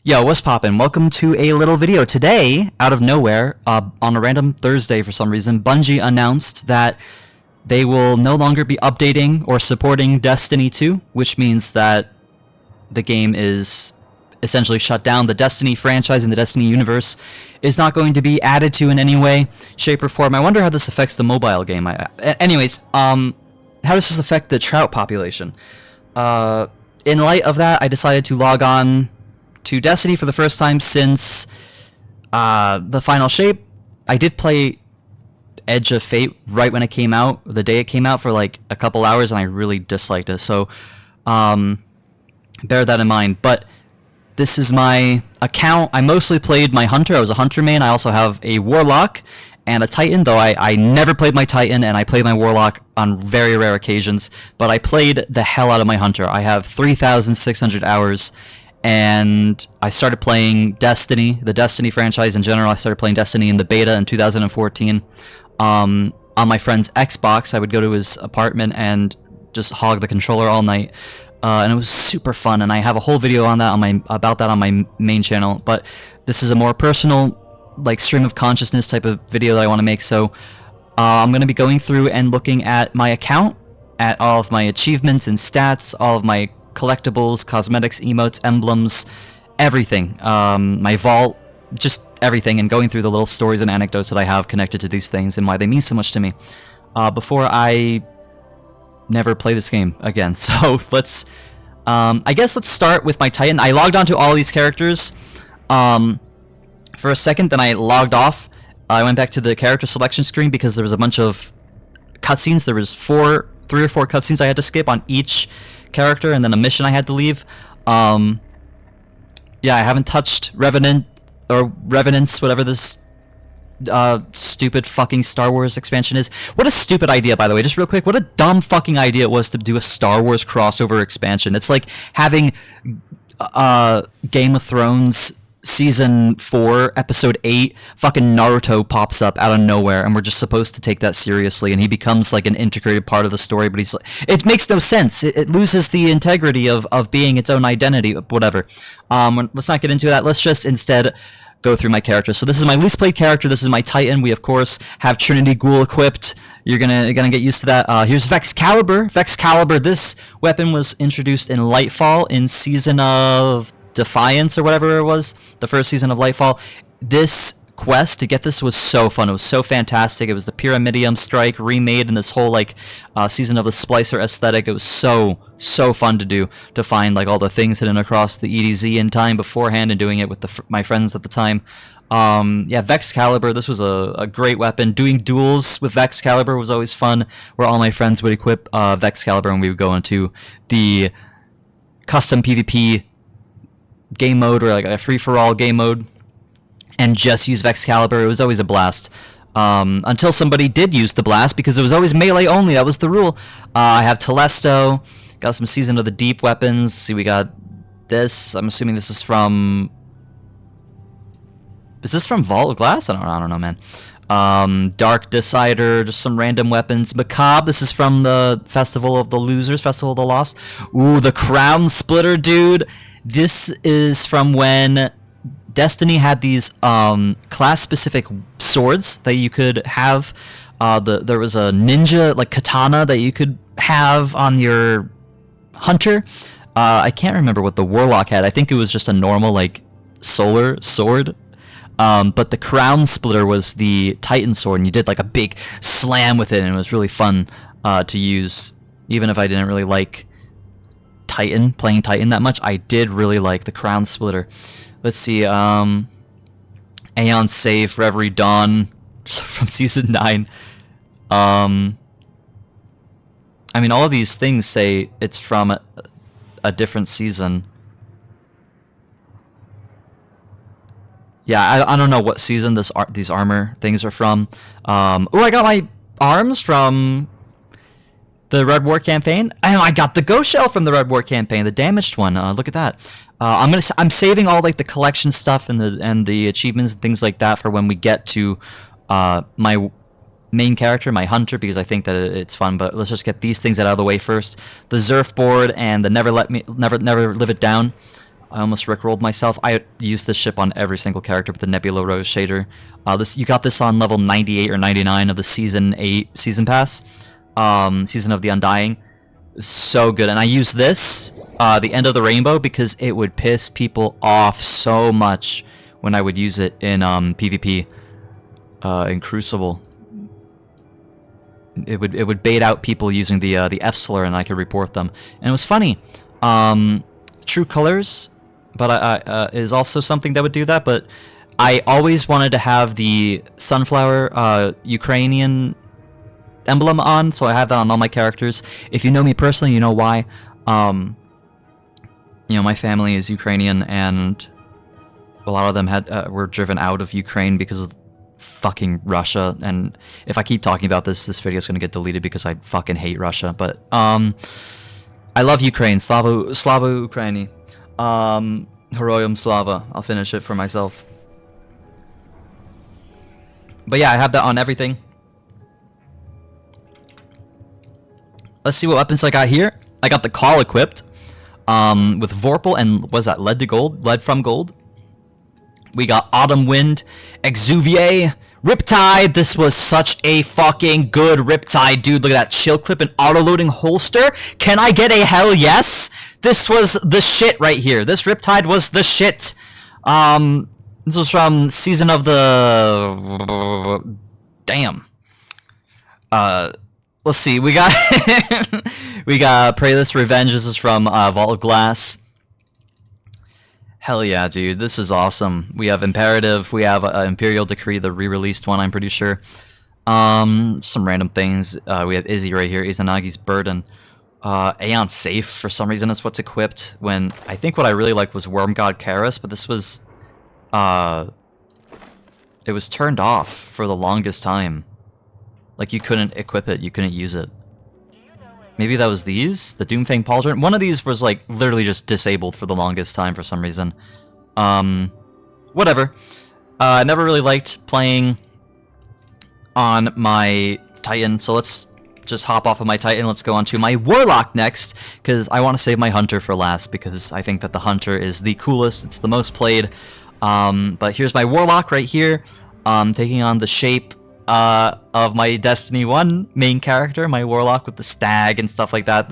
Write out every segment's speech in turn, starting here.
Yo, what's poppin'? Welcome to a little video. Today, out of nowhere, on a random Thursday for some reason, Bungie announced that they will no longer be updating or supporting Destiny 2, which means that the game is essentially shut down. The Destiny franchise and the Destiny universe is not going to be added to in any way, shape, or form. I wonder how this affects the mobile game. Anyways, how does this affect the trout population? In light of that, I decided to log on to Destiny for the first time since the final shape. I did play Edge of Fate right when it came out, the day it came out, for like a couple hours, and I really disliked it. So bear that in mind. But this is my account. I mostly played my Hunter. I was a Hunter main. I also have a Warlock and a Titan, though I never played my Titan, and I played my Warlock on very rare occasions. But I played the hell out of my Hunter. I have 3,600 hours. And I started playing Destiny, the Destiny franchise in general. I started playing Destiny in the beta in 2014 on my friend's Xbox. I would go to his apartment and just hog the controller all night, and it was super fun. And I have a whole video on that about that on my main channel. But this is a more personal, like, stream of consciousness type of video that I want to make. So I'm going to be going through and looking at my account, at all of my achievements and stats, all of my collectibles, cosmetics, emotes, emblems, everything. My vault, just everything, and going through the little stories and anecdotes that I have connected to these things and why they mean so much to me. Before I never play this game again. So let's, I guess let's start with my Titan. I logged onto all these characters for a second, then I logged off. I went back to the character selection screen because there was a bunch of cutscenes. There was 3 or 4 cutscenes I had to skip on each character, and then a mission I had to leave. Yeah, I haven't touched Revenant or Revenants, whatever this stupid fucking Star Wars expansion is. What a stupid idea, by the way, just real quick. What a dumb fucking idea it was to do a Star Wars crossover expansion. It's like having Game of Thrones Season 4, Episode 8, fucking Naruto pops up out of nowhere, and we're just supposed to take that seriously, and he becomes like an integrated part of the story, but he's like, it makes no sense. It loses the integrity of being its own identity, whatever. Let's not get into that. Let's just instead go through my characters. So this is my least played character. This is my Titan. We, of course, have Trinity Ghoul equipped. You're gonna get used to that. Here's Vexcalibur. Vexcalibur, this weapon was introduced in Lightfall in Season of Defiance or whatever it was, the first season of Lightfall. This quest to get this was so fun. It was so fantastic. It was the Pyramidium strike remade in this whole like season of the Splicer aesthetic. It was so fun to do, to find like all the things hidden across the EDZ in time beforehand and doing it with my friends at the time. Yeah, Vexcalibur, this was a great weapon. Doing duels with Vexcalibur was always fun, where all my friends would equip Vexcalibur and we would go into the custom PvP game mode, or like a free-for-all game mode, and just use Vexcalibur. It was always a blast. Until somebody did use the blast, because it was always melee only. That was the rule. I have Telesto, got some Season of the Deep weapons. See, we got this. I'm assuming this is from... Is this from Vault of Glass? I don't know, man. Dark Decider, just some random weapons. Macabre, this is from the Festival of the Losers, Festival of the Lost. Ooh, the Crown Splitter, dude. This is from when Destiny had these class-specific swords that you could have. There was a ninja, like katana, that you could have on your Hunter. I can't remember what the Warlock had. I think it was just a normal, like, solar sword. But the Crown Splitter was the Titan sword, and you did like a big slam with it, and it was really fun to use. Even if I didn't really like playing Titan that much, I did really like the Crown Splitter. Let's see, Aeon Safe, Reverie Dawn, from Season 9. I mean, all of these things say it's from a different season. Yeah, I don't know what season these armor things are from. Oh, I got my arms from the Red War campaign, and I got the Ghost Shell from the Red War campaign, the damaged one. Look at that. I'm saving all like the collection stuff and the achievements and things like that for when we get to my main character, my Hunter, because I think that it's fun. But let's just get these things out of the way first. The Zerf board and the Never Live It Down. I almost rickrolled myself. I used this ship on every single character with the Nebula Rose shader. You got this on level 98 or 99 of the Season 8 Season Pass. Season of the Undying. So good. And I used this, the End of the Rainbow, because it would piss people off so much when I would use it in PvP, in Crucible. It would bait out people using the F slur, and I could report them. And it was funny. True Colors, but is also something that would do that. But I always wanted to have the sunflower Ukrainian emblem on, so I have that on all my characters. If you know me personally, you know why. You know, my family is Ukrainian, and a lot of them were driven out of Ukraine because of fucking Russia. And if I keep talking about this video is gonna get deleted because I fucking hate Russia. But I love Ukraine. Slava Ukraini. Heroyam Slava. I'll finish it for myself. But yeah, I have that on everything. Let's see what weapons I got here. I got the Call equipped, with Vorpal and what is that? Lead to Gold? Lead from Gold. We got Autumn Wind, Exuvier, Riptide. This was such a fucking good Riptide, dude. Look at that chill clip and auto-loading holster. Can I get a hell yes? This was the shit right here. This Riptide was the shit. This was from Season of the... Damn. Let's see. We got we got Prayless Revenge. This is from Vault of Glass. Hell yeah, dude. This is awesome. We have Imperative. We have Imperial Decree, the re-released one, I'm pretty sure. Some random things. We have Izzy right here. Izanagi's Burden. Aeon Safe, for some reason, is what's equipped. When I think what I really liked was Worm God Karis, but this was... it was turned off for the longest time. Like, you couldn't equip it, you couldn't use it. Maybe that was these? The Doomfang Pauldron? One of these was, like, literally just disabled for the longest time for some reason. Whatever. I never really liked playing on my Titan, so let's just hop off of my Titan. Let's go on to my Warlock next, because I want to save my Hunter for last, because I think that the Hunter is the coolest, it's the most played. But here's my Warlock right here, taking on the shape of my Destiny 1 main character, my Warlock with the stag and stuff like that,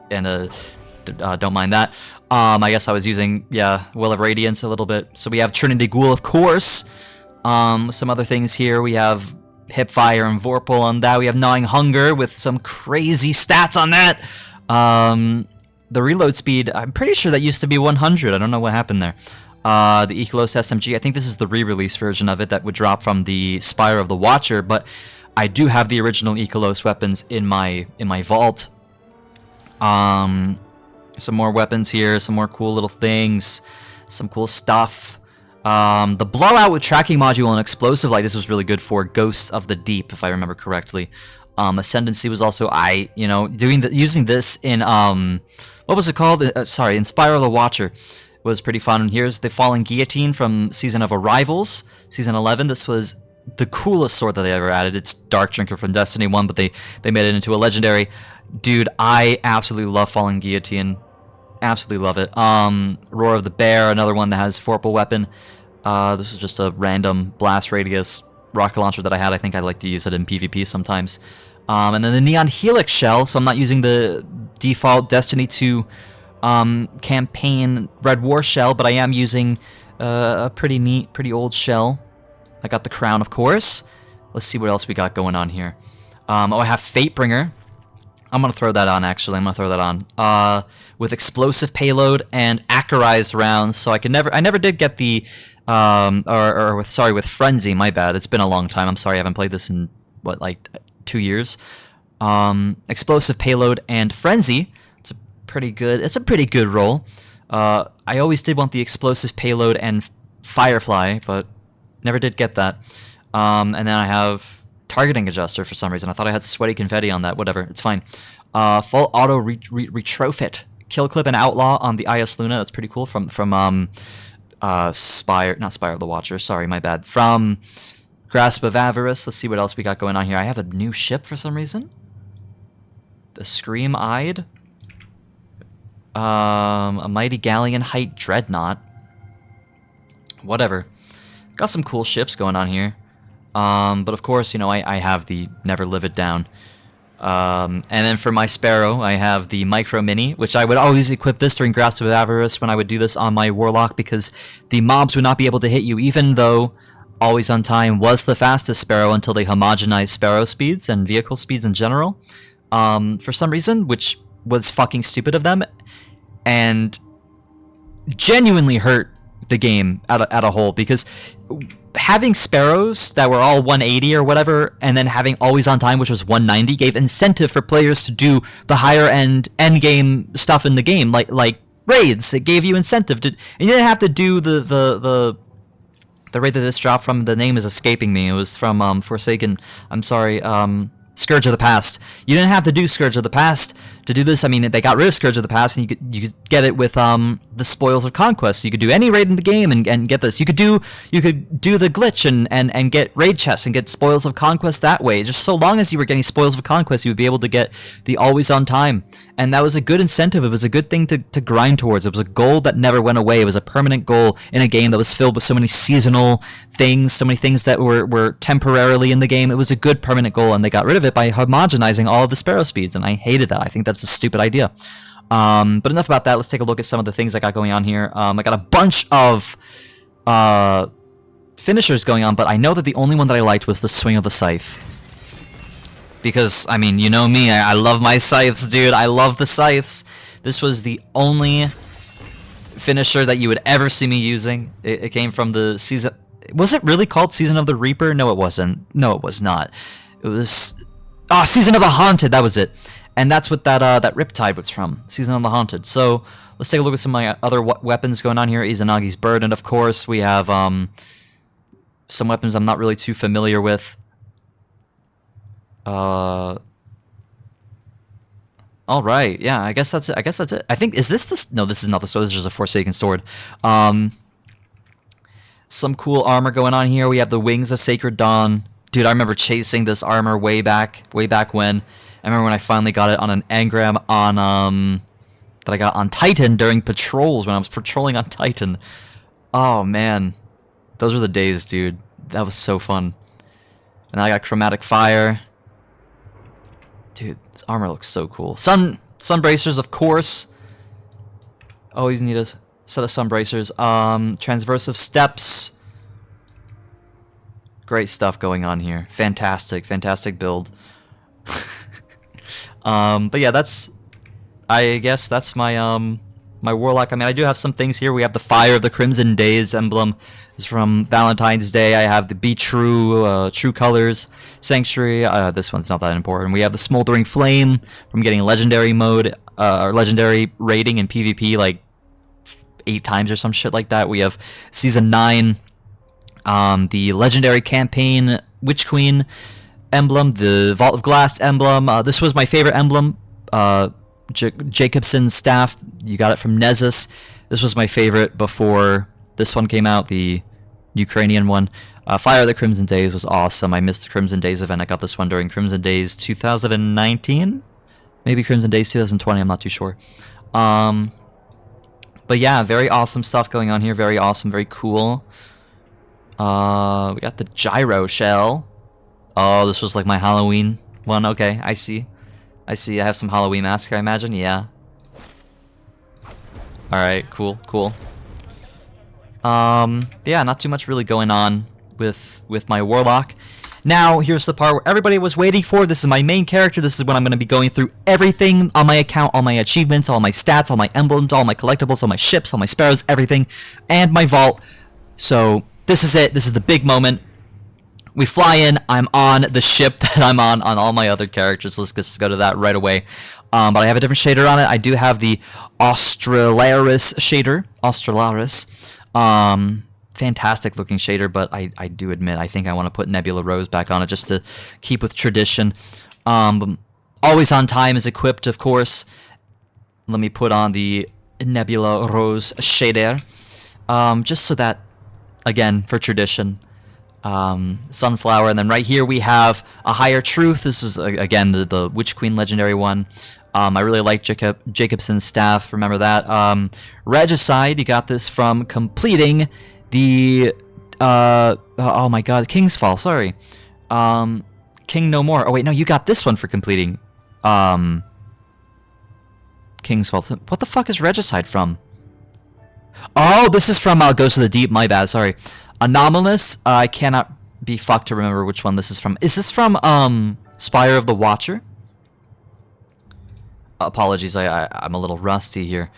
don't mind that. I guess I was using, yeah, Will of Radiance a little bit. So we have Trinity Ghoul, of course. Some other things here, we have Hipfire and Vorpal on that. We have Gnawing Hunger with some crazy stats on that. The reload speed, I'm pretty sure that used to be 100. I don't know what happened there. The Ecolos SMG, I think this is the re-release version of it that would drop from the Spire of the Watcher, but I do have the original Ecolos weapons in my vault. Some more weapons here, some more cool little things, some cool stuff. The Blowout with tracking module and explosive light, this was really good for Ghosts of the Deep, if I remember correctly. Ascendancy was also, using this in, what was it called? In Spire of the Watcher. Was pretty fun. And here's the Fallen Guillotine from Season of Arrivals, Season 11. This was the coolest sword that they ever added. It's Dark Drinker from Destiny 1, but they made it into a legendary. Dude, I absolutely love Fallen Guillotine. Absolutely love it. Roar of the Bear, another one that has Vorpal weapon. This is just a random blast radius rocket launcher that I had. I think I like to use it in PvP sometimes. And then the Neon Helix shell, so I'm not using the default Destiny 2 campaign Red War shell, but I am using a pretty neat, pretty old shell. I got the crown, of course. Let's see what else we got going on here. I have Fatebringer. I'm gonna throw that on, actually. I'm gonna throw that on with explosive payload and accurized rounds. So I never did get the with Frenzy. My bad. It's been a long time. I'm sorry. I haven't played this in what, like 2 years. Explosive payload and Frenzy. It's a pretty good roll. I always did want the explosive payload and Firefly, but never did get that. And then I have targeting adjuster for some reason. I thought I had sweaty confetti on that. Whatever, it's fine. Full auto retrofit kill clip and outlaw on the IS Luna. That's pretty cool. From not Spire of the Watcher. Sorry, my bad. From Grasp of Avarice. Let's see what else we got going on here. I have a new ship for some reason. The Scream-Eyed. A mighty galleon height dreadnought. Whatever. Got some cool ships going on here. But of course, you know, I have the Never Live It Down. And then for my Sparrow, I have the Micro Mini, which I would always equip this during Grasp of Avarice when I would do this on my Warlock, because the mobs would not be able to hit you, even though Always on Time was the fastest Sparrow until they homogenized Sparrow speeds and vehicle speeds in general. For some reason, which was fucking stupid of them, and genuinely hurt the game at a whole, because having Sparrows that were all 180 or whatever, and then having Always on Time, which was 190, gave incentive for players to do the higher end game stuff in the game, like raids. It gave you incentive to, and you didn't have to do the raid that this dropped from. The name is escaping me. It was from Forsaken. I'm sorry. Scourge of the Past. You didn't have to do Scourge of the Past to do this. I mean, they got rid of Scourge of the Past, and you could get it with the Spoils of Conquest. You could do any raid in the game and get this. You could do the glitch and get raid chests and get Spoils of Conquest that way. Just so long as you were getting Spoils of Conquest, you would be able to get the Always on Time. And that was a good incentive. It was a good thing to grind towards. It was a goal that never went away. It was a permanent goal in a game that was filled with so many seasonal things, so many things that were temporarily in the game. It was a good permanent goal, and they got rid of it by homogenizing all of the Sparrow speeds, and I hated that. I think that's a stupid idea. But enough about that. Let's take a look at some of the things I got going on here. I got a bunch of finishers going on, but I know that the only one that I liked was the Swing of the Scythe. Because, I mean, you know me, I love my scythes, dude. I love the scythes. This was the only finisher that you would ever see me using. It came from the season... Was it really called Season of the Reaper? No, it wasn't. No, it was not. It was... Ah, Season of the Haunted, that was it. And that's what that Riptide was from. Season of the Haunted. So, let's take a look at some of my other weapons going on here. Izanagi's Burden, of course. We have some weapons I'm not really too familiar with. All right, yeah, I guess that's it. I think, is this the... No, this is not the sword. This is just a Forsaken sword. Some cool armor going on here. We have the Wings of Sacred Dawn. Dude, I remember chasing this armor way back when. I remember when I finally got it on an engram on that I got on Titan during patrols, when I was patrolling on Titan. Oh man, those were the days, dude. That was so fun. And I got Chromatic Fire. Dude, this armor looks so cool. Sun bracers, of course. Always need a set of sun bracers. Transversive steps. Great stuff going on here. Fantastic build. But yeah, I guess that's my my Warlock. I mean, I do have some things here. We have the Fire of the Crimson Days emblem. This is from Valentine's Day. I have the Be True, True Colors, Sanctuary. This one's not that important. We have the Smoldering Flame from getting Legendary mode, or Legendary rating in PvP like 8 times or some shit like that. We have Season 9, the Legendary Campaign Witch Queen emblem, the Vault of Glass emblem. This was my favorite emblem. Jacobson's Staff. You got it from Nezus. This was my favorite before this one came out, the Ukrainian one. Fire of the Crimson Days was awesome. I missed the Crimson Days event. I got this one during Crimson Days 2019? Maybe Crimson Days 2020, I'm not too sure. But yeah, very awesome stuff going on here. Very awesome, very cool. We got the Gyro Shell. Oh, this was like my Halloween one. Okay, I see. I have some Halloween mask, I imagine. Yeah. Alright, cool. Yeah, not too much really going on with my Warlock. Now, here's the part where everybody was waiting for. This is my main character. This is when I'm going to be going through everything on my account, all my achievements, all my stats, all my emblems, all my collectibles, all my ships, all my sparrows, everything, and my vault. So, this is it. This is the big moment. We fly in. I'm on the ship that I'm on all my other characters. Let's just go to that right away. But I have a different shader on it. I do have the Australaris shader. Fantastic looking shader, but I do admit I think I want to put Nebula Rose back on it just to keep with tradition. Always on Time is equipped, of course. Let me put on the Nebula Rose shader, just so that, again, for tradition. Sunflower, and then right here we have a Higher Truth. This is again the Witch Queen legendary one. I really like Jacobson's staff. Remember that. Regicide, you got this from completing the oh my god, King's Fall. Sorry, King No More. Oh wait, no, you got this one for completing King's Fall. What the fuck is Regicide from? Oh, this is from Ghost of the Deep. My bad. Sorry. Anomalous. I cannot be fucked to remember which one this is from. Is this from Spire of the Watcher? Apologies, I'm a little rusty here.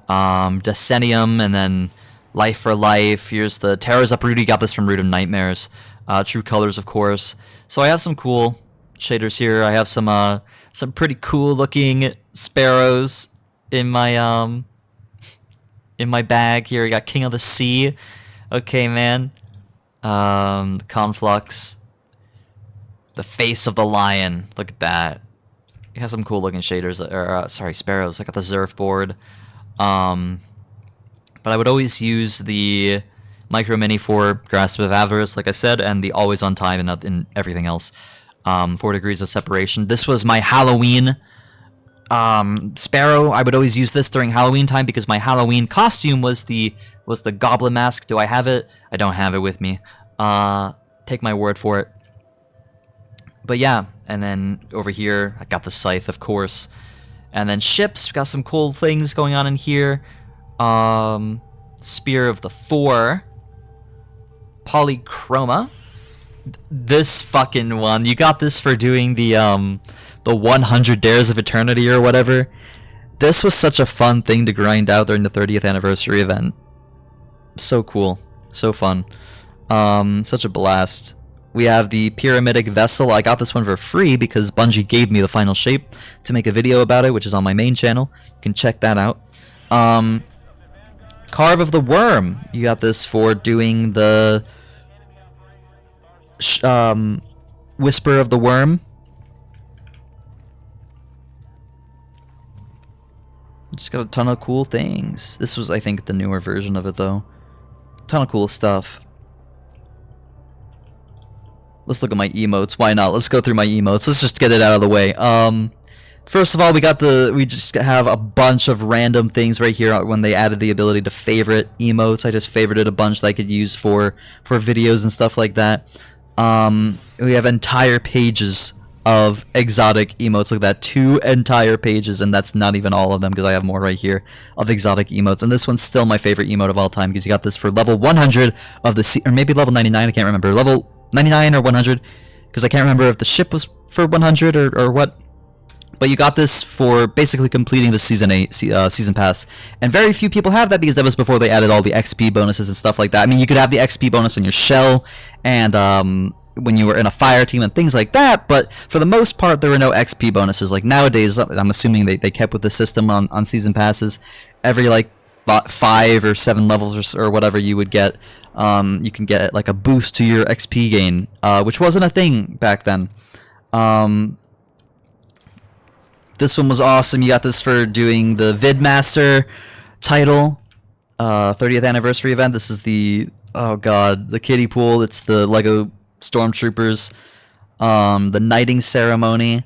Decennium, and then Life for Life. Here's the Terror's Uprooted. Got this from Root of Nightmares. True Colors, of course. So I have some cool shaders here. I have some pretty cool looking sparrows in my bag here. I got King of the Sea. Okay, man. The Conflux. The Face of the Lion. Look at that. It has some cool looking shaders, or sorry, sparrows. I got the Zerf board. But I would always use the Micro Mini for Grasp of Avarice, like I said, and the Always on Time and everything else. 4 degrees of separation. This was my Halloween sparrow. I would always use this during Halloween time because my Halloween costume was the goblin mask. Do I have it? I don't have it with me. Take my word for it. But yeah, and then over here I got the scythe, of course, and then ships. We got some cool things going on in here. Spear of the Four, Polychroma. This fucking one, you got this for doing the 100 Dares of Eternity or whatever. This was such a fun thing to grind out during the 30th anniversary event. So cool, so fun, such a blast. We have the Pyramidic Vessel. I got this one for free because Bungie gave me the final shape to make a video about it, which is on my main channel. You can check that out. Carve of the Worm. You got this for doing the Whisper of the Worm. Just got a ton of cool things. This was, I think, the newer version of it, though. Ton of cool stuff. Let's look at my emotes. Why not? Let's go through my emotes. Let's just get it out of the way. First of all, we just have a bunch of random things right here when they added the ability to favorite emotes. I just favorited a bunch that I could use for videos and stuff like that. We have entire pages of exotic emotes. Look at that, 2 entire pages, and that's not even all of them because I have more right here of exotic emotes. And this one's still my favorite emote of all time because you got this for level 100 of the or maybe level 99. I can't remember. Level 99 or 100, because I can't remember if the ship was for 100 or what. But you got this for basically completing the Season 8 Season Pass. And very few people have that because that was before they added all the XP bonuses and stuff like that. I mean, you could have the XP bonus in your shell and when you were in a fire team and things like that, but for the most part, there were no XP bonuses. Like nowadays, I'm assuming they kept with the system on Season Passes. Every like 5 or 7 levels or whatever you would get, you can get like a boost to your XP gain, which wasn't a thing back then. This one was awesome. You got this for doing the Vidmaster title, 30th anniversary event. This is the, oh god, the kiddie pool. It's the Lego Stormtroopers, the knighting ceremony.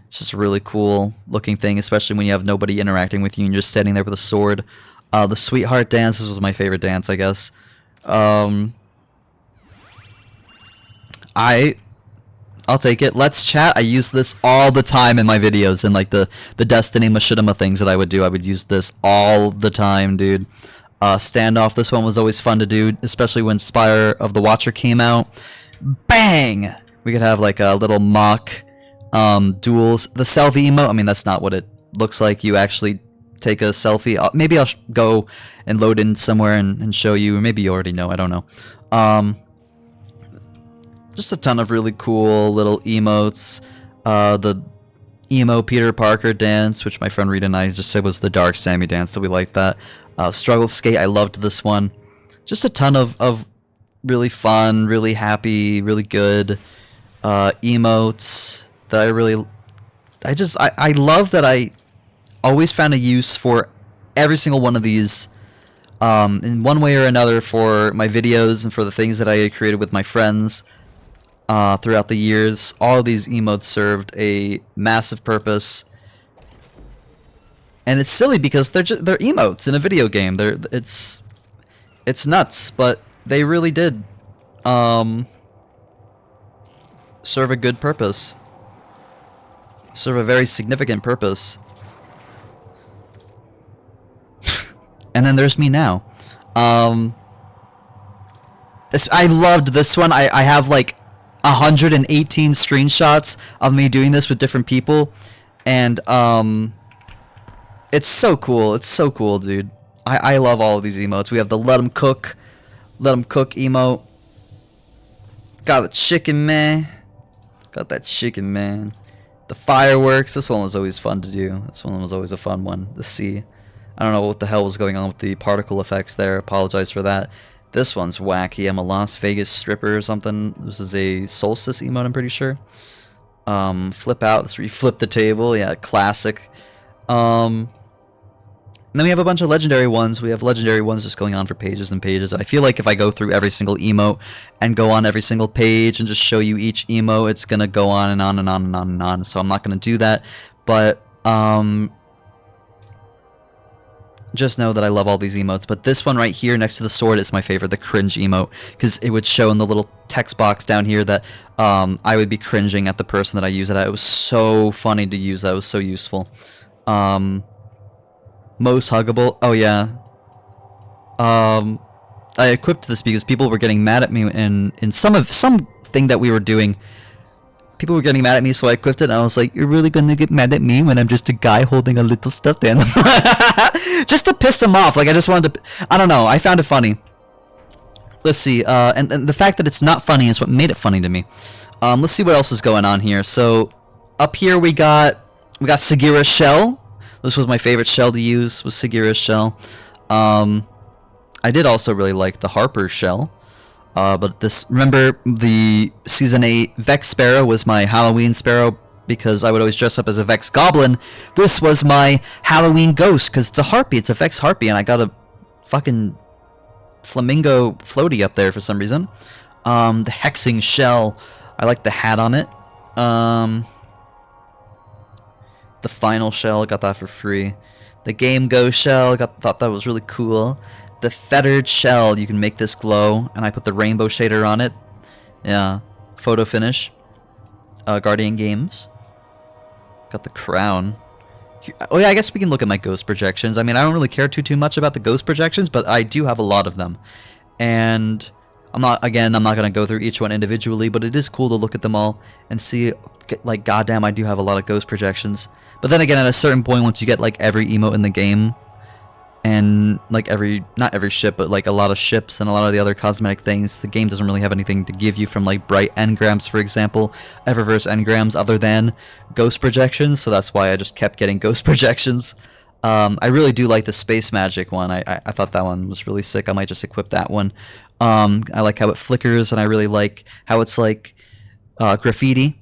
It's just a really cool looking thing, especially when you have nobody interacting with you and you're just standing there with a sword. The Sweetheart Dance. This was my favorite dance, I guess. I'll take it. Let's Chat. I use this all the time in my videos and like the Destiny Machinima things that I would do. I would use this all the time, dude. Standoff. This one was always fun to do, especially when Spire of the Watcher came out. Bang! We could have like a little mock duels. The selfie emote. I mean, that's not what it looks like. You actually take a selfie. Maybe I'll go and load in somewhere and show you. Or maybe you already know. I don't know. Just a ton of really cool little emotes. The emo Peter Parker dance, which my friend Rita and I just said was the Dark Sammy dance, so we liked that. Struggle Skate, I loved this one. Just a ton of really fun, really happy, really good emotes that I love that I always found a use for every single one of these in one way or another for my videos and for the things that I created with my friends. Throughout the years, all of these emotes served a massive purpose. And it's silly because they're emotes in a video game. It's nuts, but they really did serve a good purpose. Serve a very significant purpose. And then there's me now. I loved this one. I have like 118 screenshots of me doing this with different people, and it's so cool. It's so cool, dude. I love all of these emotes. We have the let 'em cook emote. Got the chicken man. Got that chicken man. The fireworks. This one was always fun to do. This one was always a fun one to see. I don't know what the hell was going on with the particle effects there. Apologize for that. This one's wacky. I'm a Las Vegas stripper or something. This is a solstice emote, I'm pretty sure. Flip out. This is where you flip the table. Yeah, classic. And then we have a bunch of legendary ones. We have legendary ones just going on for pages and pages. I feel like if I go through every single emote and go on every single page and just show you each emote, it's going to go on and on and on and on and on. So I'm not going to do that. But just know that I love all these emotes. But this one right here next to the sword is my favorite, the cringe emote. Because it would show in the little text box down here that I would be cringing at the person that I use it at. It was so funny to use that. It was so useful. Most huggable. Oh yeah. I equipped this because people were getting mad at me in something that we were doing. People were getting mad at me, so I equipped it, and I was like, "You're really gonna get mad at me when I'm just a guy holding a little stuffed animal?" Just to piss them off. Like I just wanted to. I don't know. I found it funny. Let's see. And the fact that it's not funny is what made it funny to me. Let's see what else is going on here. So up here we got Sagira's shell. This was my favorite shell to use, was Sagira's shell. I did also really like the Harper's shell. But remember the Season 8 Vex Sparrow was my Halloween Sparrow because I would always dress up as a Vex Goblin. This was my Halloween Ghost because it's a Harpy, it's a Vex Harpy, and I got a fucking flamingo floaty up there for some reason. The Hexing Shell, I like the hat on it. The Final Shell, got that for free. The Game Go Shell, thought that was really cool. The Fettered Shell, you can make this glow, and I put the rainbow shader on it. Yeah, photo finish. Guardian Games. Got the crown. Oh yeah, I guess we can look at my ghost projections. I mean, I don't really care too much about the ghost projections, but I do have a lot of them. And I'm not gonna go through each one individually, but it is cool to look at them all and see, like, goddamn, I do have a lot of ghost projections. But then again, at a certain point, once you get like every emote in the game, and like not every ship, but like a lot of ships and a lot of the other cosmetic things, the game doesn't really have anything to give you from like bright engrams, for example, Eververse engrams, other than ghost projections. So that's why I just kept getting ghost projections. I really do like the space magic one. I thought that one was really sick. I might just equip that one. I like how it flickers, and I really like how it's like graffiti.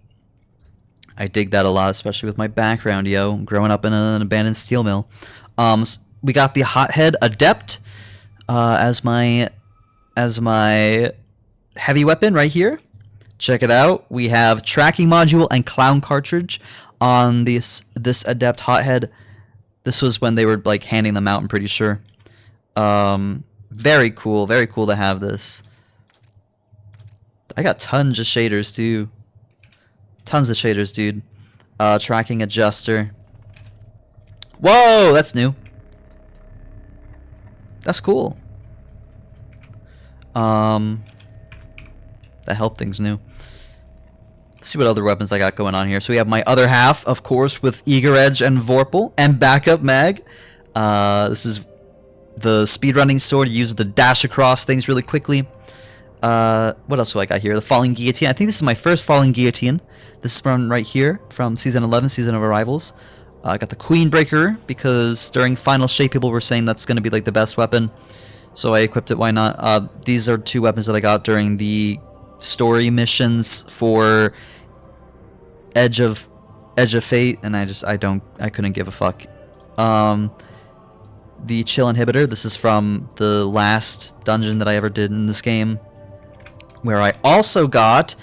I dig that a lot, especially with my background, yo. Growing up in an abandoned steel mill. We got the Hothead Adept as my heavy weapon right here. Check it out. We have tracking module and clown cartridge on this Adept Hothead. This was when they were like handing them out, I'm pretty sure. Very cool to have this. I got tons of shaders too. Tons of shaders, dude. Tracking adjuster. Whoa, that's new. That's cool. The help thing's new. Let's see what other weapons I got going on here. So we have my other half, of course, with Eager Edge and Vorpal, and backup mag. This is the speedrunning sword. You use it to dash across things really quickly. What else do I got here? The Falling Guillotine. I think this is my first Falling Guillotine. This is from right here, from Season 11, Season of Arrivals. I got the Queen Breaker, because during Final Shape, people were saying that's going to be like the best weapon. So I equipped it, why not? These are two weapons that I got during the story missions for Edge of Fate, and I couldn't give a fuck. The Chill Inhibitor, this is from the last dungeon that I ever did in this game, where I also got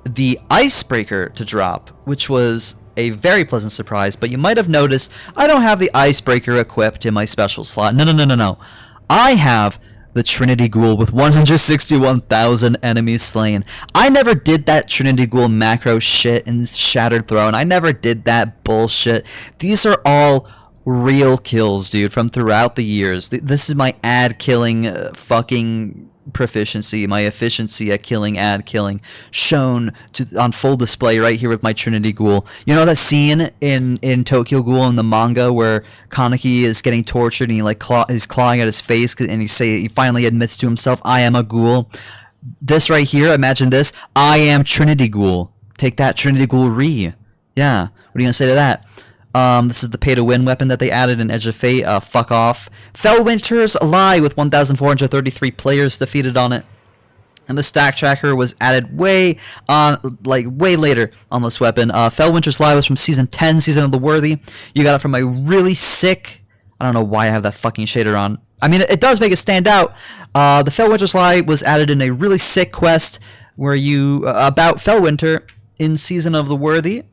the Icebreaker to drop, which was a very pleasant surprise, but you might have noticed I don't have the Icebreaker equipped in my special slot. No. I have the Trinity Ghoul with 161,000 enemies slain. I never did that Trinity Ghoul macro shit in Shattered Throne. I never did that bullshit. These are all real kills, dude, from throughout the years. This is my ad killing fucking proficiency, my efficiency at killing ad killing, shown on full display right here with my Trinity Ghoul. You know that scene in Tokyo Ghoul in the manga where Kaneki is getting tortured and he like is clawing at his face and he finally admits to himself, I am a ghoul. This right here, imagine this, I am Trinity Ghoul. Take that, Trinity Ghoul re. Yeah, what are you gonna say to that? This is the pay-to-win weapon that they added in Edge of Fate. Fuck off. Fellwinter's Lie with 1,433 players defeated on it. And the stack tracker was added way later on this weapon. Fellwinter's Lie was from Season 10, Season of the Worthy. You got it from a really sick... I don't know why I have that fucking shader on. I mean, it does make it stand out. The Fellwinter's Lie was added in a really sick quest where you... about Fellwinter in Season of the Worthy.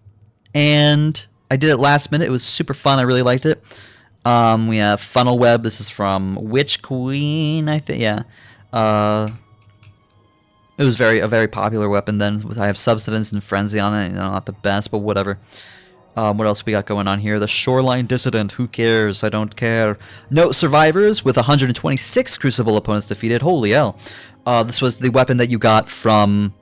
And... I did it last minute. It was super fun. I really liked it. We have Funnel Web. This is from Witch Queen, I think. Yeah. It was a very popular weapon then. I have Substance and Frenzy on it. You know, not the best, but whatever. What else we got going on here? The Shoreline Dissident. Who cares? I don't care. Note Survivors with 126 Crucible opponents defeated. Holy hell. This was the weapon that you got from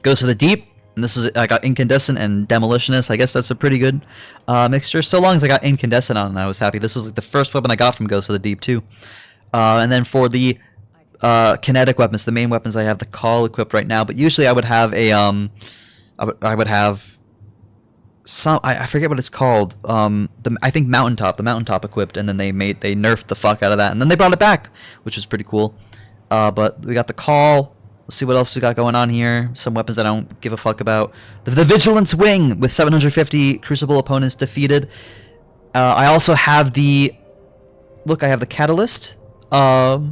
Ghost of the Deep. And this is, I got Incandescent and Demolitionist. I guess that's a pretty good mixture. So long as I got Incandescent on, I was happy. This was like the first weapon I got from Ghost of the Deep too. And then for the kinetic weapons, the main weapons, I have the Call equipped right now. But usually I would have a I would have some, I forget what it's called. I think the Mountaintop equipped, and then they nerfed the fuck out of that, and then they brought it back, which was pretty cool. But we got the Call. Let's see what else we got going on here. Some weapons I don't give a fuck about. The Vigilance Wing with 750 Crucible opponents defeated. I also have the... Look, I have the Catalyst for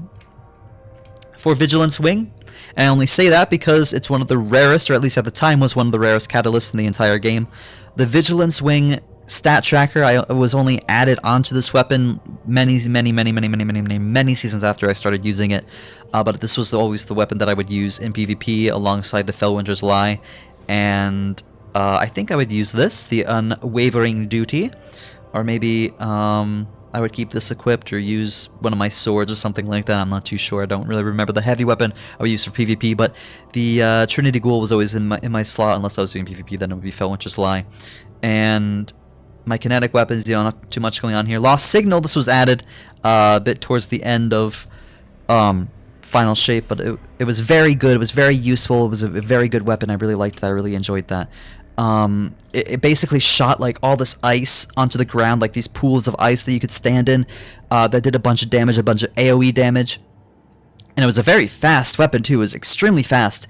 Vigilance Wing. And I only say that because it's one of the rarest, or at least at the time was one of the rarest catalysts in the entire game. The Vigilance Wing stat tracker was only added onto this weapon many seasons after I started using it. But this was always the weapon that I would use in PvP alongside the Fellwinter's Lie. And I think I would use this, the Unwavering Duty. Or maybe I would keep this equipped or use one of my swords or something like that. I'm not too sure. I don't really remember the heavy weapon I would use for PvP. But the Trinity Ghoul was always in my slot. Unless I was doing PvP, then it would be Fellwinter's Lie. And my kinetic weapons, you know, not too much going on here. Lost Signal, this was added a bit towards the end of Final Shape, but it was very good. It was very useful. It was a very good weapon. I really liked that. I really enjoyed that. It basically shot like all this ice onto the ground, like these pools of ice that you could stand in, that did a bunch of damage, a bunch of AoE damage. And it was a very fast weapon too. It was extremely fast.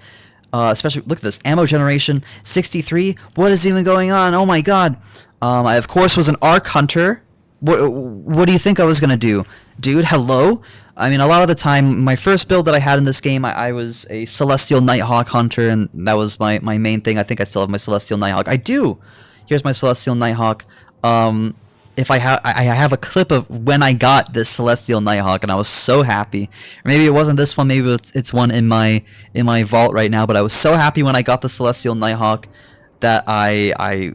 Especially, look at this, ammo generation, 63. What is even going on? Oh my god. I, of course, was an Arc Hunter. What do you think I was going to do? Dude, hello? I mean, a lot of the time, my first build that I had in this game, I was a Celestial Nighthawk Hunter, and that was my main thing. I think I still have my Celestial Nighthawk. I do! Here's my Celestial Nighthawk. If I have a clip of when I got this Celestial Nighthawk, and I was so happy. Or maybe it wasn't this one, maybe it's one in my vault right now, but I was so happy when I got the Celestial Nighthawk that I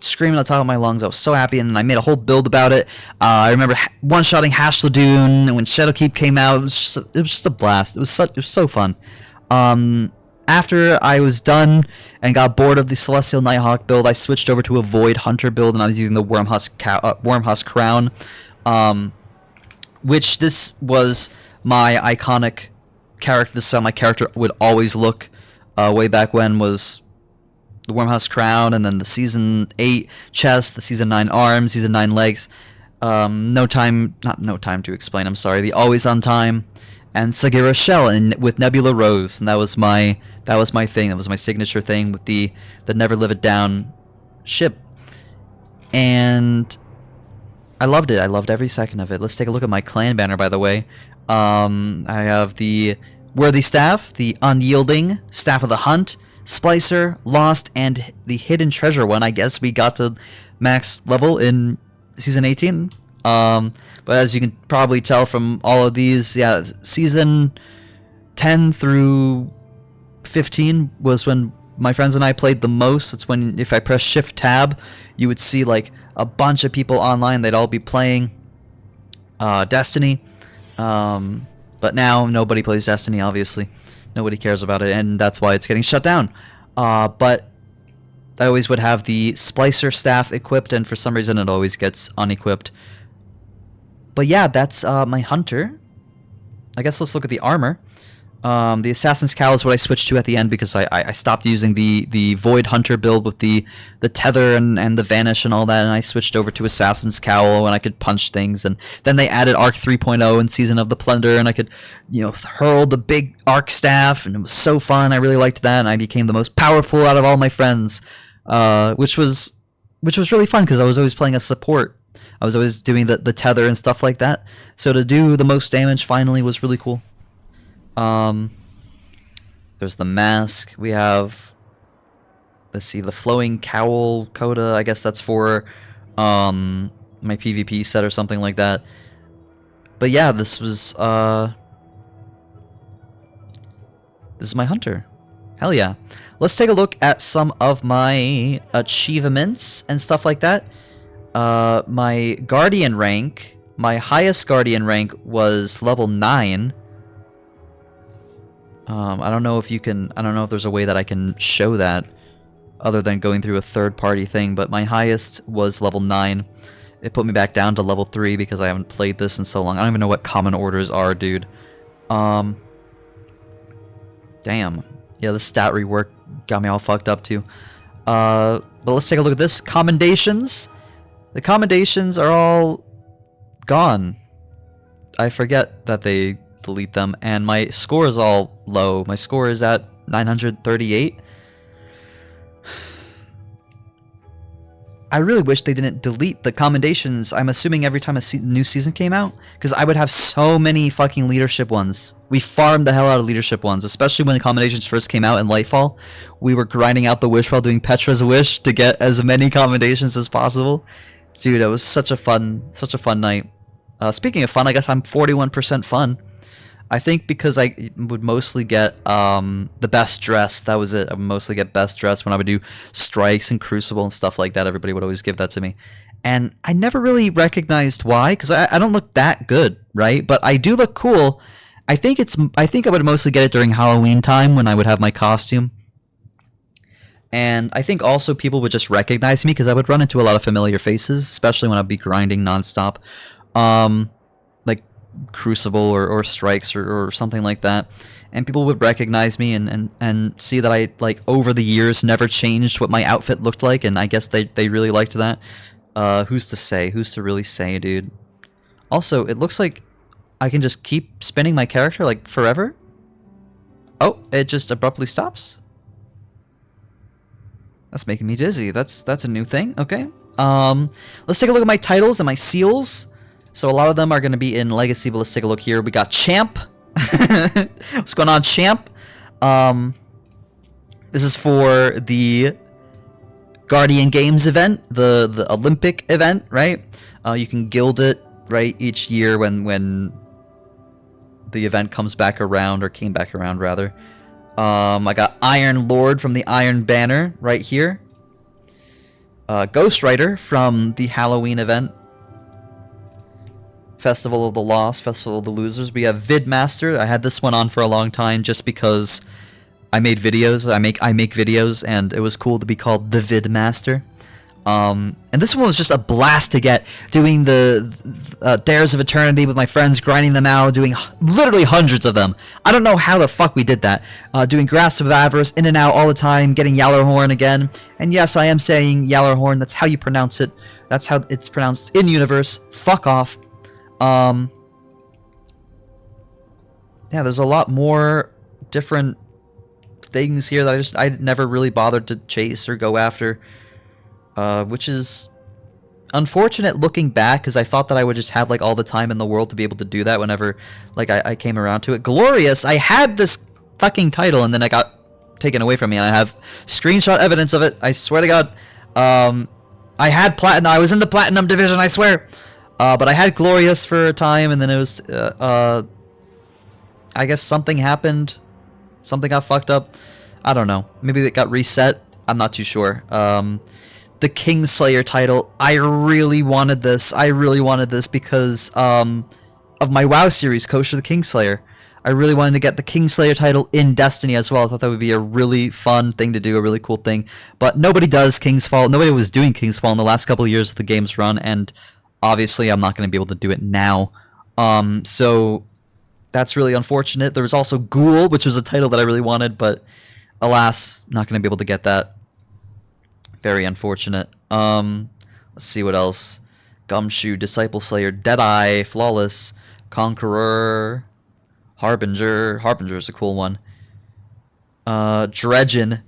screaming on top of my lungs. I was so happy, and I made a whole build about it. I remember one-shotting Hash Ladoon, and when Shadowkeep came out, it was just a blast. It was so fun. After I was done and got bored of the Celestial Nighthawk build, I switched over to a Void Hunter build, and I was using the Wormhusk Crown, which this was my iconic character. This is how my character would always look way back when, was the Wormhusk Crown, and then the Season 8 chest, the Season 9 arms, Season 9 legs, not no time to explain, I'm sorry, the Always On Time, and Sagira's Shell, and with Nebula Rose, and that was my thing, that was my signature thing with the Never Live It Down ship, and I loved it. I loved every second of it. Let's take a look at my clan banner, by the way. I have the Worthy Staff, the Unyielding, Staff of the Hunt, Splicer, Lost, and the Hidden Treasure one. I guess we got to max level in Season 18. But as you can probably tell from all of these, yeah, Season 10 through 15 was when my friends and I played the most. It's when, if I press Shift Tab, you would see like a bunch of people online. They'd all be playing Destiny. But now nobody plays Destiny, obviously. Nobody cares about it, and that's why it's getting shut down. But I always would have the Splicer staff equipped, and for some reason it always gets unequipped. But yeah, that's my Hunter. I guess let's look at the armor. The Assassin's Cowl is what I switched to at the end because I stopped using the Void Hunter build with the Tether and the Vanish and all that, and I switched over to Assassin's Cowl and I could punch things. And then they added Arc 3.0 in Season of the Plunder, and I could, you know, hurl the big Arc Staff, and it was so fun. I really liked that, and I became the most powerful out of all my friends, which was really fun because I was always playing a support. I was always doing the Tether and stuff like that. So to do the most damage finally was really cool. There's the mask. We have, let's see, the flowing cowl coda. I guess that's for my PvP set or something like that. But yeah, this is my Hunter. Hell yeah. Let's take a look at some of my achievements and stuff like that. My Guardian rank, my highest Guardian rank was level 9. I don't know if there's a way that I can show that other than going through a third-party thing, but my highest was level 9. It put me back down to level 3 because I haven't played this in so long. I don't even know what common orders are, dude. Damn. Yeah, the stat rework got me all fucked up too. But let's take a look at this. Commendations. The commendations are all gone. I forget that they delete them, and my score is all low. My score is at 938. I really wish they didn't delete the commendations. I'm assuming every time a new season came out, because I would have so many fucking leadership ones. We farmed the hell out of leadership ones, especially when the commendations first came out in Lightfall. We were grinding out the wish while doing Petra's wish to get as many commendations as possible. Dude, it was such a fun night. Speaking of fun, I guess I'm 41% fun. I think because I would mostly get the best dress. That was it. I would mostly get best dress when I would do strikes and Crucible and stuff like that. Everybody would always give that to me. And I never really recognized why, because I don't look that good, right? But I do look cool. I think I would mostly get it during Halloween time when I would have my costume. And I think also people would just recognize me because I would run into a lot of familiar faces, especially when I'd be grinding nonstop. Like Crucible or Strikes or something like that. And people would recognize me and see that I, like, over the years never changed what my outfit looked like, and I guess they really liked that. Who's to say? Who's to really say, dude? Also, it looks like I can just keep spinning my character, like, forever. Oh, it just abruptly stops. That's making me dizzy. That's a new thing. Okay. Let's take a look at my titles and my seals. So a lot of them are going to be in Legacy, but let's take a look here. We got Champ. What's going on, Champ? This is for the Guardian Games event, the Olympic event, right? You can guild it, right, each year when the event comes back around, or came back around, rather. I got Iron Lord from the Iron Banner right here. Ghost Rider from the Halloween event. Festival of the Lost, Festival of the Losers. We have Vidmaster. I had this one on for a long time just because I made videos. I make videos, and it was cool to be called the Vidmaster. And this one was just a blast to get, doing the Dares of Eternity with my friends, grinding them out, doing literally hundreds of them. I don't know how the fuck we did that. Doing Grasp of Avarice, in and out all the time, getting Yallarhorn again. And yes, I am saying Yallarhorn. That's how you pronounce it. That's how it's pronounced in universe. Fuck off. Yeah, there's a lot more different things here that I never really bothered to chase or go after. Which is unfortunate looking back, because I thought that I would just have, like, all the time in the world to be able to do that whenever, like, I came around to it. Glorious! I had this fucking title, and then I got taken away from me, and I have screenshot evidence of it. I swear to God. I had platinum. I was in the platinum division, I swear. But I had glorious for a time, and then it was I guess something happened. Something got fucked up. I don't know. Maybe it got reset. I'm not too sure. The Kingslayer title. I really wanted this. I really wanted this because of my WoW series, Kosher the Kingslayer. I really wanted to get the Kingslayer title in Destiny as well. I thought that would be a really fun thing to do, a really cool thing. But nobody does King's Fall. Nobody was doing King's Fall in the last couple of years of the game's run, and obviously I'm not going to be able to do it now. So that's really unfortunate. There was also Ghoul, which was a title that I really wanted, but alas, not going to be able to get that. Very unfortunate. Let's see what else. Gumshoe, Disciple Slayer, Deadeye, Flawless, Conqueror, Harbinger. Harbinger is a cool one. Dredgen.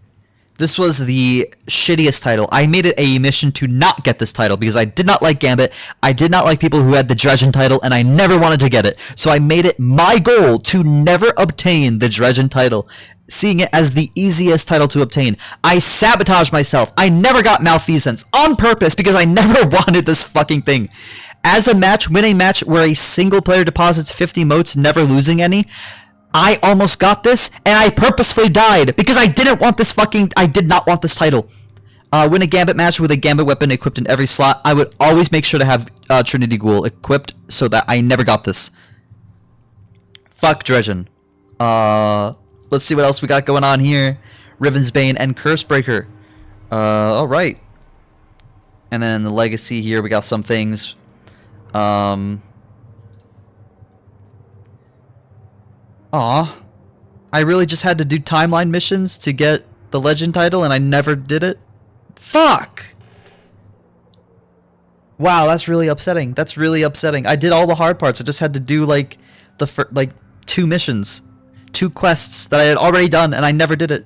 This was the shittiest title. I made it a mission to not get this title because I did not like Gambit. I did not like people who had the Dredgen title, and I never wanted to get it. So I made it my goal to never obtain the Dredgen title, seeing it as the easiest title to obtain. I sabotaged myself. I never got Malfeasance on purpose because I never wanted this fucking thing. As a match, win a match where a single player deposits 50 motes, never losing any, I almost got this, and I purposefully died because I didn't want this I did not want this title. Win a Gambit match with a Gambit weapon equipped in every slot. I would always make sure to have Trinity Ghoul equipped so that I never got this. Fuck Dredgen. Let's see what else we got going on here. Riven's Bane and Cursebreaker. Alright. And then the Legacy here, we got some things. Aw. I really just had to do timeline missions to get the Legend title, and I never did it? Fuck! Wow, that's really upsetting. That's really upsetting. I did all the hard parts. I just had to do, like, the 2 missions. 2 quests that I had already done, and I never did it.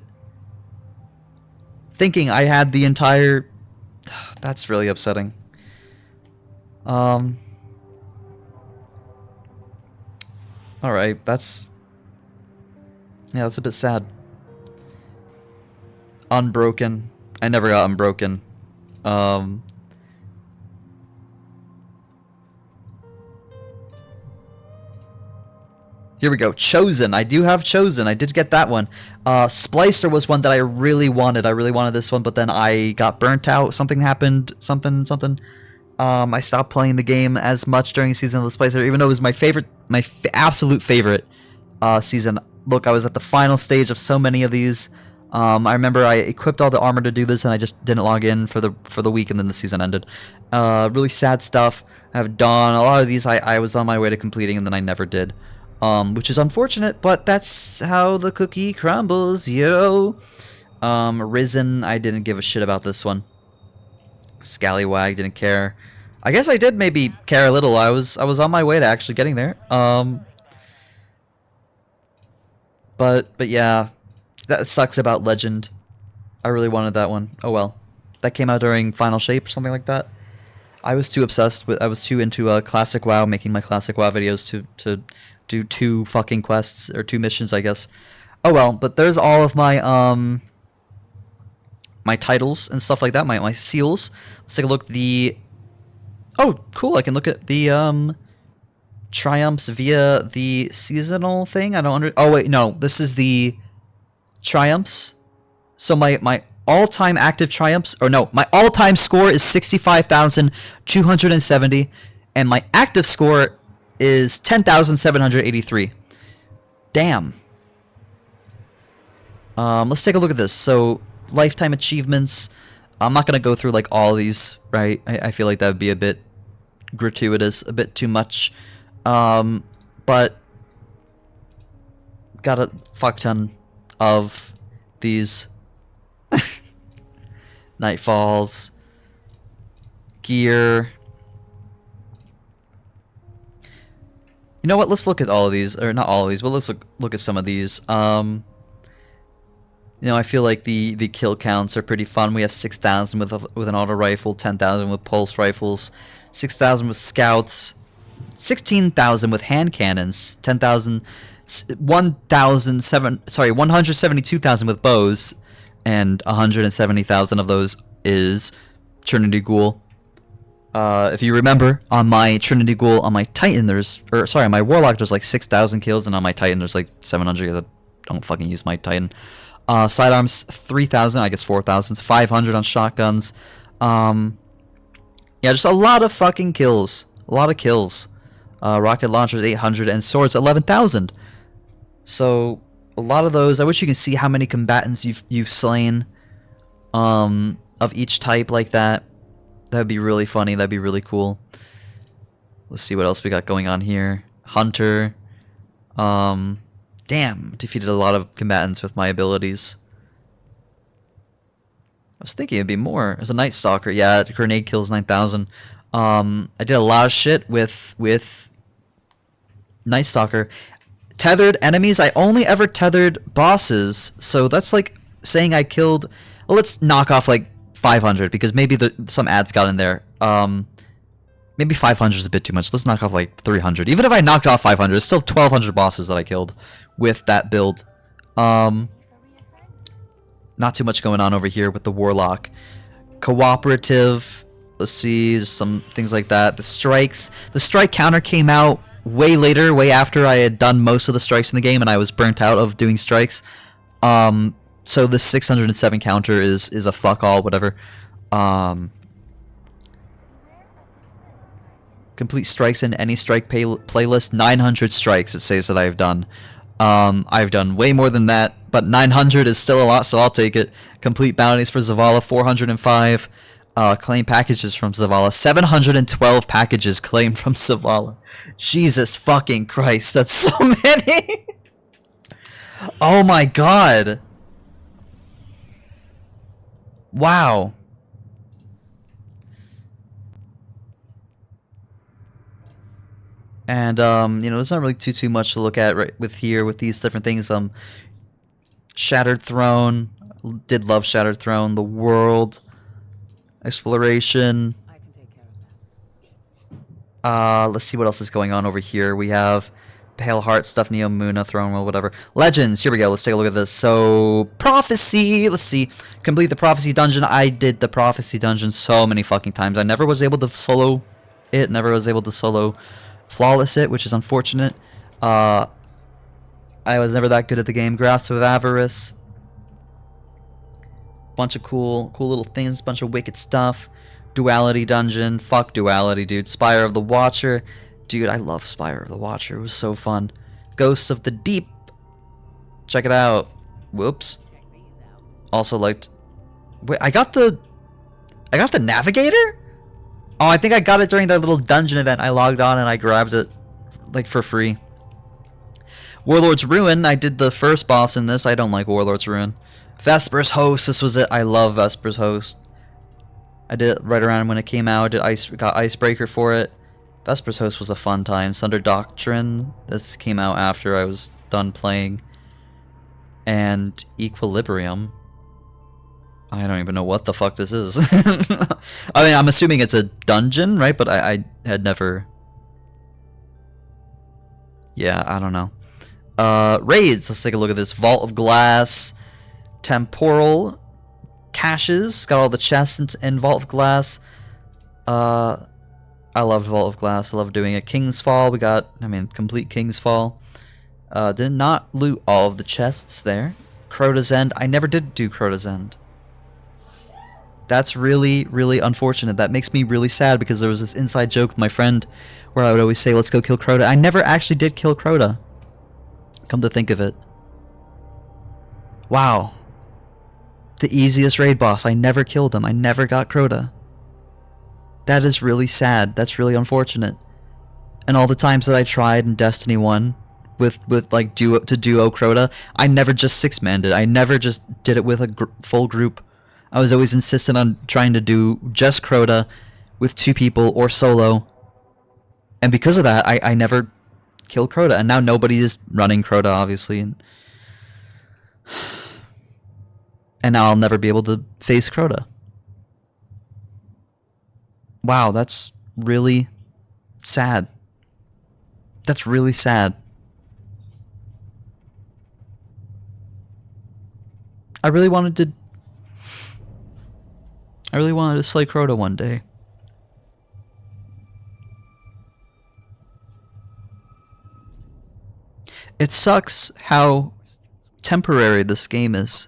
Thinking I had the entire... That's really upsetting. Alright, that's... Yeah, that's a bit sad. Unbroken. I never got Unbroken. Here we go. Chosen. I do have Chosen. I did get that one. Splicer was one that I really wanted. I really wanted this one, but then I got burnt out. Something happened. Something. I stopped playing the game as much during the season of the Splicer, even though it was my favorite, absolute favorite season. Look, I was at the final stage of so many of these. I remember I equipped all the armor to do this, and I just didn't log in for the week, and then the season ended. Really sad stuff. I have Dawn. A lot of these I was on my way to completing, and then I never did. Which is unfortunate, but that's how the cookie crumbles, yo. Risen, I didn't give a shit about this one. Scallywag, didn't care. I guess I did maybe care a little. I was on my way to actually getting there. But yeah, that sucks about Legend. I really wanted that one. Oh well. That came out during Final Shape or something like that. I was too obsessed with, I was too into Classic WoW, making my Classic WoW videos to do 2 fucking quests, or 2 missions, I guess. Oh well, but there's all of my, my titles and stuff like that, my seals. Let's take a look at the... Oh, cool, I can look at the, triumphs via the seasonal thing. I don't oh wait, no, this is the triumphs. So my all-time active triumphs, or no, my all-time score is 65,270, and my active score is 10,783. Damn. Let's take a look at this. So lifetime achievements. I'm not gonna go through like all of these, right? I feel like that would be a bit gratuitous, a bit too much. But got a fuck ton of these. Nightfalls, gear. You know what? Let's look at all of these, or not all of these, but let's look at some of these. You know, I feel like the kill counts are pretty fun. We have 6,000 with an auto rifle, 10,000 with pulse rifles, 6,000 with scouts, 16,000 with hand cannons, 10,000 172,000 with bows, and 170,000 of those is Trinity Ghoul. If you remember, on my Trinity Ghoul, on my Titan, on my Warlock, there's like 6,000 kills, and on my Titan, there's like 700 because I don't fucking use my Titan. Sidearms, 3,000, I guess 4,000, 500 on shotguns. Yeah, just a lot of fucking kills. A lot of kills. Rocket launchers, 800, and swords, 11,000. So, a lot of those. I wish you can see how many combatants you've slain of each type like that. That'd be really funny. That'd be really cool. Let's see what else we got going on here. Hunter. Damn, defeated a lot of combatants with my abilities. I was thinking it'd be more. There's a Night Stalker. Yeah, grenade kills 9,000. I did a lot of shit with Night Stalker. Tethered enemies. I only ever tethered bosses, so that's like saying I killed. Well, let's knock off like 500 because maybe some ads got in there. Maybe 500 is a bit too much. Let's knock off like 300. Even if I knocked off 500, it's still 1,200 bosses that I killed with that build. Not too much going on over here with the Warlock. Cooperative. Let's see, there's some things like that. The strikes. The strike counter came out way later, way after I had done most of the strikes in the game, and I was burnt out of doing strikes. So the 607 counter is a fuck all, whatever. Complete strikes in any strike playlist. 900 strikes it says that I've done. I've done way more than that, but 900 is still a lot, so I'll take it. Complete bounties for Zavala, 405. Claim packages from Zavala. 712 packages claimed from Zavala. Jesus fucking Christ, that's so many! Oh my god! Wow. And, you know, there's not really too much to look at right with these different things. Shattered Throne. Did love Shattered Throne. The World. Exploration. I can take care of that. Let's see what else is going on over here. We have Pale Heart stuff, Neo Muna, Throne World, whatever. Legends, here we go. Let's take a look at this. So, Prophecy. Let's see. Complete the Prophecy Dungeon. I did the Prophecy Dungeon so many fucking times. I never was able to solo it. Never was able to solo flawless it, which is unfortunate. I was never that good at the game. Grasp of Avarice. Bunch of cool little things, bunch of wicked stuff. Duality Dungeon, fuck Duality, dude. Spire of the Watcher, dude, I love Spire of the Watcher, it was so fun. Ghosts of the Deep, check it out. Whoops. Also liked. Wait, I got the Navigator? Oh, I think I got it during that little dungeon event. I logged on and I grabbed it, like, for free. Warlord's Ruin, I did the first boss in this. I don't like Warlord's Ruin. Vesper's Host, this was it. I love Vesper's Host. I did it right around when it came out. Got Icebreaker for it. Vesper's Host was a fun time. Sunder Doctrine, this came out after I was done playing. And Equilibrium. I don't even know what the fuck this is. I mean, I'm assuming it's a dungeon, right? But I had never... Yeah, I don't know. Raids, let's take a look at this. Vault of Glass... Temporal caches, got all the chests in Vault of Glass. I loved Vault of Glass. I love doing it. King's Fall, we got, I mean, complete King's Fall. Did not loot all of the chests there. Crota's End, I never did do Crota's End. That's really, really unfortunate. That makes me really sad because there was this inside joke with my friend where I would always say, let's go kill Crota. I never actually did kill Crota. Come to think of it. Wow. The easiest raid boss. I never killed him. I never got Crota. That is really sad. That's really unfortunate. And all the times that I tried in Destiny 1 with like duo Crota, I never just six-manned it. I never just did it with a full group. I was always insistent on trying to do just Crota with 2 people or solo. And because of that, I never killed Crota. And now nobody is running Crota, obviously. And now I'll never be able to face Crota. Wow, that's really sad. That's really sad. I really wanted to. I really wanted to slay Crota one day. It sucks how temporary this game is.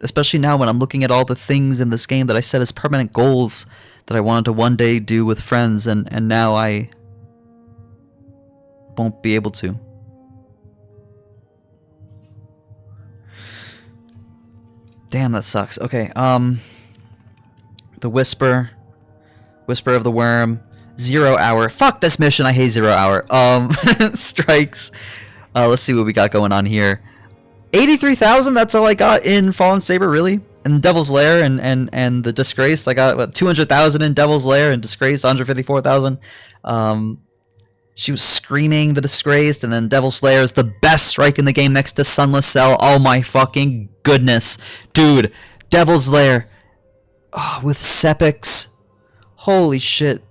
Especially now when I'm looking at all the things in this game that I set as permanent goals that I wanted to one day do with friends, and now I won't be able to. Damn, that sucks. Okay, the Whisper of the Worm, 0 hour. Fuck this mission, I hate 0 hour. Strikes. Let's see what we got going on here. 83,000, that's all I got in Fallen Saber, really? And Devil's Lair and the Disgraced, I got what, 200,000 in Devil's Lair and Disgraced, 154,000. She was screaming the Disgraced, and then Devil's Lair is the best strike in the game next to Sunless Cell. Oh my fucking goodness. Dude, Devil's Lair. Oh, with Sepix. Holy shit.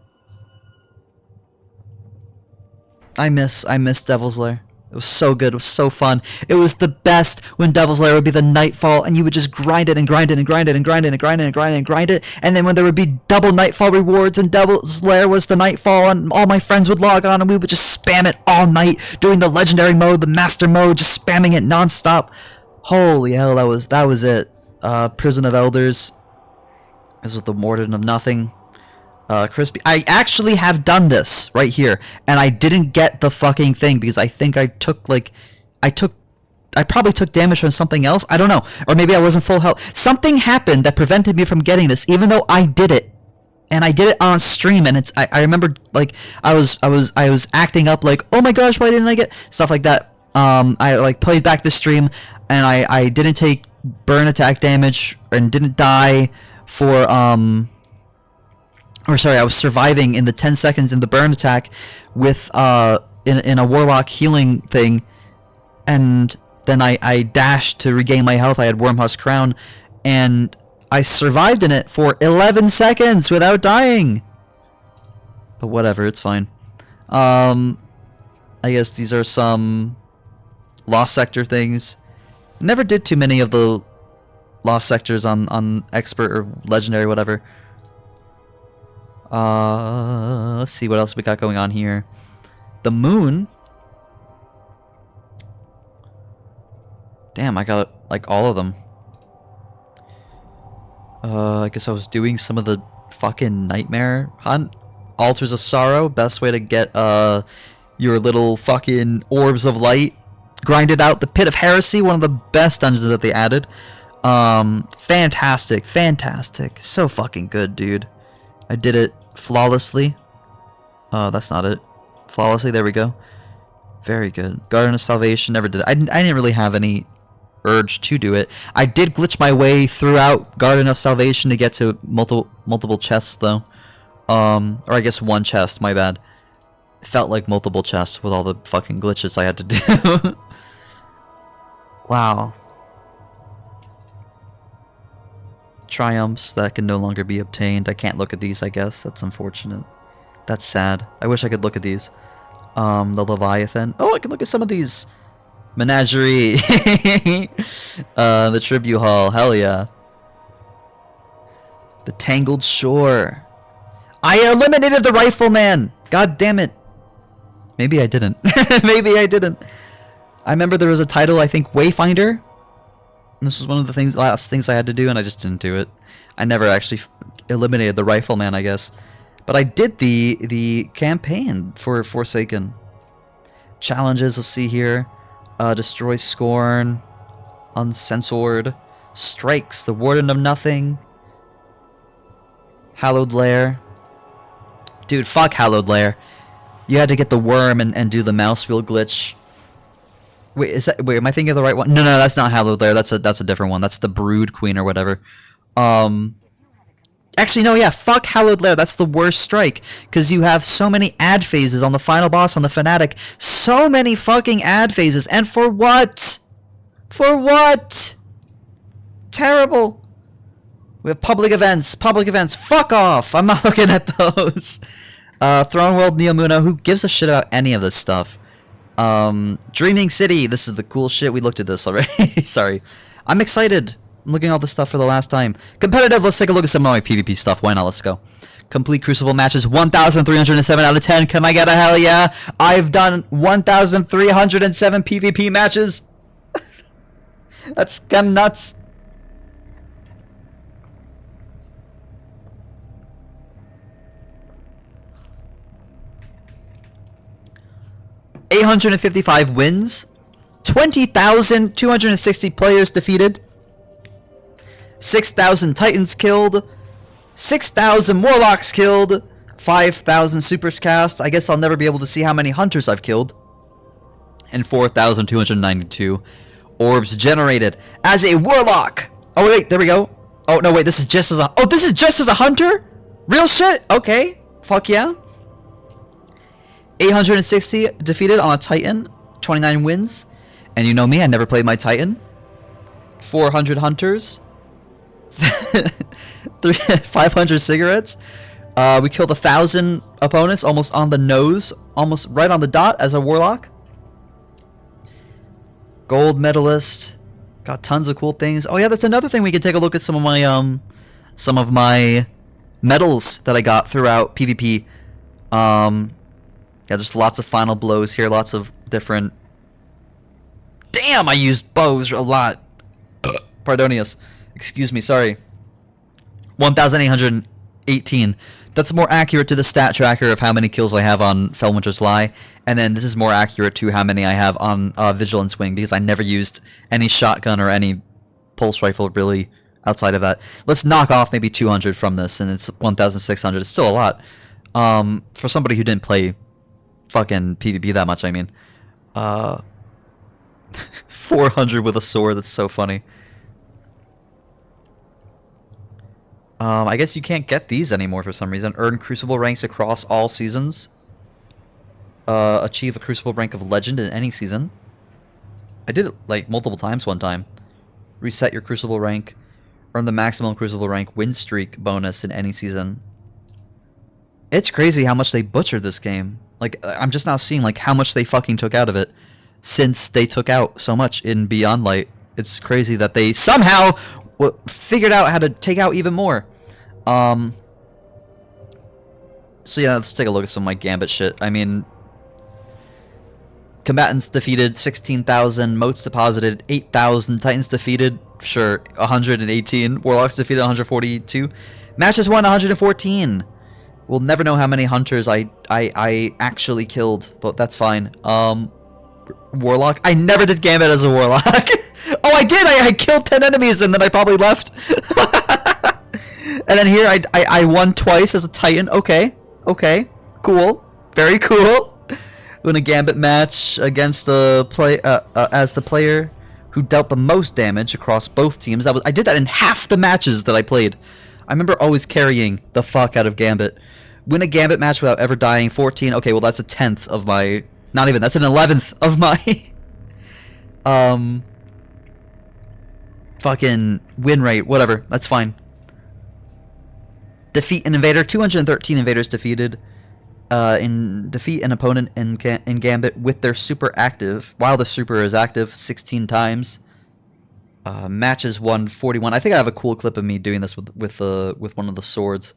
I miss Devil's Lair. It was so good. It was so fun. It was the best when Devil's Lair would be the Nightfall, and you would just grind it and grind it and grind it and grind it and grind it and grind it and grind it. And then when there would be double Nightfall rewards and Devil's Lair was the Nightfall, and all my friends would log on and we would just spam it all night, doing the legendary mode, the master mode, just spamming it nonstop. Holy hell, that was it. Prison of Elders. This was the Warden of Nothing. Crispy. I actually have done this right here, and I didn't get the fucking thing because I think I probably took damage from something else. I don't know, or maybe I wasn't full health. Something happened that prevented me from getting this, even though I did it, and I did it on stream. And I remember like I was acting up like, oh my gosh, why didn't I get stuff like that? I like played back the stream, and I didn't take burn attack damage and didn't die for or sorry, I was surviving in the 10 seconds in the burn attack with in a warlock healing thing, and then I dashed to regain my health. I had Wormhusk Crown, and I survived in it for 11 seconds without dying. But whatever, it's fine. I guess these are some Lost Sector things. Never did too many of the Lost Sectors on Expert or Legendary, whatever. Let's see what else we got going on here. The Moon. Damn, I got like all of them. I guess I was doing some of the fucking Nightmare Hunt. Altars of Sorrow, best way to get your little fucking orbs of light. Grinded out. The Pit of Heresy, one of the best dungeons that they added. Fantastic, fantastic. So fucking good, dude. I did it flawlessly. That's not it. Flawlessly, there we go. Very good. Garden of Salvation, never did it. I didn't really have any urge to do it. I did glitch my way throughout Garden of Salvation to get to multiple chests, though. Or I guess one chest, my bad. It felt like multiple chests with all the fucking glitches I had to do. Wow. Triumphs that can no longer be obtained. I can't look at these, I guess. That's unfortunate. That's sad. I wish I could look at these. The Leviathan. Oh, I can look at some of these. Menagerie. The Tribute Hall. Hell yeah. The Tangled Shore. I eliminated the Rifleman. God damn it. Maybe I didn't. Maybe I didn't. I remember there was a title, I think, Wayfinder. This was one of the last things I had to do, and I just didn't do it. I never actually eliminated the Rifleman, I guess. But I did the campaign for Forsaken. Challenges, let's see here. Destroy Scorn. Uncensored. Strikes, the Warden of Nothing. Hallowed Lair. Dude, fuck Hallowed Lair. You had to get the worm and do the mouse wheel glitch. Wait, am I thinking of the right one? No, that's not Hallowed Lair. That's a different one. That's the Brood Queen or whatever. Actually, no, yeah, fuck Hallowed Lair. That's the worst strike, because you have so many ad phases on the final boss on the Fanatic. So many fucking ad phases, and for what? For what? Terrible. We have public events. Public events. Fuck off. I'm not looking at those. Throne World Neomuna. Who gives a shit about any of this stuff? Dreaming City. This is the cool shit. We looked at this already. Sorry. I'm excited. I'm looking at all this stuff for the last time. Competitive, let's take a look at some of my PvP stuff. Why not? Let's go. Complete Crucible matches, 1,307 out of 10. Can I get a hell yeah? I've done 1,307 PvP matches. That's kind of nuts. $855 wins, 20,260 players defeated, 6,000 Titans killed, 6,000 Warlocks killed, 5,000 Supers cast. I guess I'll never be able to see how many Hunters I've killed, and 4,292 orbs generated as a Warlock. Oh wait, there we go. Oh no, wait, this is just as a. Oh, this is just as a Hunter. Real shit. Okay, fuck yeah. 860 defeated on a Titan, 29 wins. And you know me, I never played my Titan. 400 Hunters. 500 cigarettes. We killed 1,000 opponents almost on the nose, almost right on the dot as a Warlock. Gold medalist. Got tons of cool things. Oh yeah, that's another thing. We can take a look at some of my medals that I got throughout PvP. Yeah, just lots of final blows here, lots of different... Damn, I used bows a lot. Pardonius. Excuse me, sorry. 1,818. That's more accurate to the stat tracker of how many kills I have on Fellwinter's Lie. And then this is more accurate to how many I have on Vigilance Wing, because I never used any shotgun or any pulse rifle, really, outside of that. Let's knock off maybe 200 from this, and it's 1,600. It's still a lot. For somebody who didn't play fucking PvP that much, I mean. 400 with a sword, that's so funny. I guess you can't get these anymore for some reason. Earn Crucible ranks across all seasons. Achieve a Crucible rank of Legend in any season. I did it like multiple times one time. Reset your Crucible rank. Earn the maximum Crucible rank win streak bonus in any season. It's crazy how much they butchered this game. Like, I'm just now seeing like how much they fucking took out of it since they took out so much in Beyond Light. It's crazy that they somehow figured out how to take out even more. So yeah, let's take a look at some of my Gambit shit. I mean, combatants defeated 16,000, motes deposited 8,000, Titans defeated, sure, 118, Warlocks defeated 142, matches won 114. We'll never know how many Hunters I actually killed, but that's fine. Warlock, I never did Gambit as a Warlock. Oh, I did! I killed 10 enemies and then I probably left. And then here, I won twice as a Titan. Okay. Okay. Cool. Very cool. Win a Gambit match against the as the player who dealt the most damage across both teams. I did that in half the matches that I played. I remember always carrying the fuck out of Gambit. Win a Gambit match without ever dying. 14. Okay, well that's a 10th of my... Not even. That's an 11th of my... fucking win rate. Whatever. That's fine. Defeat an invader. 213 invaders defeated. Defeat an opponent in Gambit with their super active. While the super is active 16 times. Matches won 41. I think I have a cool clip of me doing this with one of the swords.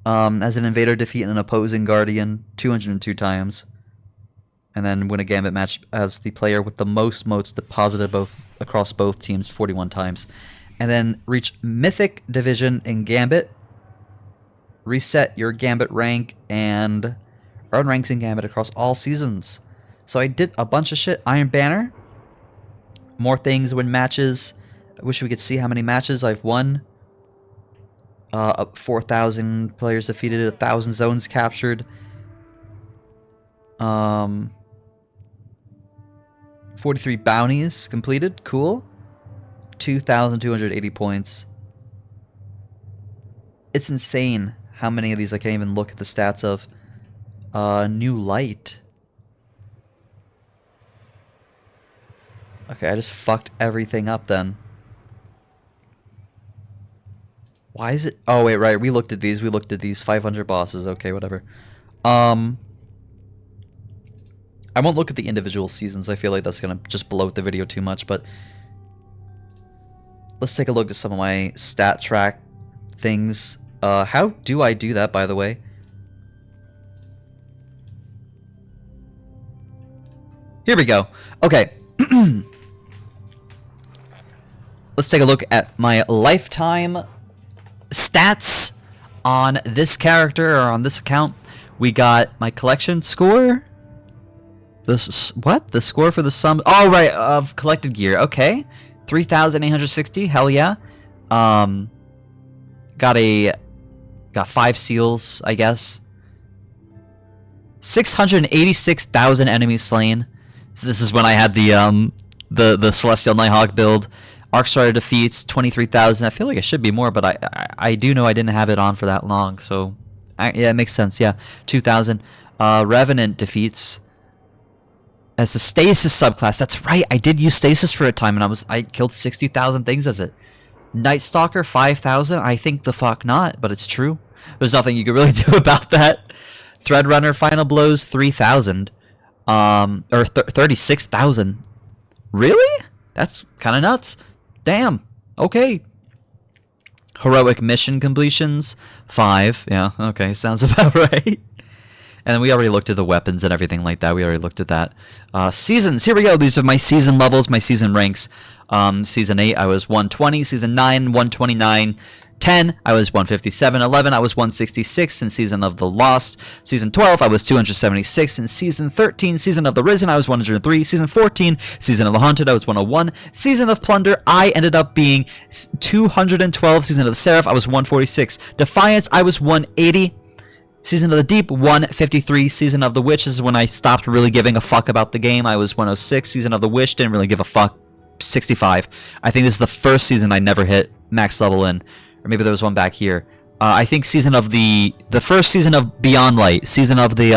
As an invader, defeat an opposing guardian 202 times. And then win a Gambit match as the player with the most motes deposited across both teams 41 times. And then reach Mythic Division in Gambit. Reset your Gambit rank and earn ranks in Gambit across all seasons. So I did a bunch of shit. Iron Banner. More things win matches. I wish we could see how many matches I've won. 4,000 players defeated, 1,000 zones captured. 43 bounties completed. Cool. 2,280 points. It's insane how many of these I can't even look at the stats of. New light. Okay, I just fucked everything up then. Why is it... Oh, wait, right. We looked at these. 500 bosses. Okay, whatever. I won't look at the individual seasons. I feel like that's going to just bloat the video too much, but... let's take a look at some of my stat track things. How do I do that, by the way? Here we go. Okay. Let's take a look at my lifetime stats on this character or on this account. We got my collection score. This what? The score for the sum? Oh right, of collected gear. Okay, 3,860. Hell yeah. Got 5 seals, I guess. 686,000 enemies slain. So this is when I had the Celestial Nighthawk build. Arc Strider defeats 23,000. I feel like it should be more, but I do know I didn't have it on for that long, so yeah, it makes sense. Yeah, 2,000. Revenant defeats as the Stasis subclass. That's right. I did use Stasis for a time, and I killed 60,000 things as it. Night Stalker 5,000. I think the fuck not, but it's true. There's nothing you can really do about that. Threadrunner Final Blows 3,000. Or 36,000. Really? That's kind of nuts. Damn. Okay. Heroic mission completions 5. Yeah. Okay. Sounds about right. And we already looked at the weapons and everything like that. We already looked at that. Seasons. Here we go. These are my season levels, my season ranks. Season 8, I was 120. Season 9, 129. 10, I was 157. 11, I was 166 in Season of the Lost. Season 12, I was 276. In Season 13, Season of the Risen, I was 103. Season 14, Season of the Haunted, I was 101. Season of Plunder, I ended up being 212. Season of the Seraph, I was 146. Defiance, I was 180. Season of the Deep, 153. Season of the Witch, this is when I stopped really giving a fuck about the game. I was 106. Season of the Witch, didn't really give a fuck. 65. I think this is the first season I never hit max level in. Or maybe there was one back here. I think season of the first season of Beyond Light, season of the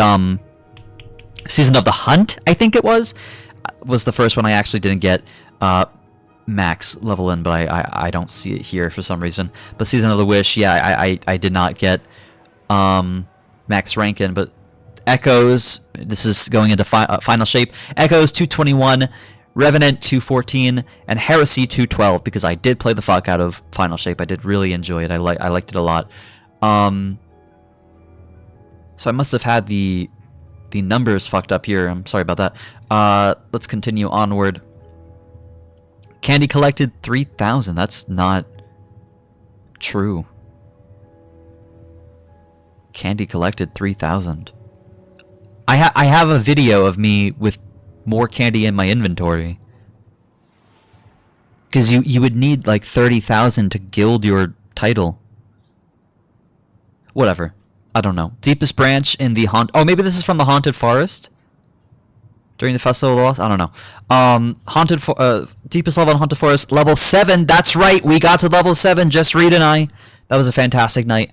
Hunt, I think it was the first one I actually didn't get max level in, but I don't see it here for some reason. But Season of the Wish, yeah, I did not get max rank in, but Echoes, this is going into final shape. Echoes 221. Revenant 214 and Heresy 212 because I did play the fuck out of Final Shape. I did really enjoy it. I liked it a lot. So I must have had the numbers fucked up here. I'm sorry about that. Let's continue onward. Candy collected 3,000. That's not true. Candy collected 3,000. I have a video of me with more candy in my inventory. Because you would need like 30,000 to gild your title. Whatever. I don't know. Deepest branch in the oh, maybe this is from the Haunted Forest? During the Festival of the Lost? I don't know. Deepest level in Haunted Forest, level 7. That's right, we got to level 7, just Reed and I. That was a fantastic night.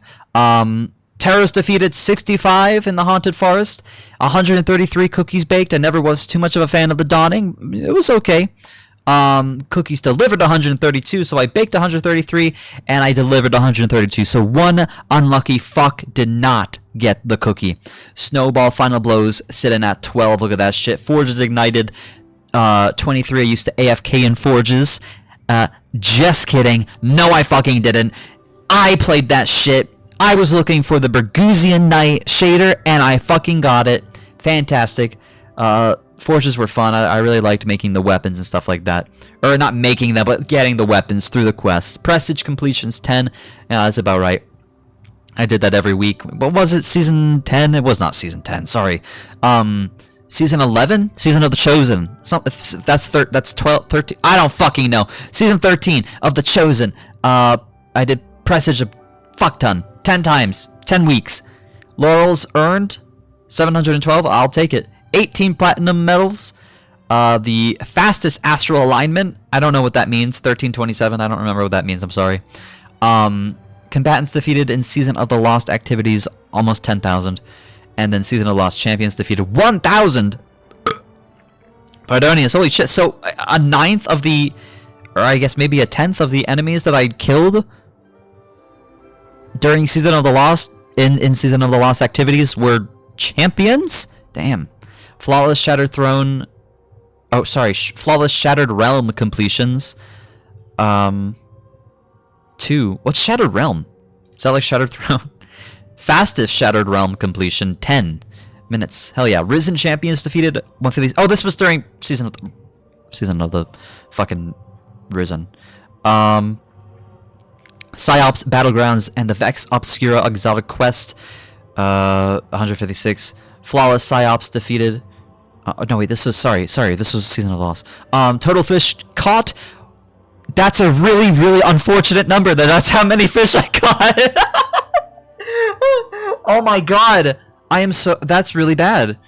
Terrors defeated 65 in the Haunted Forest. 133 cookies baked. I never was too much of a fan of the Dawning. It was okay. Cookies delivered 132, so I baked 133, and I delivered 132. So one unlucky fuck did not get the cookie. Snowball Final Blows sitting at 12. Look at that shit. Forges ignited 23. I used to AFK in Forges. Just kidding. No, I fucking didn't. I played that shit. I was looking for the Burgusian Knight shader, and I fucking got it. Fantastic. Forges were fun. I really liked making the weapons and stuff like that. Or not making them, but getting the weapons through the quests. Prestige completions 10. Yeah, that's about right. I did that every week. What was it? Season 10? It was not Season 10. Sorry. Season 11? Season of the Chosen. That's 12, 13. I don't fucking know. Season 13 of the Chosen. I did Prestige a fuck ton. 10 times. 10 weeks. Laurels earned 712. I'll take it. 18 platinum medals. The fastest astral alignment. I don't know what that means. 1327. I don't remember what that means. I'm sorry. Combatants defeated in Season of the Lost activities. Almost 10,000. And then Season of the Lost champions defeated 1,000. Pardonius. Holy shit. So a ninth of the... Or I guess maybe a tenth of the enemies that I killed during Season of the Lost, in Season of the Lost activities, were champions? Damn. Flawless Shattered Throne... Oh, sorry. Flawless Shattered Realm completions. 2. What's Shattered Realm? Is that like Shattered Throne? Fastest Shattered Realm completion, 10 minutes. Hell yeah. Risen Champions defeated 150. Oh, this was during season of the fucking Risen. Psyops Battlegrounds and the Vex Obscura Exotic Quest, 156. Flawless Psyops defeated. No wait, this was this was Season of the Lost. Total fish caught. That's a really, really unfortunate number. That's how many fish I caught. Oh my god. That's really bad.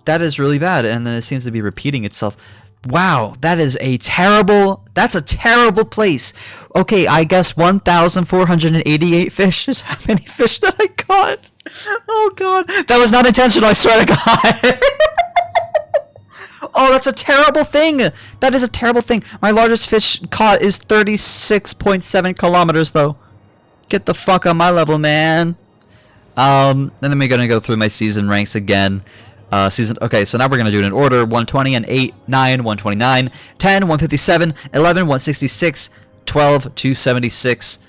That is really bad, and then it seems to be repeating itself. Wow, that's a terrible place. Okay, I guess 1,488 fish is how many fish that I caught. Oh god, that was not intentional, I swear to god. Oh, that's a terrible thing. That is a terrible thing. My largest fish caught is 36.7 kilometers though. Get the fuck on my level, man. And then we're gonna go through my season ranks again. Okay, so now we're gonna do it in order: 120 and 8, 9, 129, 10, 157, 11, 166, 12, 276.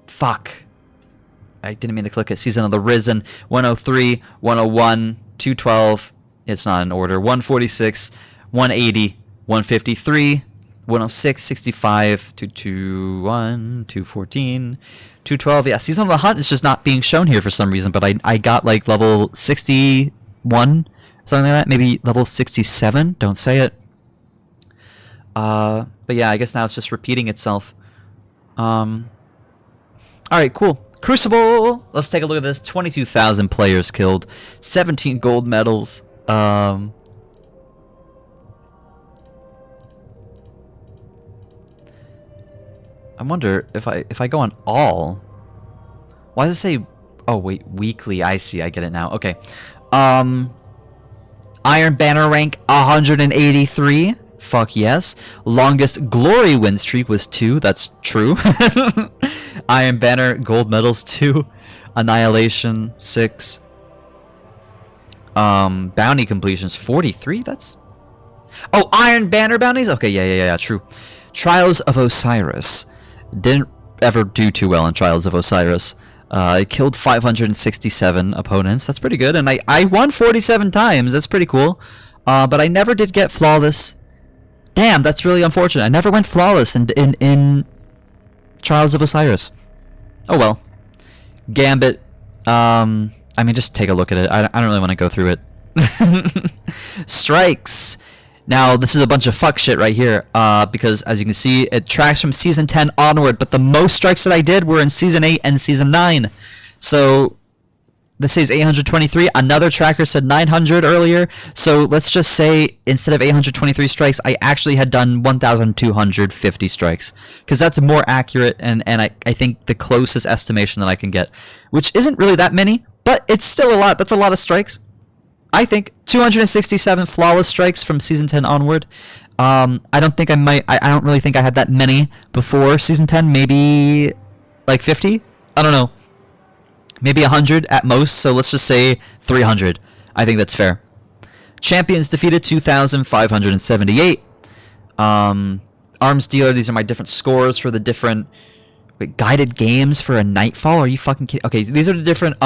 Fuck. I didn't mean to click it. Season of the Risen, 103, 101, 212. It's not in order. 146, 180, 153, 106, 65, 221, 214, 212. Yeah, Season of the Hunt is just not being shown here for some reason, but I got like level 61, something like that. Maybe level 67. Don't say it. But yeah, I guess now it's just repeating itself. Alright, cool. Crucible! Let's take a look at this. 22,000 players killed. 17 gold medals. I wonder if I go on all. Why does it say? Oh wait, weekly. I see. I get it now. Okay. Iron Banner rank 183. Fuck yes. Longest glory win streak was 2. That's true. Iron Banner gold medals 2. Annihilation 6. Bounty completions 43. That's. Oh, Iron Banner bounties. Okay, yeah. True. Trials of Osiris. Didn't ever do too well in Trials of Osiris. I killed 567 opponents. That's pretty good. And I won 47 times. That's pretty cool. But I never did get flawless. Damn, that's really unfortunate. I never went flawless in Trials of Osiris. Oh well. Gambit. I mean, just take a look at it. I don't really want to go through it. Strikes. Now, this is a bunch of fuck shit right here, because as you can see, it tracks from Season 10 onward, but the most strikes that I did were in Season 8 and Season 9. So, this says 823. Another tracker said 900 earlier. So, let's just say, instead of 823 strikes, I actually had done 1,250 strikes. Because that's more accurate, and I think the closest estimation that I can get. Which isn't really that many, but it's still a lot. That's a lot of strikes. I think 267 flawless strikes from Season 10 onward. I don't really think I had that many before Season 10. Maybe like 50? I don't know. Maybe 100 at most, so let's just say 300. I think that's fair. Champions defeated 2,578. Arms dealer, these are my different scores for the different... Wait, guided games for a Nightfall? Are you fucking kidding? Okay, these are the different...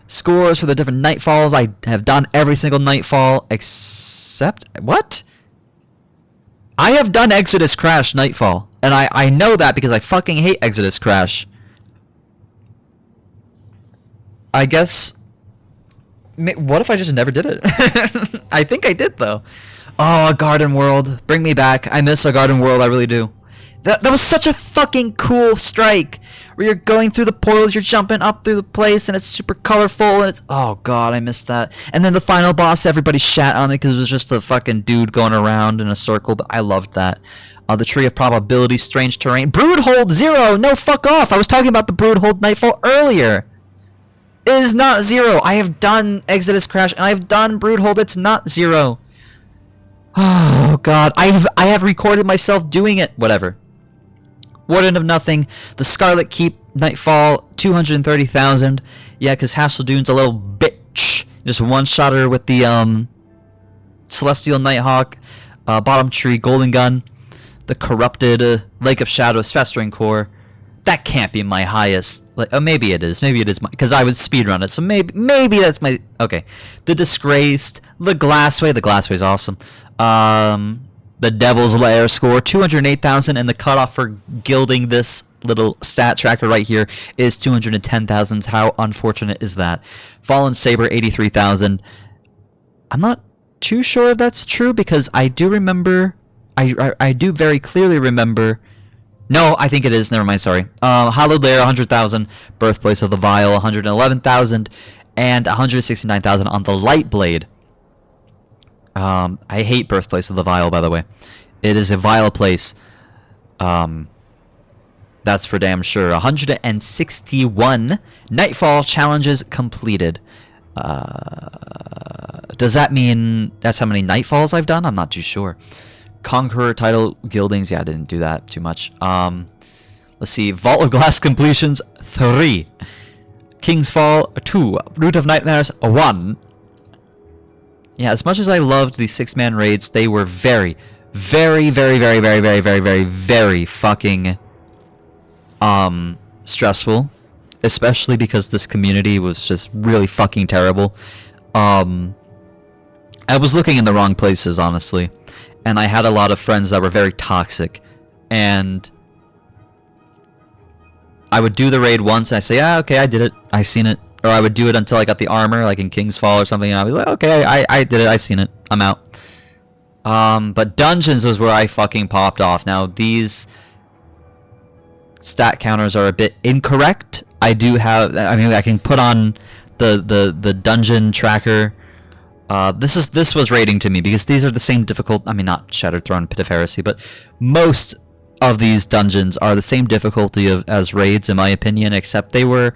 scores for the different Nightfalls. I have done every single Nightfall except... What? I have done Exodus Crash Nightfall. And I know that because I fucking hate Exodus Crash. I guess... What if I just never did it? I think I did, though. Oh, a Garden World. Bring me back. I miss a Garden World. I really do. That was such a fucking cool strike. Where you're going through the portals, you're jumping up through the place, and it's super colorful, and it's... Oh, God, I missed that. And then the final boss, everybody shat on it because it was just a fucking dude going around in a circle, but I loved that. The Tree of Probability, Strange Terrain. Broodhold 0! No, fuck off! I was talking about the Broodhold Nightfall earlier! It is not 0! I have done Exodus Crash, and I have done Broodhold. It's not 0. Oh, God. I have recorded myself doing it. Whatever. Warden of Nothing, the Scarlet Keep, Nightfall, 230,000. Yeah, because Hasseldune's a little bitch. Just one-shot her with the Celestial Nighthawk, Bottom Tree, Golden Gun. the corrupted Lake of Shadows Festering Core. That can't be my highest. Like, maybe it is. Maybe it is because I would speedrun it. So maybe that's my. Okay, the Disgraced, the Glassway. The Glassway's awesome. The Devil's Lair score 208,000, and the cutoff for gilding this little stat tracker right here is 210,000. How unfortunate is that? Fallen Saber 83,000. I'm not too sure if that's true because I do remember. I do very clearly remember. No, I think it is. Never mind. Sorry. Hallowed Lair 100,000. Birthplace of the Vile 111,000, and 169,000 on the Light Blade. I hate Birthplace of the Vile, by the way. It is a vile place. That's for damn sure. 161 Nightfall challenges completed. Does that mean that's how many Nightfalls I've done? I'm not too sure. Conqueror title gildings. Yeah, I didn't do that too much. Let's see. Vault of Glass completions 3. King's Fall 2. Root of Nightmares 1. Yeah, as much as I loved the 6-man raids, they were very, very, very, very, very, very, very, very, very fucking stressful. Especially because this community was just really fucking terrible. I was looking in the wrong places, honestly. And I had a lot of friends that were very toxic. And I would do the raid once and I say, yeah, okay, I did it. I seen it. Or I would do it until I got the armor, like in King's Fall or something, and I'd be like, okay, I did it, I've seen it, I'm out. But Dungeons was where I fucking popped off. Now, these stat counters are a bit incorrect. I do have, I mean, I can put on the dungeon tracker. This was rating to me, because these are the same difficult, I mean, not Shattered Throne, Pit of Heresy, but most of these dungeons are the same difficulty as raids, in my opinion, except they were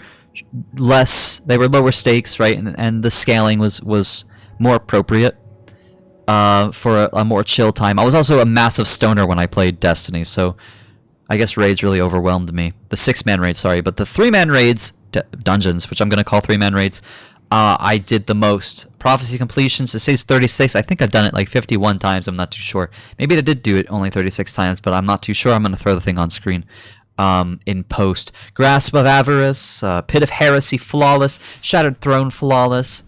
lower stakes, right, and the scaling was more appropriate for a more chill time. I was also a massive stoner when I played Destiny, so I guess raids really overwhelmed me. The 6-man raids, sorry, but the 3-man raids, dungeons, which I'm gonna call 3-man raids, I did the most. Prophecy completions, it says 36. I think I've done it like 51 times. I'm not too sure. Maybe I did do it only 36 times, but I'm not too sure. I'm gonna throw the thing on screen. In post. Grasp of Avarice, Pit of Heresy, flawless. Shattered Throne, flawless.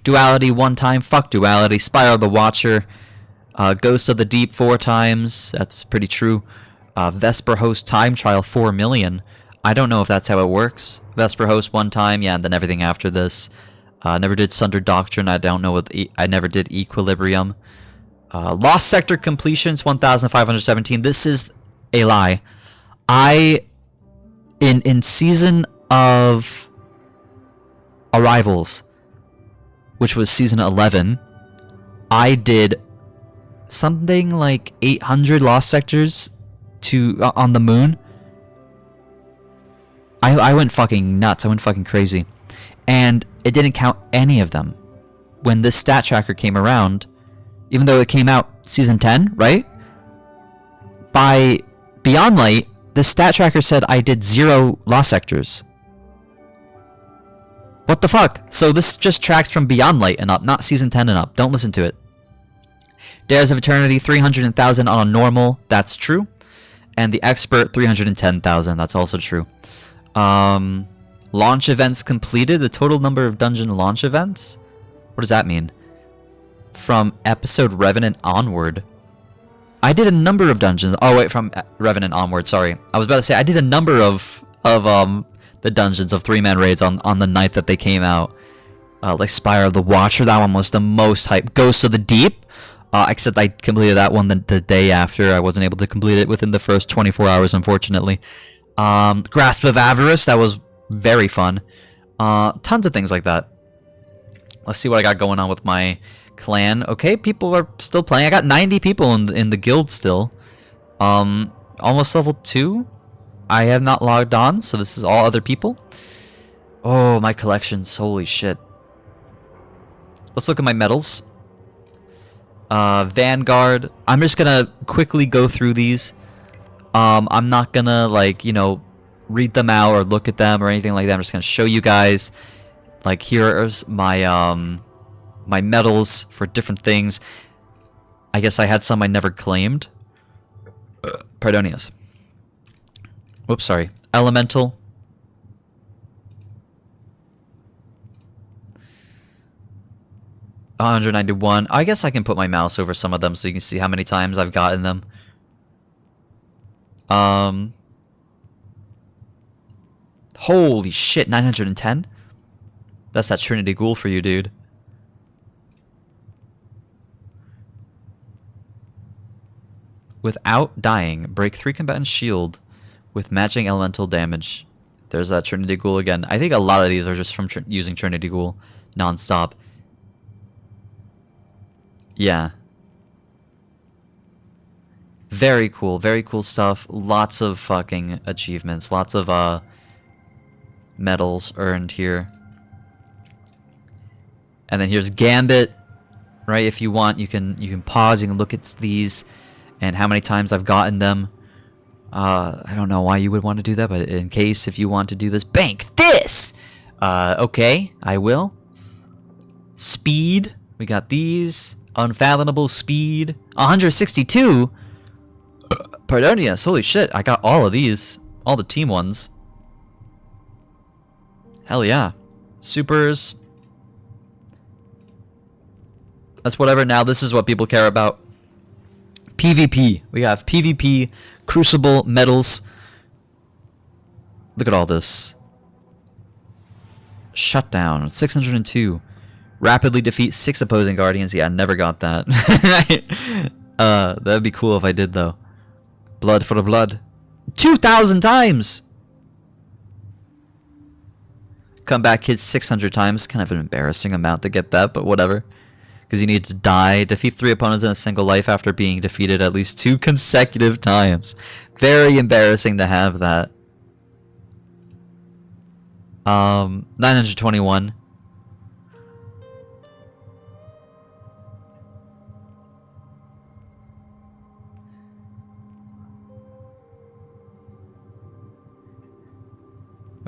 Duality 1 time, fuck Duality. Spiral the Watcher, Ghost of the Deep 4 times, that's pretty true. Vesper Host Time Trial 4 million. I don't know if that's how it works. Vesper Host 1 time, yeah, and then everything after this. Never did Sunder Doctrine, I don't know what I never did Equilibrium. Lost Sector completions 1,517. This is a lie. In season of Arrivals, which was season 11, I did something like 800 lost sectors on the moon. I went fucking nuts. I went fucking crazy, and it didn't count any of them when this stat tracker came around, even though it came out season 10, right? By Beyond Light, the stat tracker said I did 0 lost sectors. What the fuck? So this just tracks from Beyond Light and up, not season 10 and up. Don't listen to it. Dares of Eternity 300,000 on a normal. That's true. And the Expert 310,000. That's also true. Launch events completed. The total number of dungeon launch events. What does that mean? From episode Revenant onward. I did a number of dungeons. Oh wait, from Revenant onward. Sorry, I was about to say I did a number of the dungeons of 3-man raids on the night that they came out. Like Spire of the Watcher. That one was the most hype. Ghosts of the Deep. Except I completed that one the day after. I wasn't able to complete it within the first 24 hours, unfortunately. Grasp of Avarice. That was very fun. Tons of things like that. Let's see what I got going on with my clan. Okay, people are still playing. I got 90 people in the guild still. Almost level 2. I have not logged on, so this is all other people. Oh, my collections. Holy shit. Let's look at my medals. Vanguard. I'm just gonna quickly go through these. I'm not gonna, like, you know, read them out or look at them or anything like that. I'm just gonna show you guys. Like, here's my my medals for different things. I guess I had some I never claimed. Pardonius. Whoops, sorry. Elemental. $191. I guess I can put my mouse over some of them so you can see how many times I've gotten them. Holy shit, 910? That's that Trinity Ghoul for you, dude. Without dying, break 3 combatant shield with matching elemental damage. There's that Trinity Ghoul again. I think a lot of these are just from using Trinity Ghoul non-stop. Yeah. Very cool stuff. Lots of fucking achievements. Lots of medals earned here. And then here's Gambit, right? If you want, you can pause, you can look at these and how many times I've gotten them. I don't know why you would want to do that, but in case if you want to do this, bank this! Okay, I will. Speed, we got these. Unfathomable speed. 162? Pardonius, holy shit, I got all of these. All the team ones. Hell yeah. Supers. That's whatever. Now this is what people care about. PvP. We have PvP, Crucible, medals. Look at all this. Shutdown, 602. Rapidly defeat 6 opposing guardians. Yeah, I never got that. That'd be cool if I did, though. Blood for the blood. 2,000 times! Comeback hits 600 times. Kind of an embarrassing amount to get that, but whatever. Because you need to die. Defeat 3 opponents in a single life after being defeated at least 2 consecutive times. Very embarrassing to have that. 921.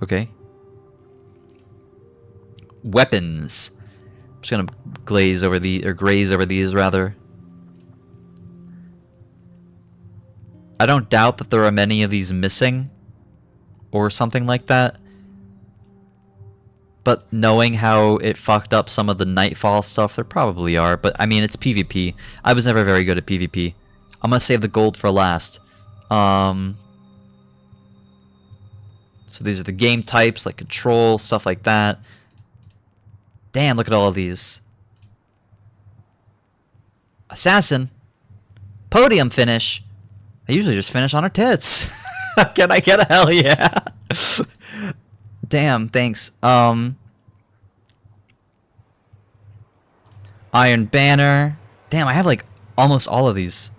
Okay. Weapons. I'm just gonna graze over these rather. I don't doubt that there are many of these missing or something like that. But knowing how it fucked up some of the Nightfall stuff, there probably are. But I mean, it's PvP. I was never very good at PvP. I'm gonna save the gold for last. So these are the game types, like control, stuff like that. Damn, look at all of these. Assassin. Podium finish. I usually just finish on her tits. Can I get a hell yeah? Damn, thanks. Iron Banner. Damn, I have like almost all of these.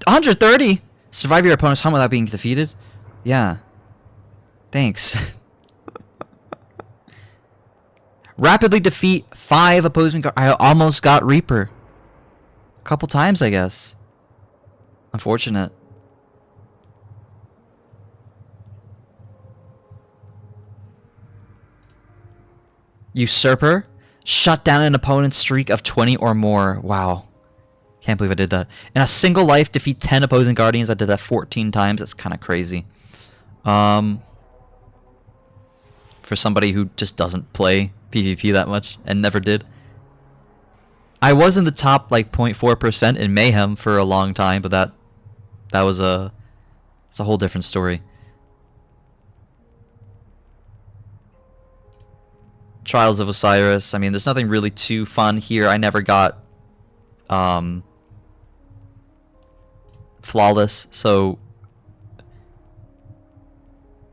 130! Survive your opponent's home without being defeated? Yeah. Thanks. Rapidly defeat 5 opposing guards. I almost got Reaper. A couple times, I guess. Unfortunate. Usurper. Shut down an opponent's streak of 20 or more. Wow. Can't believe I did that. In a single life, defeat 10 opposing guardians. I did that 14 times. That's kind of crazy. For somebody who just doesn't play PvP that much and never did. I was in the top like 0.4% in Mayhem for a long time, but that's a whole different story. Trials of Osiris. I mean, there's nothing really too fun here. I never got flawless, so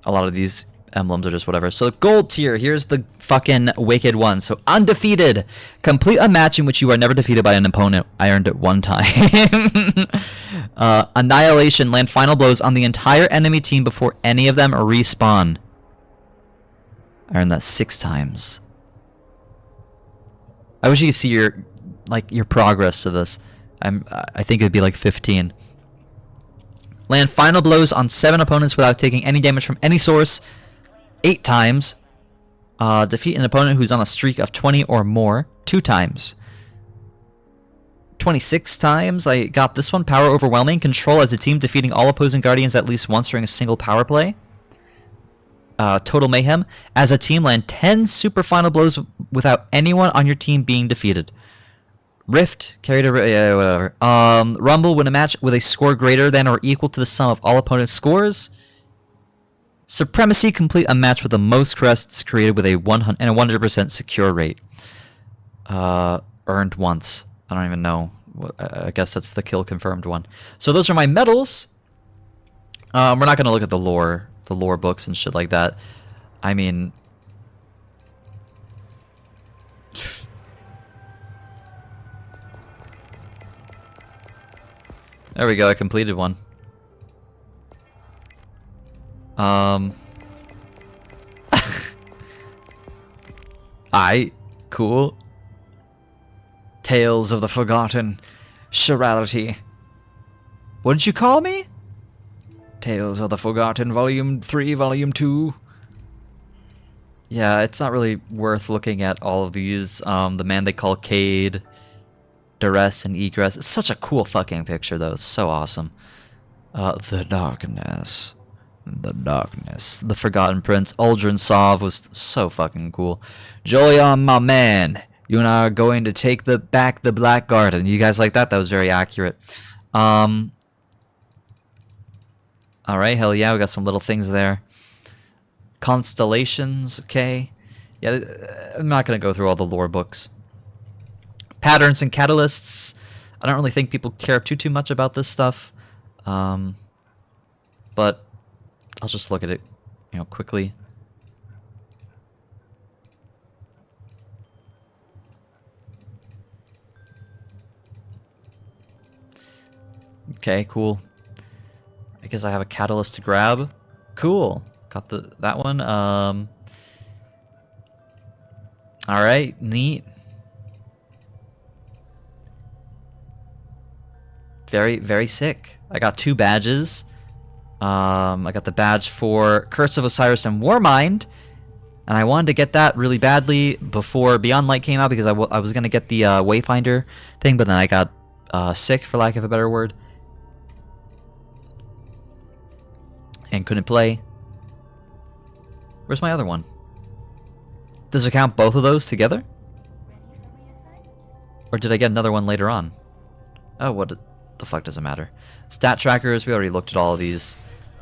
a lot of these emblems are just whatever. So gold tier, here's the fucking wicked one. So undefeated. Complete a match in which you are never defeated by an opponent. I earned it 1 time. Annihilation. Land final blows on the entire enemy team before any of them respawn. I earned that 6 times. I wish you could see your progress to this. I think it would be like 15. Land final blows on 7 opponents without taking any damage from any source 8 times. Defeat an opponent who's on a streak of 20 or more 2 times. 26 times. I got this one, Power Overwhelming. Control as a team, defeating all opposing guardians at least once during a single power play. Total Mayhem. As a team, land 10 super final blows without anyone on your team being defeated. Rift, carry to whatever. Rumble, win a match with a score greater than or equal to the sum of all opponents' scores. Supremacy, complete a match with the most crests created with a 100% secure rate. Earned once. I don't even know. I guess that's the kill confirmed one. So those are my medals. We're not gonna look at the lore books and shit like that. I mean, there we go. I completed one. Cool. Tales of the Forgotten Chirality. What did you call me? Tales of the Forgotten, Volume 3, Volume 2. Yeah, it's not really worth looking at all of these. The man they call Cade, Duress, and Egress. It's such a cool fucking picture, though. It's so awesome. The Darkness. The Darkness. The Forgotten Prince. Uldren Sov was so fucking cool. Jolion, my man. You and I are going to take back the Black Garden. You guys like that? That was very accurate. Alright, hell yeah, we got some little things there. Constellations, okay. Yeah, I'm not going to go through all the lore books. Patterns and catalysts. I don't really think people care too much about this stuff. But I'll just look at it, quickly. Okay, cool. I guess I have a catalyst to grab. Cool. Got that one. Alright, neat. Very, very sick. I got 2 badges. I got the badge for Curse of Osiris and Warmind. And I wanted to get that really badly before Beyond Light came out because I was going to get the Wayfinder thing, but then I got sick, for lack of a better word. And couldn't play. Where's my other one? Does it count both of those together? Or did I get another one later on? Oh, what the fuck does it matter? Stat trackers, we already looked at all of these.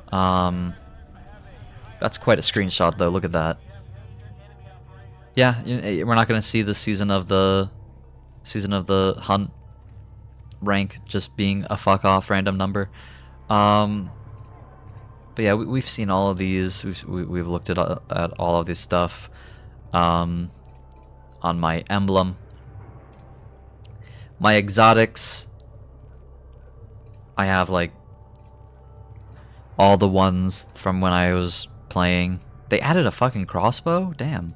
That's quite a screenshot though, look at that. Yeah, we're not going to see the season of the hunt rank just being a fuck off random number. But yeah, we've seen all of these. We've looked at all of this stuff on my emblem. My exotics, I have like all the ones from when I was playing. They added a fucking crossbow? Damn.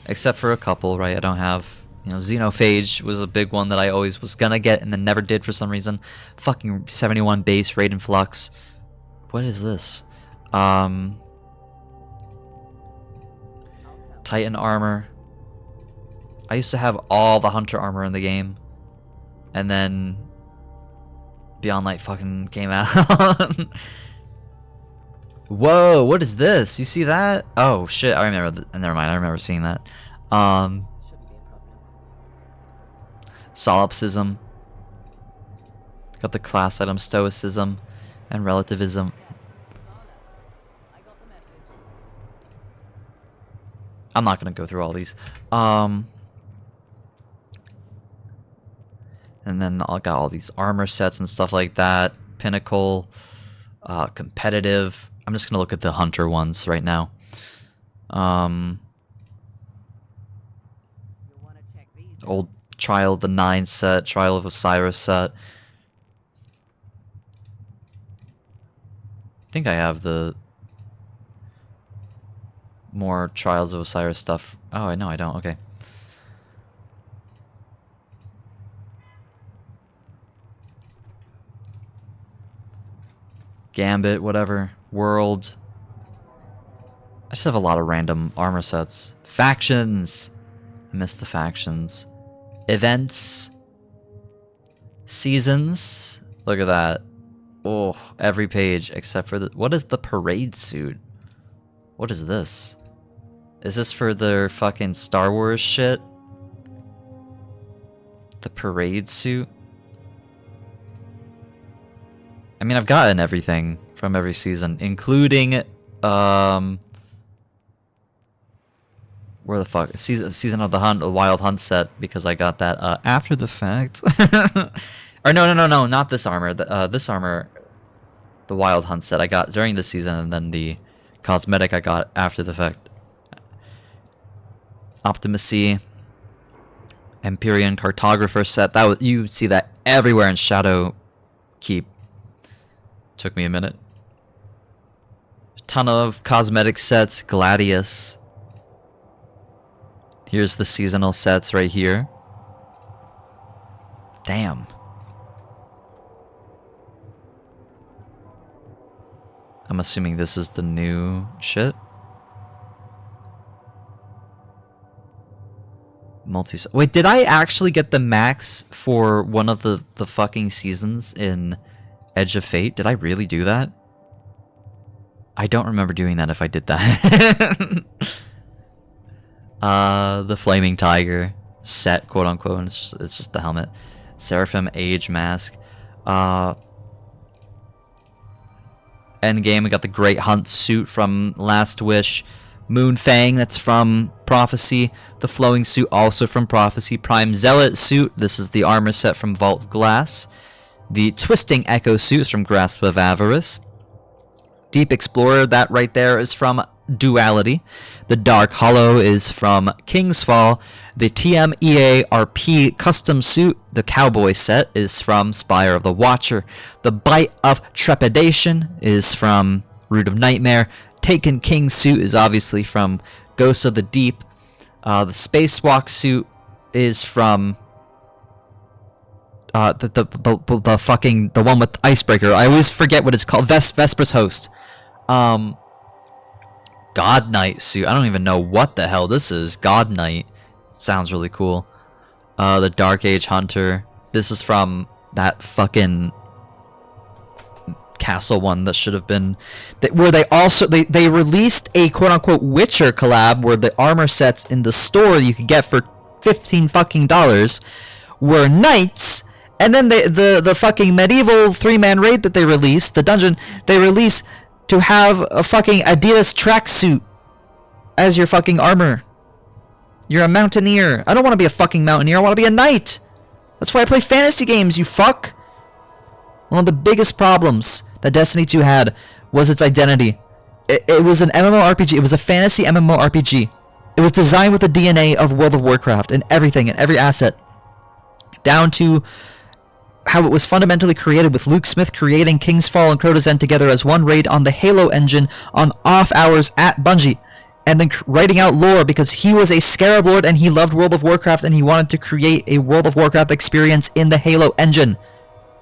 Except for a couple, right? I don't have, Xenophage was a big one that I always was gonna get and then never did for some reason. Fucking 71 base, Raid and Flux. What is this? Titan armor. I used to have all the Hunter armor in the game. And then Beyond Light fucking came out. Whoa, what is this? You see that? Oh shit, I remember. Never mind, I remember seeing that. Solipsism. Got the class item Stoicism and Relativism. I'm not gonna go through all these. And then I got all these armor sets and stuff like that. Pinnacle, competitive. I'm just gonna look at the Hunter ones right now. Old Trial of the 9 set, Trial of Osiris set. I think I have the more Trials of Osiris stuff. Oh, no, I don't. Okay. Gambit, whatever. World. I just have a lot of random armor sets. Factions. I missed the factions. Events. Seasons. Look at that. Oh, every page except for the... What is the parade suit? What is this? Is this for their fucking Star Wars shit? The parade suit? I mean, I've gotten everything from every season, including, where the fuck? Season of the Hunt, a Wild Hunt set, because I got that, after the fact. Or no, not this armor. This armor, the Wild Hunt set I got during the season, and then the cosmetic I got after the fact. Optimacy, Empyrean Cartographer set. That was, you see that everywhere in Shadow Keep. Took me a minute. A ton of cosmetic sets. Gladius. Here's the seasonal sets right here. Damn. I'm assuming this is the new shit. Wait, did I actually get the max for one of the fucking seasons in Edge of Fate? Did I really do that? I don't remember doing that if I did that. The Flaming Tiger set, quote unquote, and it's just the helmet. Seraphim Age Mask. Endgame, we got the Great Hunt suit from Last Wish. Moonfang, that's from Prophecy. The Flowing suit, also from Prophecy. Prime Zealot suit, this is the armor set from Vault of Glass. The Twisting Echo suit is from Grasp of Avarice. Deep Explorer, that right there is from Duality. The Dark Hollow is from King's Fall. The TMEA-RP custom suit, the Cowboy set, is from Spire of the Watcher. The Bite of Trepidation is from Root of Nightmare. Taken King suit is obviously from Ghosts of the Deep. The Spacewalk suit is from the fucking the one with Icebreaker. I always forget what it's called. Vesper's Host. God Knight suit. I don't even know what the hell this is. God Knight. Sounds really cool. The Dark Age Hunter. This is from that fucking castle one that should have been where they also they released a quote unquote Witcher collab where the armor sets in the store you could get for $15 fucking were knights, and then the fucking medieval 3-man raid that they released, the dungeon they released to have a fucking Adidas tracksuit as your fucking armor. You're a mountaineer. I don't want to be a fucking mountaineer. I want to be a knight. That's why I play fantasy games, you fuck. One of the biggest problems that Destiny 2 had was its identity. It was an MMORPG. It was a fantasy MMORPG. It was designed with the DNA of World of Warcraft and everything and every asset. Down to how it was fundamentally created, with Luke Smith creating King's Fall and Crota's End together as one raid on the Halo engine on off hours at Bungie. And then writing out lore because he was a Scarab Lord and he loved World of Warcraft and he wanted to create a World of Warcraft experience in the Halo engine.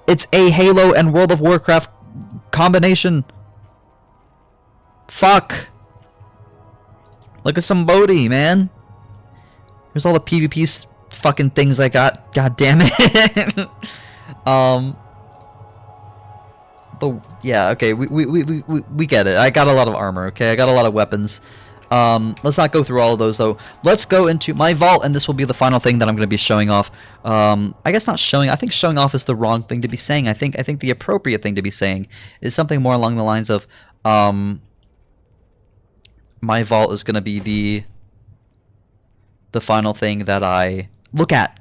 It's a Halo and World of Warcraft combination. Fuck. Look at some Bodhi, man. Here's all the PvP fucking things I got. God damn it. Yeah, okay, we get it. I got a lot of armor, okay? I got a lot of weapons. Let's not go through all of those though. Let's go into my vault, and this will be the final thing that I'm going to be showing off. I guess not showing. I think showing off is the wrong thing to be saying. I think the appropriate thing to be saying is something more along the lines of my vault is going to be the final thing that I look at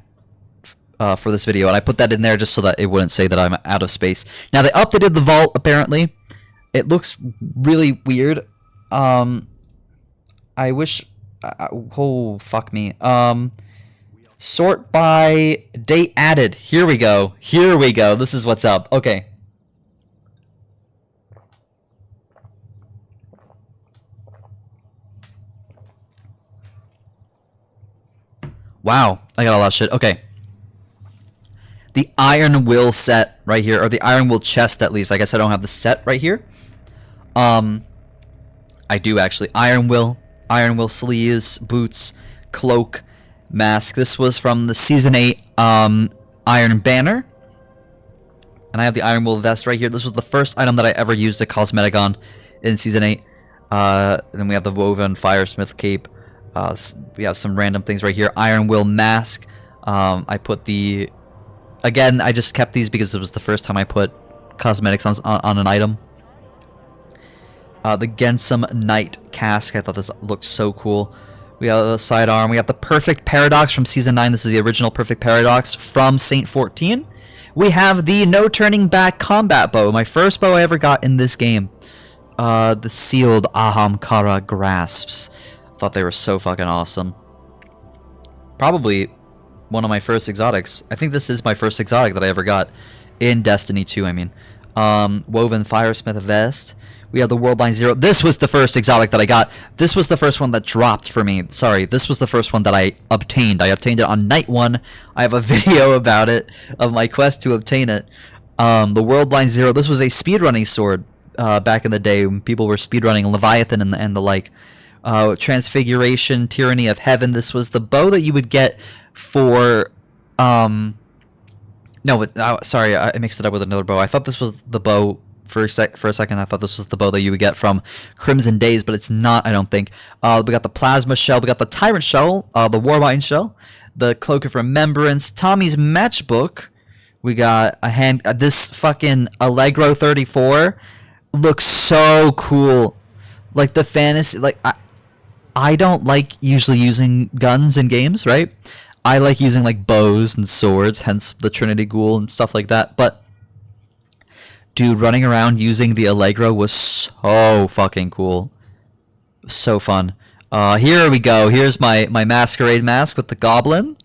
for this video, and I put that in there just so that it wouldn't say that I'm out of space. Now they updated the vault apparently. It looks really weird. I wish... oh, fuck me. Sort by date added. Here we go. Here we go. This is what's up. Okay. Wow. I got a lot of shit. Okay. The Iron Will set right here, or the Iron Will chest at least. I guess I don't have the set right here. I do actually. Iron Will sleeves, boots, cloak, mask. This was from the Season 8 Iron Banner. And I have the Iron Will vest right here. This was the first item that I ever used a cosmetic on in Season 8. Then we have the Woven Firesmith cape. We have some random things right here. Iron Will mask. I put the... Again, I just kept these because it was the first time I put cosmetics on an item. The Gensum Knight cask. I thought this looked so cool. We have a sidearm. We have the Perfect Paradox from Season 9. This is the original Perfect Paradox from Saint 14. We have the No Turning Back combat bow. My first bow I ever got in this game. The sealed Ahamkara grasps. Thought they were so fucking awesome. Probably one of my first exotics. I think this is my first exotic that I ever got in Destiny 2, I mean. Woven Firesmith vest. We have the Worldline Zero. This was the first exotic that I got. This was the first one that dropped for me. Sorry, this was the first one that I obtained. I obtained it on night 1. I have a video about it, of my quest to obtain it. The Worldline Zero. This was a speedrunning sword back in the day when people were speedrunning Leviathan and the like. Transfiguration, Tyranny of Heaven. This was the bow that you would get for... No, but, sorry, I mixed it up with another bow. I thought this was the bow... For a second, I thought this was the bow that you would get from Crimson Days, but it's not, I don't think. We got the Plasma Shell, we got the Tyrant Shell, the Warbind Shell, the Cloak of Remembrance, Tommy's Matchbook. We got a hand... this fucking Allegro 34 looks so cool. Like, the fantasy... Like, I don't like usually using guns in games, right? I like using, like, bows and swords, hence the Trinity Ghoul and stuff like that, but... Dude, running around using the Allegro was so fucking cool. So fun. Here we go. Here's my masquerade mask with the goblin.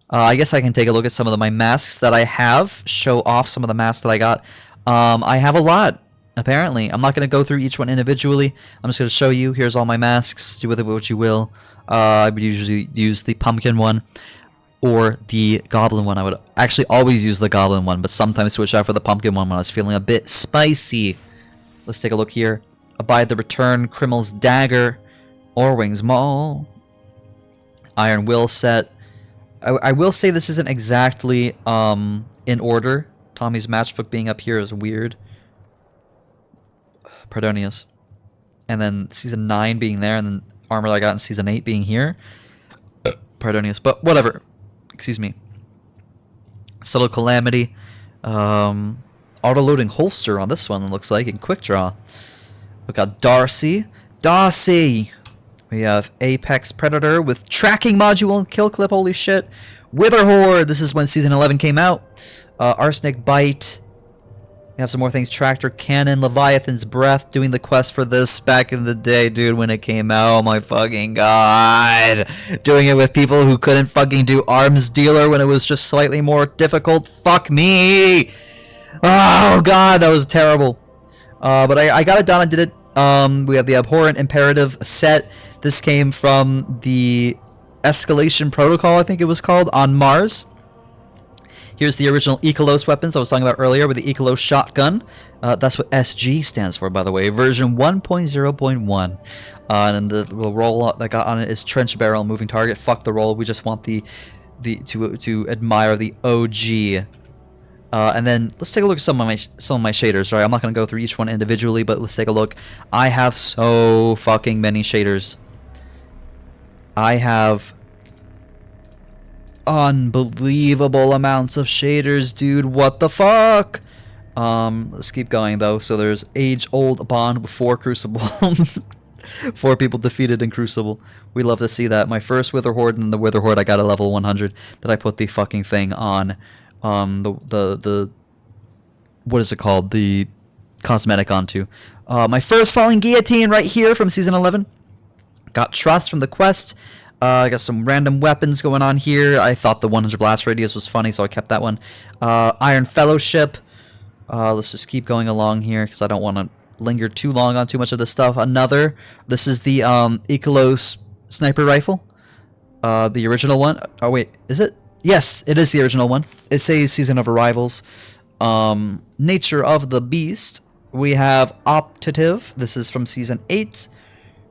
I guess I can take a look at some of my masks that I have. Show off some of the masks that I got. I have a lot, apparently. I'm not going to go through each one individually. I'm just going to show you. Here's all my masks. Do with it what you will. I would usually use the pumpkin one. Or the goblin one. I would actually always use the goblin one, but sometimes switch out for the pumpkin one when I was feeling a bit spicy. Let's take a look here. Abide the Return, Criminal's Dagger, Orwing's Maul, Iron Will set. I will say this isn't exactly in order. Tommy's Matchbook being up here is weird. Pardonius. And then Season 9 being there, and then armor that I got in Season 8 being here. Pardonius, but whatever. Excuse me. Subtle Calamity. Auto-loading holster on this one, it looks like, in Quick Draw. We got Darcy. Darcy! We have Apex Predator with tracking module and kill clip, holy shit. Wither Horde, this is when Season 11 came out. Arsenic Bite. We have some more things. Tractor Cannon, Leviathan's Breath, doing the quest for this back in the day, dude, when it came out. Oh my fucking god. Doing it with people who couldn't fucking do Arms Dealer when it was just slightly more difficult. Fuck me. Oh god, that was terrible. But I got it done, I did it. We have the Abhorrent Imperative set. This came from the Escalation Protocol, I think it was called, on Mars. Here's the original Ikalos weapons I was talking about earlier with the Ikalos shotgun. That's what SG stands for, by the way. Version 1.0.1. And the roll that got on it is Trench Barrel, Moving Target. Fuck the roll. We just want to admire the OG. And then let's take a look at some of my shaders. Right, I'm not gonna go through each one individually, but let's take a look. I have so fucking many shaders. I have unbelievable amounts of shaders, dude. What the fuck? Let's keep going though. So there's age-old bond before Crucible. 4 people defeated in Crucible. We love to see that. My first Wither Horde, and the Wither Horde I got a level 100 that I put the fucking thing on. The what is it called? The cosmetic onto. My first Falling Guillotine right here from Season 11. Got Trust from the quest. I got some random weapons going on here. I thought the 100 blast radius was funny, so I kept that one. Iron Fellowship. Let's just keep going along here because I don't want to linger too long on too much of this stuff. This is the Ikalos sniper rifle. The original one. Oh wait, is it? Yes, it is the original one. It says Season of Arrivals. Nature of the Beast. We have Optative. This is from Season 8.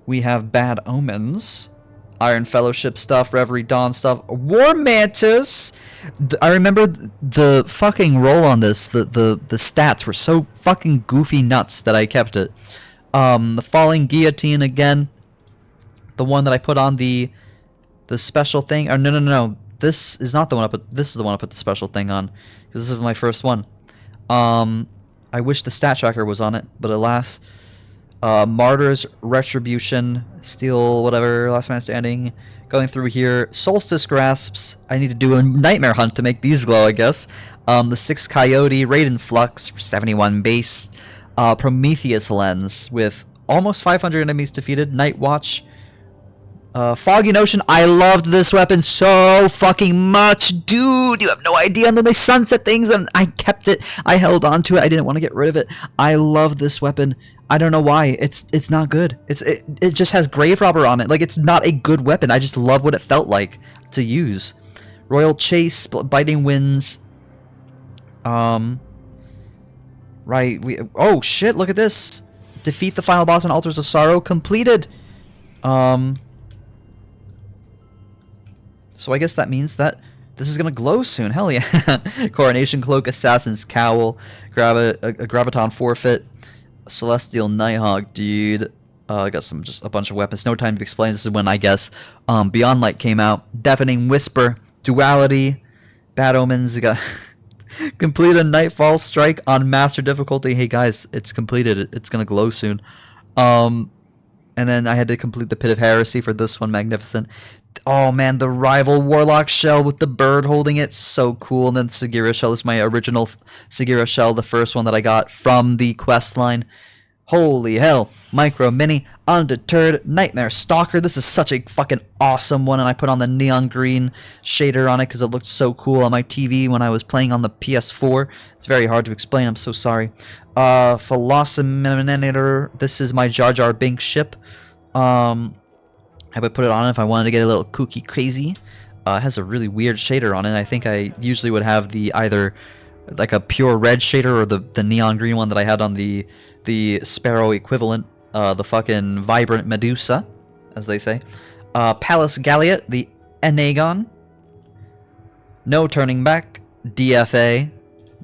We have Bad Omens. Iron Fellowship stuff, Reverie Dawn stuff, War Mantis. I remember the fucking roll on this. The stats were so fucking goofy nuts that I kept it. The Falling Guillotine again. The one that I put on the special thing. Or no. This is not the one I put. This is the one I put the special thing on, because this is my first one. I wish the stat tracker was on it, but alas. Martyrs, Retribution, Steel, whatever, Last Man Standing. Going through here, Solstice Grasps. I need to do a Nightmare Hunt to make these glow, I guess. The 6 Coyote, Raiden Flux, 71 base. Prometheus Lens with almost 500 enemies defeated. Night Watch. Foggy Notion. I loved this weapon so fucking much, dude. You have no idea. And then they sunset things, and I kept it. I held on to it. I didn't want to get rid of it. I love this weapon. I don't know why. It's not good. It just has Grave Robber on it. Like, it's not a good weapon. I just love what it felt like to use. Royal Chase, Biting Winds. Right. Oh shit! Look at this. Defeat the final boss on Altars of Sorrow. Completed. So I guess that means that this is gonna glow soon. Hell yeah! Coronation Cloak, Assassin's Cowl, a Graviton Forfeit, Celestial Nighthawk, dude. I got just a bunch of weapons. No time to explain. This is when I guess Beyond Light came out. Deafening Whisper, Duality, Bad Omens. We got complete a Nightfall Strike on Master difficulty. Hey guys, it's completed. It's gonna glow soon. And then I had to complete the Pit of Heresy for this one. Magnificent. Oh man, the rival Warlock shell with the bird holding it, so cool. And then Sagira shell is my original Sagira shell, the first one that I got from the quest line. Holy hell. Micro Mini, Undeterred, Nightmare Stalker. This is such a fucking awesome one, and I put on the neon green shader on it because it looked so cool on my TV when I was playing on the PS4. It's very hard to explain, I'm so sorry. Philosopher, this is my Jar Jar Binks ship. I would put it on if I wanted to get a little kooky crazy. It has a really weird shader on it. I think I usually would have the either like a pure red shader or the neon green one that I had on the Sparrow equivalent, the fucking Vibrant Medusa, as they say. Palace Galliot, the Enagon. No Turning Back, DFA.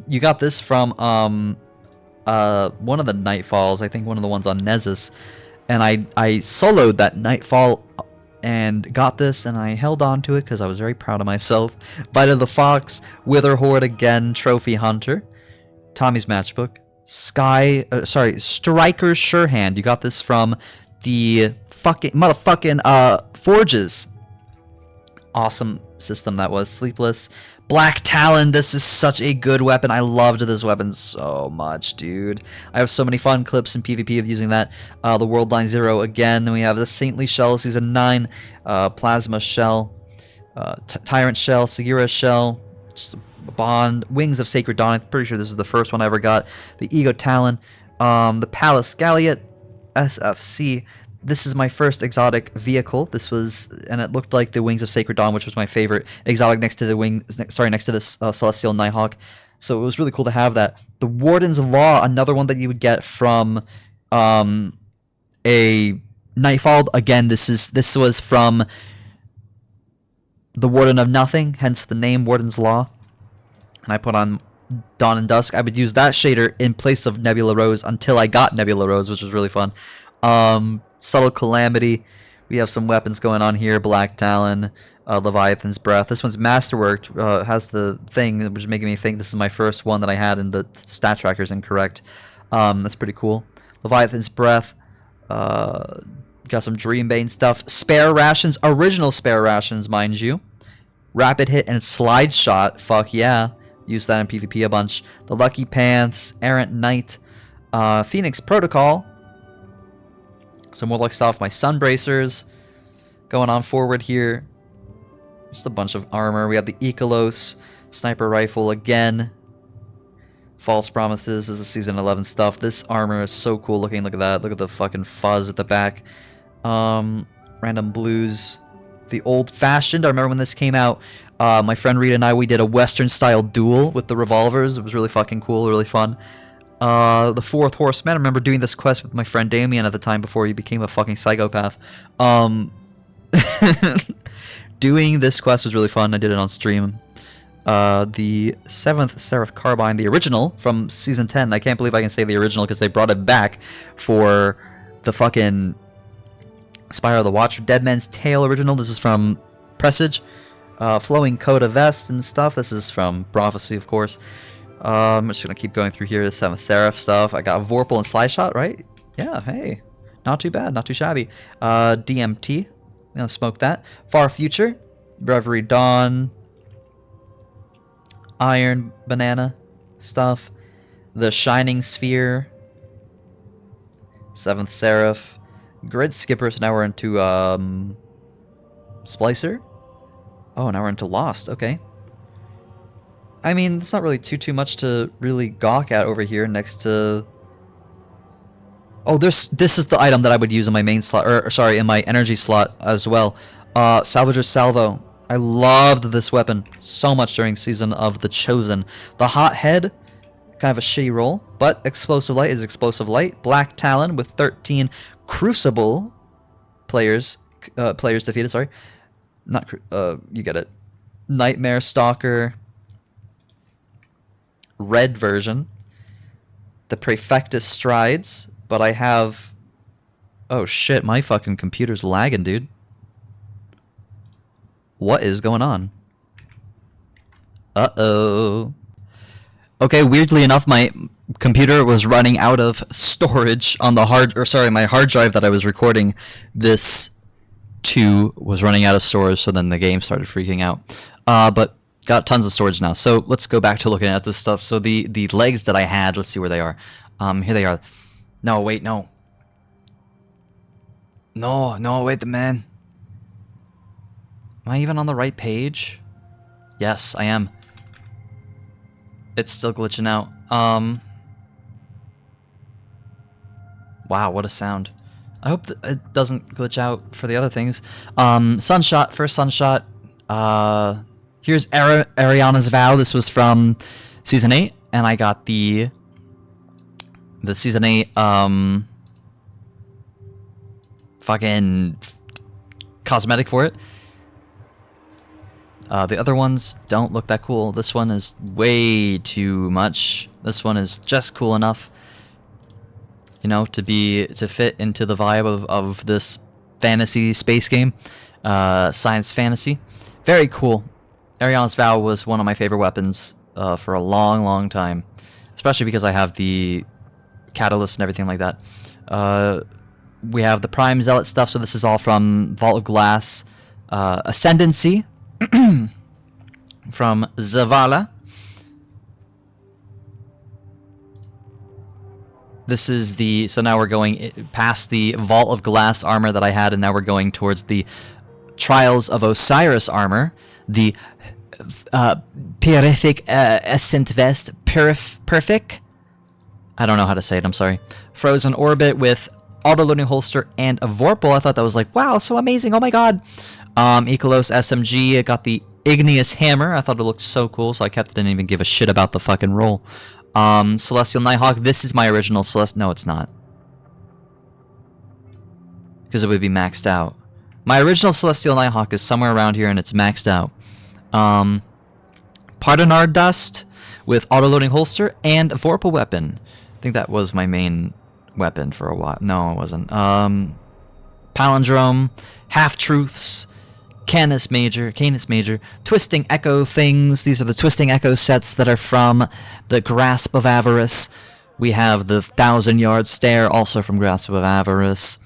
You got this from one of the Nightfalls, I think one of the ones on Nezus. And I soloed that Nightfall and got this, and I held on to it because I was very proud of myself. Bite of the Fox, Wither Horde again, Trophy Hunter, Tommy's Matchbook, Striker's Surehand. You got this from the motherfucking Forges. Awesome system that was. Sleepless, Black Talon. This is such a good weapon. I loved this weapon so much, dude. I have so many fun clips in PvP of using that. The World Line Zero again. Then we have the Saintly Shell, Season 9, Plasma Shell, Tyrant Shell, Sagira Shell, Bond, Wings of Sacred Dawn. I'm pretty sure this is the first one I ever got. The Ego Talon, the Palace Galliot, SFC. This is my first exotic vehicle. This was, and it looked like the Wings of Sacred Dawn, which was my favorite exotic next to the next to this Celestial Nighthawk. So it was really cool to have that. The Warden's Law, another one that you would get from a Nightfall. Again, this was from the Warden of Nothing, hence the name Warden's Law. And I put on Dawn and Dusk. I would use that shader in place of Nebula Rose until I got Nebula Rose, which was really fun. Subtle Calamity. We have some weapons going on here. Black Talon, Leviathan's Breath. This one's Masterworked. Has the thing which is making me think this is my first one that I had, and the stat tracker is incorrect. That's pretty cool. Leviathan's Breath. Got some Dreambane stuff. Spare Rations. Original Spare Rations, mind you. Rapid Hit and Slide Shot. Fuck yeah. Use that in PvP a bunch. The Lucky Pants. Errant Knight. Phoenix Protocol. Some Warlock stuff, my Sun Bracers. Going on forward here. Just a bunch of armor. We have the Ikalos, Sniper Rifle again. False Promises. This is Season 11 stuff. This armor is so cool looking. Look at that. Look at the fucking fuzz at the back. Random Blues. The Old Fashioned. I remember when this came out. My friend Rita and we did a Western style duel with the revolvers. It was really fucking cool, really fun. The Fourth Horseman. I remember doing this quest with my friend Damien at the time before he became a fucking psychopath. Doing this quest was really fun. I did it on stream. The 7th Seraph Carbine, the original from Season 10. I can't believe I can say the original because they brought it back for the fucking Spire of the Watcher. Dead Man's Tale original. This is from Presage. Flowing Coda Vest and stuff. This is from Prophecy, of course. I'm just going to keep going through here. The 7th Seraph stuff. I got Vorpal and Slyshot, right? Yeah, hey. Not too bad. Not too shabby. DMT. Gonna smoke that. Far Future. Reverie Dawn. Iron Banana stuff. The Shining Sphere. 7th Seraph. Grid Skipper. So now we're into Splicer. Oh, now we're into Lost. Okay. I mean, it's not really too much to really gawk at over here next to... Oh, this is the item that I would use in my main slot, or sorry, in my energy slot as well. Salvager's Salvo. I loved this weapon so much during Season of the Chosen. The Hot Head, kind of a shitty roll, but Explosive Light is Explosive Light. Black Talon with 13 Crucible players defeated, sorry. Not, you get it. Nightmare Stalker. Red version. The Prefectus Strides, but I have... Oh shit, my fucking computer's lagging, dude. What is going on? Uh-oh. Okay, weirdly enough, my computer was running out of storage on the my hard drive that I was recording this to was running out of storage, so then the game started freaking out. But got tons of storage now. So let's go back to looking at this stuff. So the legs that I had, let's see where they are. Here they are. No, wait, no. No, wait, the man. Am I even on the right page? Yes, I am. It's still glitching out. Wow, what a sound. I hope it doesn't glitch out for the other things. Sunshot, first Sunshot. Here's Ariana's Vow. This was from Season 8, and I got the Season 8 fucking cosmetic for it. The other ones don't look that cool. This one is way too much. This one is just cool enough, you know, to fit into the vibe of this fantasy space game, science fantasy. Very cool. Ariana's Vow was one of my favorite weapons for a long time, especially because I have the catalyst and everything like that. We have the Prime Zealot stuff, so this is all from Vault of Glass. Ascendancy from Zavala. This is so now we're going past the Vault of Glass armor that I had, and now we're going towards the Trials of Osiris armor. The Purific Ascent Vest Perfect. I don't know how to say it, I'm sorry. Frozen Orbit with auto-loading holster and a Vorpal. I thought that was like, wow, so amazing, oh my god. Ikalos SMG, I got the Igneous Hammer. I thought it looked so cool, so I kept it. Didn't even give a shit about the fucking roll. Celestial Nighthawk, this is my original Celestial... No, it's not. Because it would be maxed out. My original Celestial Nighthawk is somewhere around here, and it's maxed out. Pardonar Dust with auto-loading holster and a Vorpal weapon. I think that was my main weapon for a while. No, it wasn't. Palindrome, Half-Truths, Canis Major, Twisting Echo things. These are the Twisting Echo sets that are from the Grasp of Avarice. We have the 1,000-Yard Stare, also from Grasp of Avarice.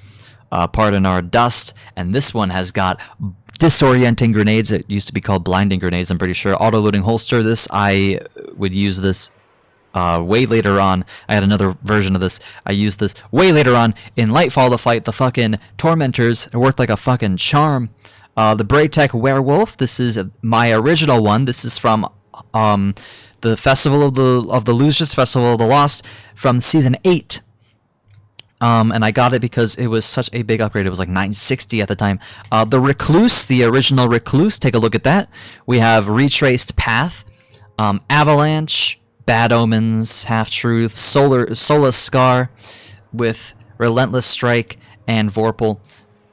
Pardonar Dust, and this one has got disorienting grenades. It used to be called blinding grenades, I'm pretty sure. Auto-loading holster. This, I would use this way later on. I had another version of this. I used this way later on in Lightfall to fight the fucking Tormentors. It worked like a fucking charm. The Braytech Werewolf. This is my original one. This is from the Festival of the Losers, Festival of the Lost, from Season 8. And I got it because it was such a big upgrade. It was like 960 at the time. The Recluse, the original Recluse. Take a look at that. We have Retraced Path, Avalanche, Bad Omens, Half-Truth, Solar Scar with Relentless Strike and Vorpal.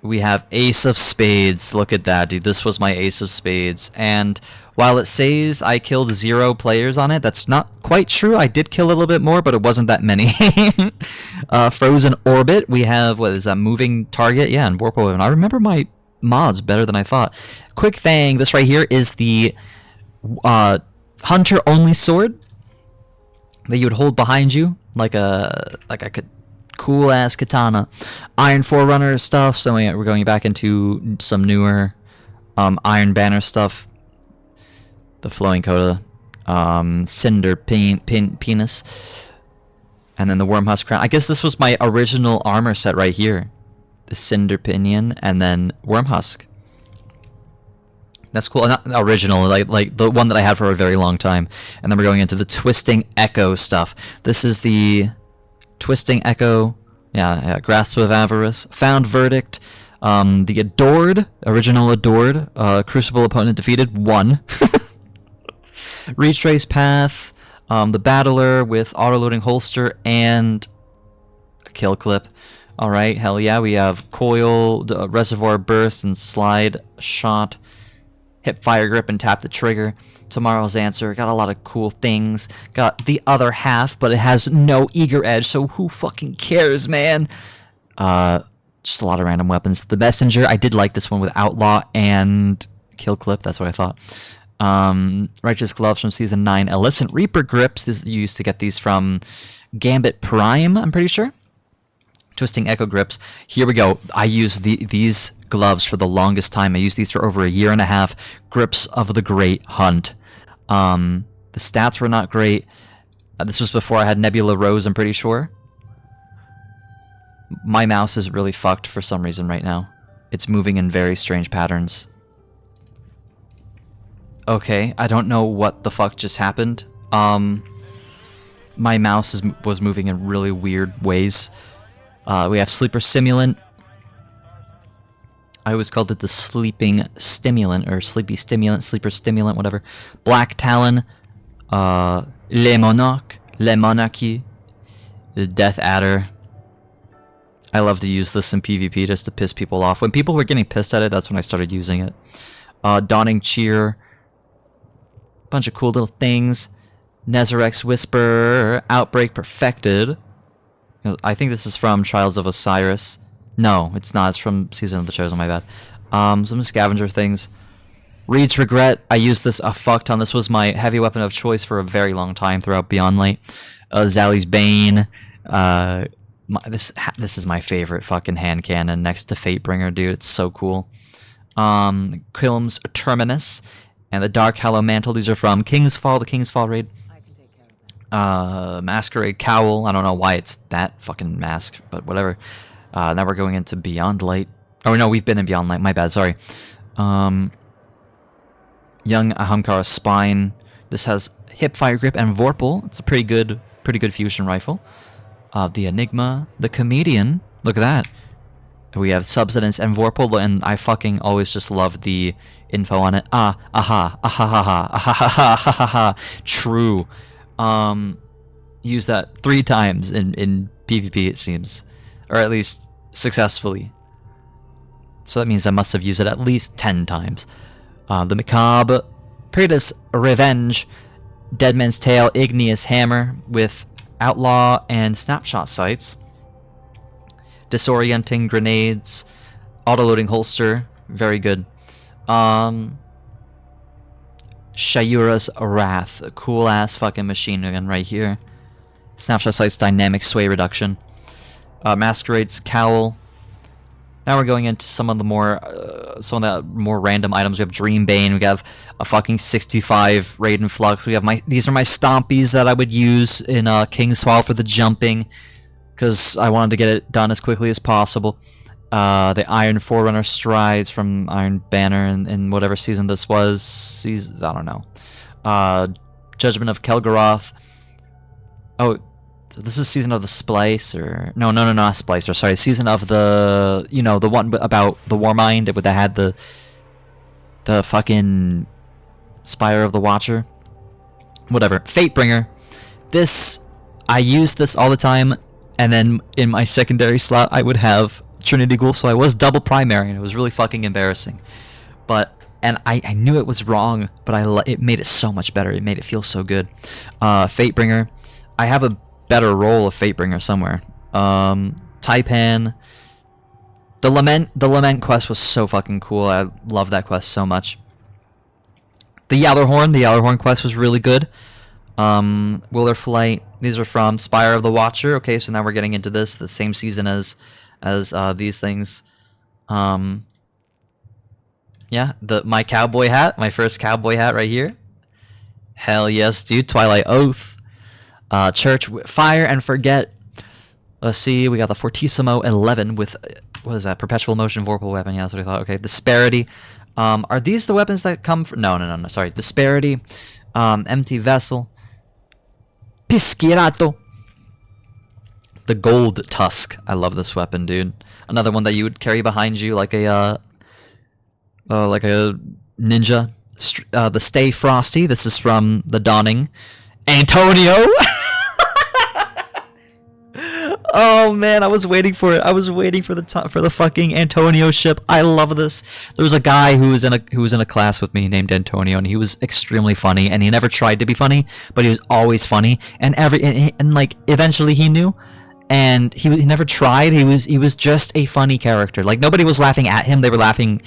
We have Ace of Spades. Look at that, dude. This was my Ace of Spades. And while it says I killed 0 players on it, that's not quite true. I did kill a little bit more, but it wasn't that many. Frozen Orbit. We have, what is that, Moving Target? Yeah, and Warp Open. I remember my mods better than I thought. Quick thing, this right here is the Hunter-only sword that you would hold behind you, like a cool ass katana. Iron Forerunner stuff, so we're going back into some newer Iron Banner stuff. The Flowing Coda, Cinder Penis, and then the Wormhusk Crown. I guess this was my original armor set right here. The Cinder Pinion and then Wormhusk. That's cool. Not original, like the one that I had for a very long time. And then we're going into the Twisting Echo stuff. This is the Twisting Echo, yeah, Grasp of Avarice, Found Verdict, the Adored, original Adored, Crucible opponent defeated, 1. Retrace Path, the Battler with auto-loading holster and a kill clip. Alright, hell yeah, we have Coil, Reservoir Burst, and Slide Shot. Hip Fire Grip and tap the trigger. Tomorrow's Answer. Got a lot of cool things. Got the other half, but it has no eager edge, so who fucking cares, man? Just a lot of random weapons. The Messenger. I did like this one with Outlaw and Kill Clip. That's what I thought. Righteous Gloves from Season 9. Illicit Reaper Grips. You used to get these from Gambit Prime, I'm pretty sure. Twisting Echo Grips. Here we go. I used these gloves for the longest time. I used these for over 1.5 years. Grips of the Great Hunt. The stats were not great. This was before I had Nebula Rose, I'm pretty sure. My mouse is really fucked for some reason right now. It's moving in very strange patterns. Okay, I don't know what the fuck just happened. My mouse was moving in really weird ways. We have Sleeper Stimulant. I always called it the Sleeping Stimulant, or Sleepy Stimulant, Sleeper Stimulant, whatever. Black Talon, Le Monarchy, the Death Adder. I love to use this in PvP just to piss people off. When people were getting pissed at it, that's when I started using it. Dawning Cheer, bunch of cool little things. Nezarek's Whisper, Outbreak Perfected. I think this is from Trials of Osiris. No, it's not. It's from Season of the Chosen, my bad. Some scavenger things. Reed's Regret. I used this a fuck ton. This was my heavy weapon of choice for a very long time throughout Beyond Light. Zali's Bane. This is my favorite fucking hand cannon next to Fatebringer, dude. It's so cool. Kilm's Terminus. And the Dark Hallow Mantle. These are from King's Fall, the King's Fall raid. Masquerade Cowl. I don't know why it's that fucking mask, but whatever. Now we're going into Beyond Light. Oh no, we've been in Beyond Light. My bad. Sorry. Young Ahamkara Spine. This has Hip Fire Grip and Vorpal. It's a pretty good fusion rifle. The Enigma, the Comedian. Look at that. We have Subsidence and Vorpal, and I fucking always just love the info on it. True. Use that 3 times in PvP, it seems. Or at least successfully. So that means I must have used it at least 10 times. The Macabre, Praetus Revenge, Deadman's Tail, Igneous Hammer with Outlaw and Snapshot Sights. Disorienting Grenades, Autoloading Holster, very good. Shayura's Wrath, a cool ass fucking machine gun right here. Snapshot Sights, Dynamic Sway Reduction. Masquerade's Cowl. Now we're going into some of the more random items. We have Dream Bane. We have a fucking 65 Raiden Flux. We have these are my Stompies that I would use in King's Fall for the jumping, because I wanted to get it done as quickly as possible. The Iron Forerunner Strides from Iron Banner in whatever season this was. I don't know. Judgment of Kelgaroth. Oh, so this is Season of the Splicer. No, not Splicer. Sorry, Season of the, the one about the Warmind that had the fucking Spire of the Watcher. Whatever. Fatebringer. I use this all the time, and then in my secondary slot I would have Trinity Ghoul, so I was double primary, and it was really fucking embarrassing. But and I knew it was wrong, but it made it so much better. It made it feel so good. Fatebringer, I have a better role of Fatebringer somewhere. Taipan, the Lament quest was so fucking cool. I love that quest so much. The Yallarhorn quest was really good. Willer Flight, these are from Spire of the Watcher. Okay, so now we're getting into the same season as these things. Yeah, my cowboy hat, my first cowboy hat right here. Hell yes, dude. Twilight Oath, Church Fire and Forget. Let's see, we got the Fortissimo 11 with what is that? Perpetual Motion Vorpal Weapon. Yeah, that's what I thought. Okay, Disparity. Are these the weapons that come from? No. Sorry, Disparity, Empty Vessel, Piscirato. The Gold Tusk. I love this weapon, dude. Another one that you would carry behind you like a ninja. The Stay Frosty. This is from the Dawning. Antonio. Oh man, I was waiting for it. I was waiting for the fucking Antonio ship. I love this. There was a guy who was in a class with me named Antonio, and he was extremely funny. And he never tried to be funny, but he was always funny. And like eventually he knew. And he never tried. He was just a funny character. Like nobody was laughing at him. They were laughing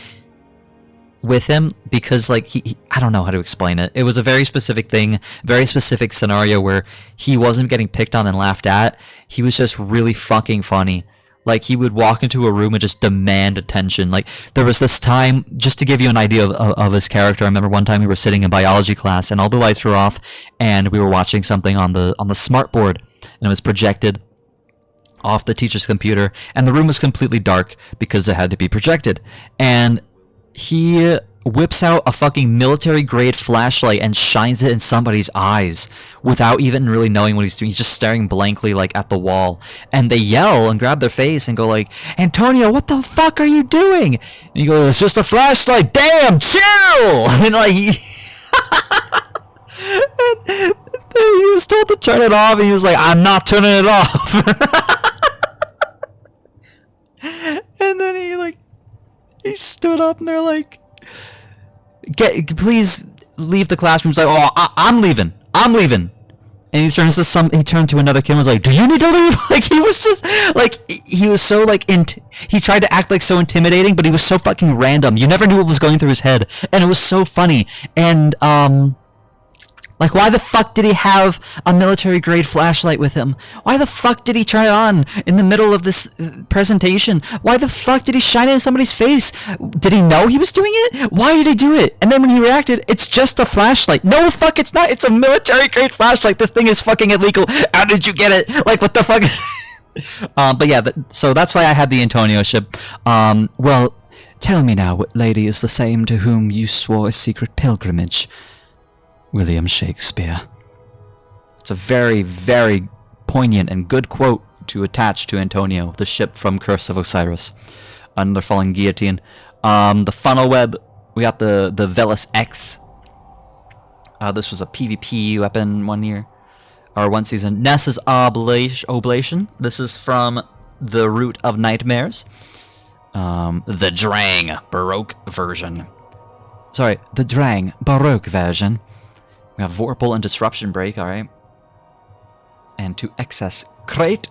with him because like I don't know how to explain it. It was a very specific thing, very specific scenario where he wasn't getting picked on and laughed at. He was just really fucking funny. Like he would walk into a room and just demand attention. Like there was this time, just to give you an idea of his character. I remember one time we were sitting in biology class and all the lights were off and we were watching something on the smart board and it was projected off the teacher's computer and the room was completely dark because it had to be projected. And he whips out a fucking military grade flashlight and shines it in somebody's eyes without even really knowing what he's doing. He's just staring blankly like at the wall, and they yell and grab their face and go like, Antonio, what the fuck are you doing? And he goes, it's just a flashlight, damn, chill. And like he was told to turn it off and he was like, I'm not turning it off. And then he stood up and they're like, please leave the classroom. He's like, oh, I'm leaving. And he turned to another kid and was like, do you need to leave? Like he was just like, he was so like, he tried to act like so intimidating, but he was so fucking random. You never knew what was going through his head. And it was so funny. And, like, why the fuck did he have a military-grade flashlight with him? Why the fuck did he try it on in the middle of this presentation? Why the fuck did he shine it in somebody's face? Did he know he was doing it? Why did he do it? And then when he reacted, it's just a flashlight. No, fuck, it's not. It's a military-grade flashlight. This thing is fucking illegal. How did you get it? Like, what the fuck? But yeah, so that's why I had the Antonio ship. Well, tell me now what lady is the same to whom you swore a secret pilgrimage. William Shakespeare. It's a very, very poignant and good quote to attach to Antonio, the ship from Curse of Osiris. Another falling guillotine. The funnel web, we got the Velis X. This was a PvP weapon one season. Ness's Oblation. This is from the Root of Nightmares. The Drang Baroque version. Sorry, the Drang Baroque version. We have Vorpal and Disruption Break, alright. And to Excess Crate.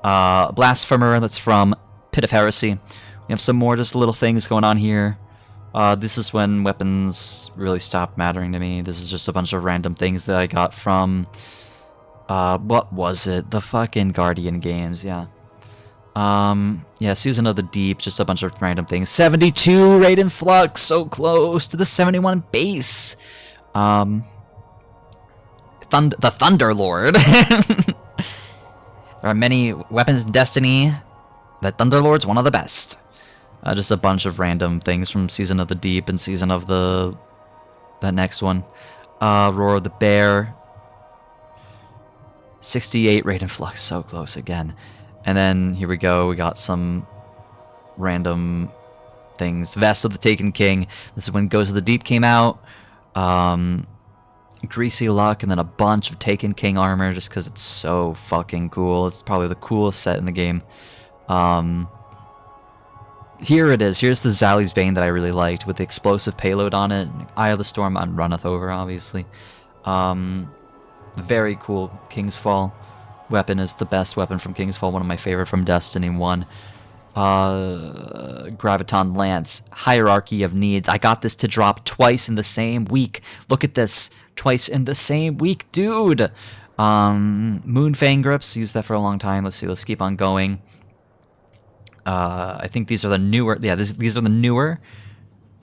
Blasphemer, that's from Pit of Heresy. We have some more just little things going on here. This is when weapons really stopped mattering to me. This is just a bunch of random things that I got from... what was it? The fucking Guardian games, yeah. Yeah, Season of the Deep, just a bunch of random things. 72 Raiden Flux, so close to the 71 base. The Thunder Lord. There are many weapons in Destiny. The Thunder Lord's one of the best. Just a bunch of random things from Season of the Deep and Season of that next one. Roar of the Bear. 68 Raiden Flux, so close again. And then here we go. We got some random things. Vest of the Taken King. This is when Goes of the Deep came out. Greasy Luck, and then a bunch of Taken King armor just because it's so fucking cool. It's probably the coolest set in the game. Here it is. Here's the Zali's Bane that I really liked with the explosive payload on it. Eye of the Storm on Runneth Over, obviously. Very cool. King's Fall weapon is the best weapon from King's Fall. One of my favorite from Destiny 1. Graviton Lance. Hierarchy of Needs. I got this to drop twice in the same week. Look at this. Twice in the same week, dude. Moonfang Grips. Used that for a long time. Let's see. Let's keep on going. I think these are the newer. Yeah, these are the newer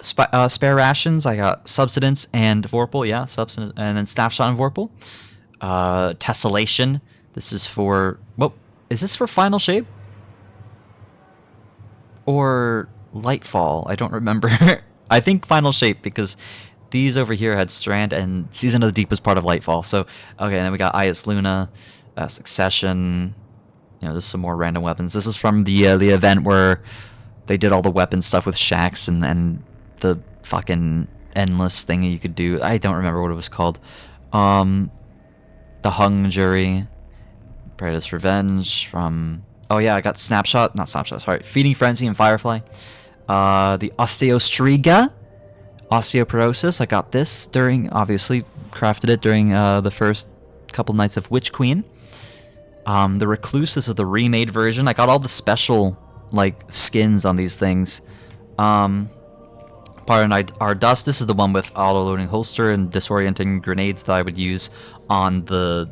spare rations. I got Subsidence and Vorpal. Yeah, Subsidence and then Snapshot and Vorpal. Tessellation. This is for. Whoa, is this for Final Shape? Or Lightfall? I don't remember. I think Final Shape because these over here had Strand and Season of the Deep was part of Lightfall. So okay, and then we got Ias Luna, Succession. You know, there's some more random weapons. This is from the event where they did all the weapon stuff with Shax and the fucking endless thing you could do. I don't remember what it was called. The Hung Jury, Paradise Revenge from. Oh yeah, I got Snapshot, not Snapshot. Sorry, Feeding Frenzy and Firefly. The Osteostriga, Osteoporosis. I got this during, obviously, crafted it during the first couple nights of Witch Queen. The Recluse, this is the remade version. I got all the special, like, skins on these things. Pardon our Dust, this is the one with auto-loading holster and disorienting grenades that I would use on the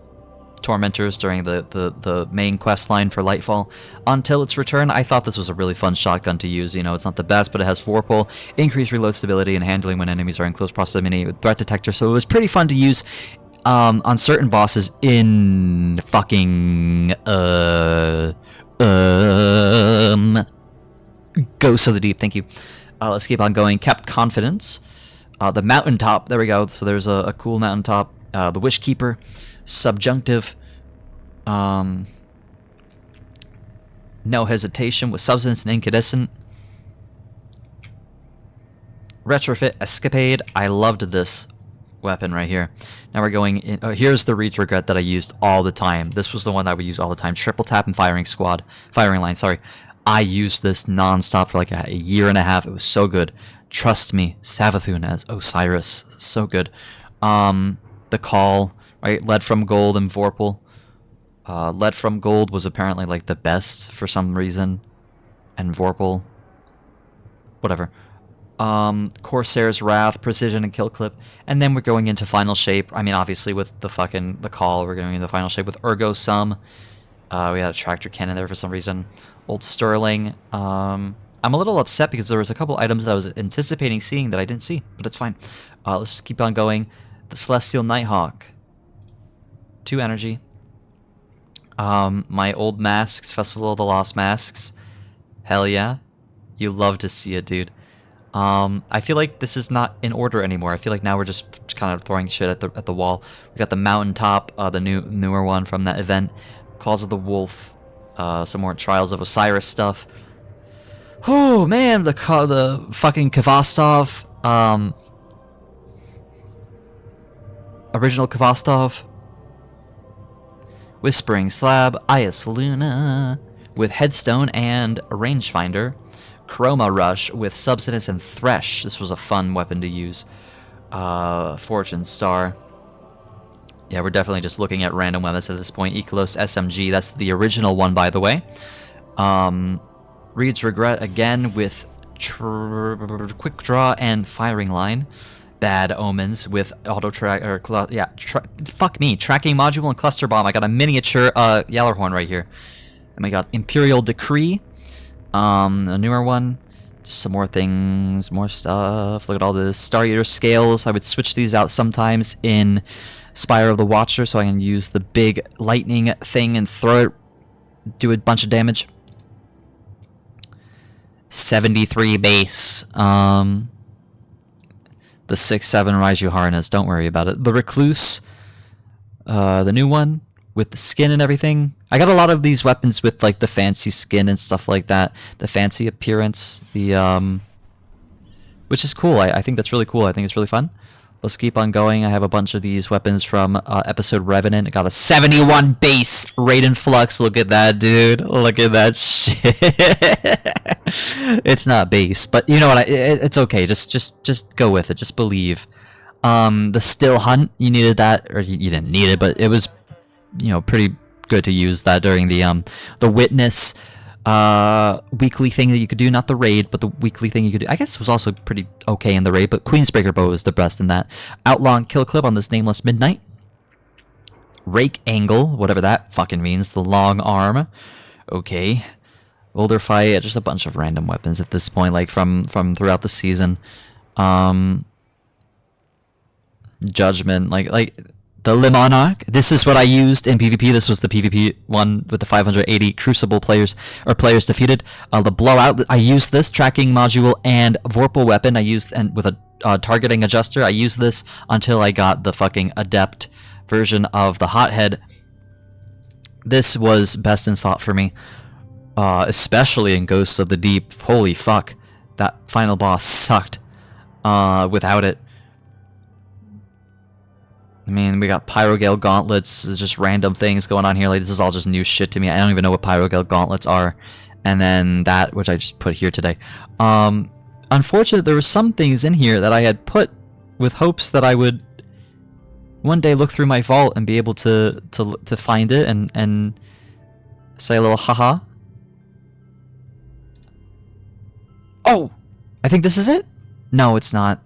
Tormentors during the main quest line for Lightfall. Until its return, I thought this was a really fun shotgun to use. You know, it's not the best, but it has Vorpal, increased reload stability, and handling when enemies are in close proximity with threat detector, so it was pretty fun to use on certain bosses in fucking Ghosts of the Deep. Thank you. Let's keep on going. Kept Confidence. The Mountaintop. There we go. So there's a cool Mountaintop. The Wishkeeper. Subjunctive. No Hesitation with Substance and Incandescent. Retrofit Escapade. I loved this weapon right here. Now we're going in. Here's the Reach Regret that I used all the time. This was the one that I would use all the time. Triple Tap and Firing Line, sorry. I used this non-stop for like a year and a half. It was so good. Trust me, Savathun as Osiris. So good. The Call, right? Lead from Gold and Vorpal. Lead from Gold was apparently like the best for some reason. And Vorpal. Whatever. Corsair's Wrath, Precision, and Kill Clip. And then we're going into Final Shape. I mean, obviously with the Call, we're going into Final Shape with Ergo Sum. We had a Tractor Cannon there for some reason. Old Sterling. I'm a little upset because there was a couple items that I was anticipating seeing that I didn't see, but it's fine. Let's just keep on going. The Celestial Nighthawk. 2 energy. My old masks, Festival of the Lost Masks. Hell yeah. You love to see it, dude. I feel like this is not in order anymore. I feel like now we're just kind of throwing shit at the wall. We got the Mountaintop, the newer one from that event. Claws of the Wolf. Some more Trials of Osiris stuff. Oh man, the fucking Kvastov. Original Kvastov. Whispering Slab. Ias Luna with Headstone and Rangefinder. Chroma Rush with Substance and Thresh. This was a fun weapon to use. Fortune Star. Yeah, we're definitely just looking at random weapons at this point. Ekalos SMG, that's the original one, by the way. Reed's Regret again with Quick Draw and Firing Line. Bad Omens with Auto Track fuck me, Tracking Module and Cluster Bomb. I got a miniature Yellerhorn right here. And we got Imperial Decree. A newer one. Just some more things, more stuff. Look at all this. Star Eater Scales. I would switch these out sometimes in Spire of the Watcher so I can use the big lightning thing and throw it, do a bunch of damage. 73 base. The 6-7 Raiju Harness. Don't worry about it. The Recluse. The new one with the skin and everything. I got a lot of these weapons with like the fancy skin and stuff like that. The fancy appearance. The which is cool. I think that's really cool. I think it's really fun. Let's keep on going. I have a bunch of these weapons from episode Revenant. I got a 71 base Raiden Flux. Look at that, dude. Look at that shit. It's not base, but you know what? It's okay. Just go with it. Just believe. The Still Hunt, you needed that, or you didn't need it, but it was, you know, pretty good to use that during the Witness weekly thing that you could do, not the raid, but the weekly thing you could do. I guess it was also pretty okay in the raid, but Queensbreaker Bow is the best in that. Outlaw and Kill Clip on this Nameless Midnight. Rake Angle, whatever that fucking means, the long arm. Okay. Older Fight, just a bunch of random weapons at this point, like from throughout the season. Judgment, like the Limonarch. This is what I used in PvP. This was the PvP one with the 580 Crucible players defeated. The Blowout, I used this tracking module and Vorpal weapon. I used, and with a targeting adjuster, I used this until I got the fucking adept version of the Hothead. This was best in slot for me, especially in Ghosts of the Deep. Holy fuck, that final boss sucked without it. I mean, we got Pyrogale Gauntlets. There's just random things going on here. Like, this is all just new shit to me. I don't even know what Pyrogale Gauntlets are. And then that, which I just put here today. Unfortunately, there were some things in here that I had put with hopes that I would one day look through my vault and be able to find it and say a little haha. Oh! I think this is it? No, it's not.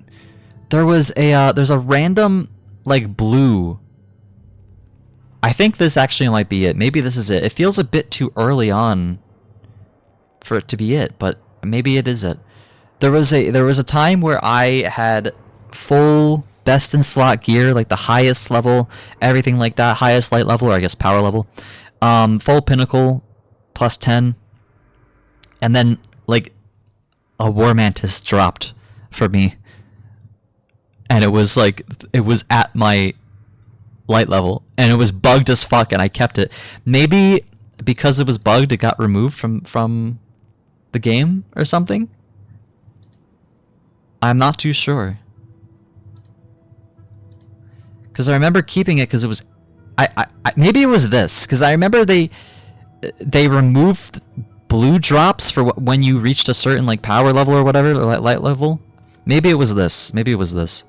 There was a, there's a random, like, blue. I think this actually might be it. Maybe this is it. It feels a bit too early on for it to be it, but maybe it is it. There was a time where I had full best in slot gear, like the highest level, everything like that, highest light level, or I guess power level. Full pinnacle, plus 10. And then, like, a War Mantis dropped for me. And it was like, it was at my light level, and it was bugged as fuck, and I kept it. Maybe because it was bugged, it got removed from the game or something? I'm not too sure. Because I remember keeping it because it was... maybe it was this, because I remember they removed blue drops for when you reached a certain, like, power level or whatever, or light level. Maybe it was this. Maybe it was this.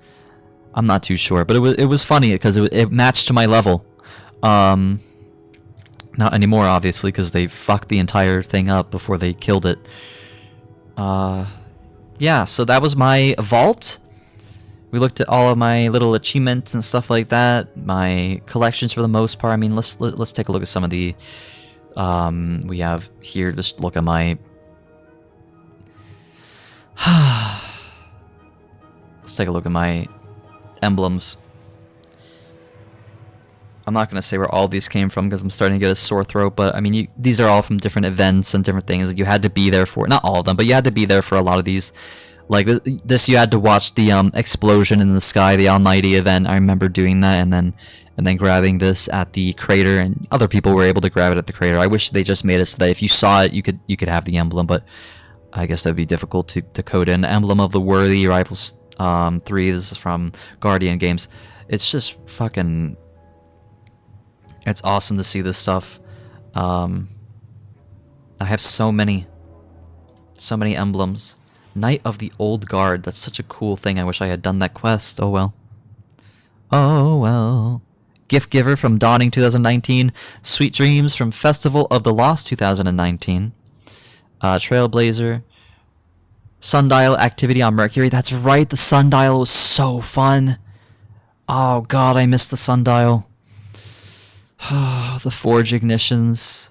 I'm not too sure, but it was funny because it matched to my level. Not anymore, obviously, because they fucked the entire thing up before they killed it. Yeah, so that was my vault. We looked at all of my little achievements and stuff like that. My collections for the most part. I mean, let's take a look at some of the we have here. Just look at my. Let's take a look at my emblems. I'm not going to say where all these came from because I'm starting to get a sore throat, but I mean, these are all from different events and different things. Like, you had to be there for, not all of them, but you had to be there for a lot of these. Like this, you had to watch the explosion in the sky, the Almighty event. I remember doing that, and then grabbing this at the crater, and other people were able to grab it at the crater. I wish they just made it so that if you saw it, you could have the emblem, but I guess that'd be difficult to code in. Emblem of the Worthy Rivals 3. This is from Guardian Games. It's just fucking... It's awesome to see this stuff. I have so many emblems. Knight of the Old Guard. That's such a cool thing. I wish I had done that quest. Oh well. Oh well. Gift Giver from Dawning 2019. Sweet Dreams from Festival of the Lost 2019. Trailblazer. Sundial Activity on Mercury. That's right, the Sundial was so fun. Oh god, I missed the Sundial. The Forge Ignitions.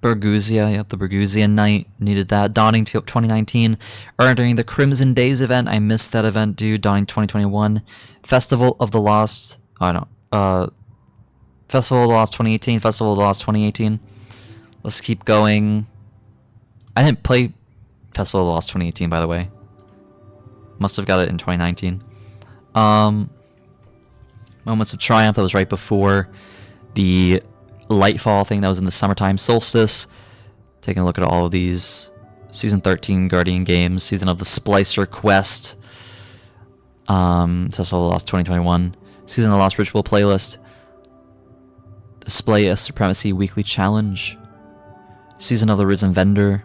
Burguzia, yep, the Burguzian Knight. Needed that. Dawning 2019. During the Crimson Days event. I missed that event, dude. Dawning 2021. Festival of the Lost. Oh, no. Festival of the Lost 2018. Festival of the Lost 2018. Let's keep going. I didn't play Festival of the Lost 2018, by the way. Must have got it in 2019. Moments of Triumph, that was right before the Lightfall thing, that was in the summertime solstice. Taking a look at all of these. Season 13 Guardian Games. Season of the Splicer Quest. Festival of the Lost 2021. Season of the Lost Ritual playlist. Display of Supremacy weekly challenge. Season of the Risen Vendor.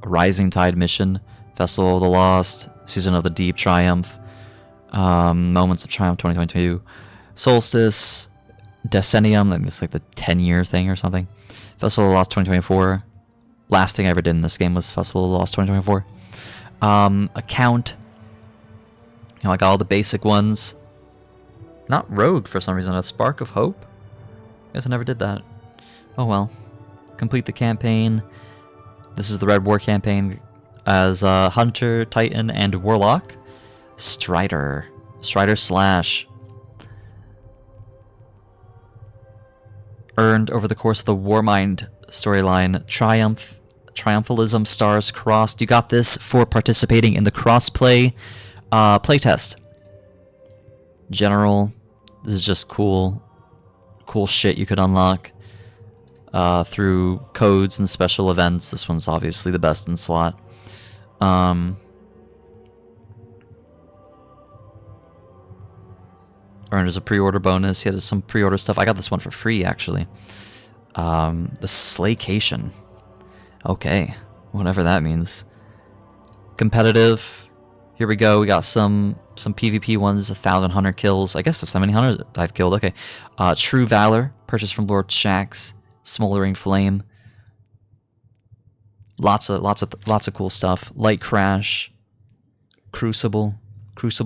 Rising Tide mission. Festival of the Lost. Season of the Deep Triumph. Moments of Triumph 2022. Solstice. Decennium. I think it's like the 10-year thing or something. Festival of the Lost 2024. Last thing I ever did in this game was Festival of the Lost 2024. Account. You know, like all the basic ones. Not Rogue for some reason. A Spark of Hope? Guess I never did that. Oh well. Complete the campaign. This is the Red War campaign as Hunter, Titan, and Warlock. Strider. Strider Slash. Earned over the course of the Warmind storyline. Triumphalism Stars Crossed. You got this for participating in the crossplay playtest. General. This is just cool shit you could unlock through codes and special events. This one's obviously the best in slot. Earned as a pre-order bonus. Yeah, there's some pre-order stuff. I got this one for free, actually. The Slaycation. Okay, whatever that means. Competitive. Here we go. We got some PvP ones. 1,000 hunter kills. I guess that's how many hunters I've killed. Okay. True Valor. Purchased from Lord Shax. Smoldering Flame. Lots of cool stuff. Light Crash. Crucible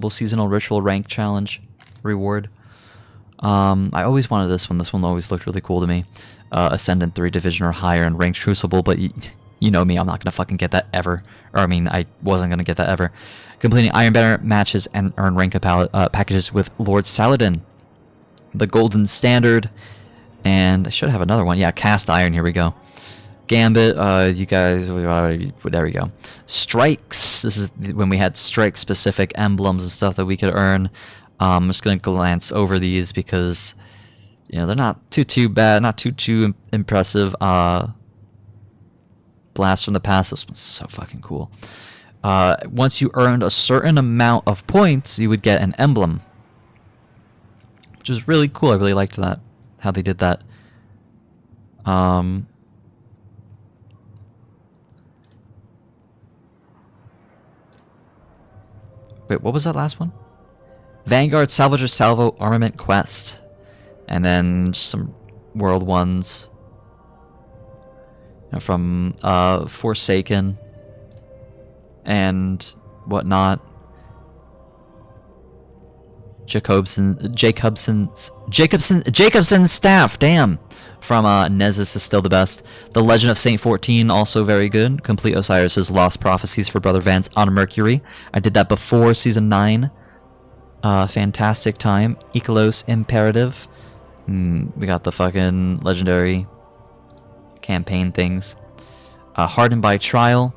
Seasonal Ritual Rank Challenge reward. I always wanted this one. This one always looked really cool to me. Ascendant 3 Division or higher and Ranked Crucible, but you know me, I'm not gonna fucking get that ever. Or I mean, I wasn't gonna get that ever. Completing Iron Banner matches and earn rank packages with Lord Saladin. The Golden Standard, and I should have another one. Yeah, Cast Iron. Here we go. Gambit. You guys. There we go. Strikes. This is when we had strike-specific emblems and stuff that we could earn. I'm just gonna glance over these because you know they're not too bad, not too impressive. Blast from the Past. This one's so fucking cool. Once you earned a certain amount of points, you would get an emblem, which is really cool. I really liked that, how they did that. Wait, what was that last one? Vanguard Salvager Salvo Armament Quest. And then some world ones. You know, from Forsaken and whatnot. Jacobson's staff, damn. From Nezus is still the best. The Legend of Saint 14, also very good. Complete Osiris's Lost Prophecies for Brother Vance on Mercury. I did that before Season 9. Fantastic time. Ikelos Imperative. We got the fucking legendary campaign things. Hardened by Trial.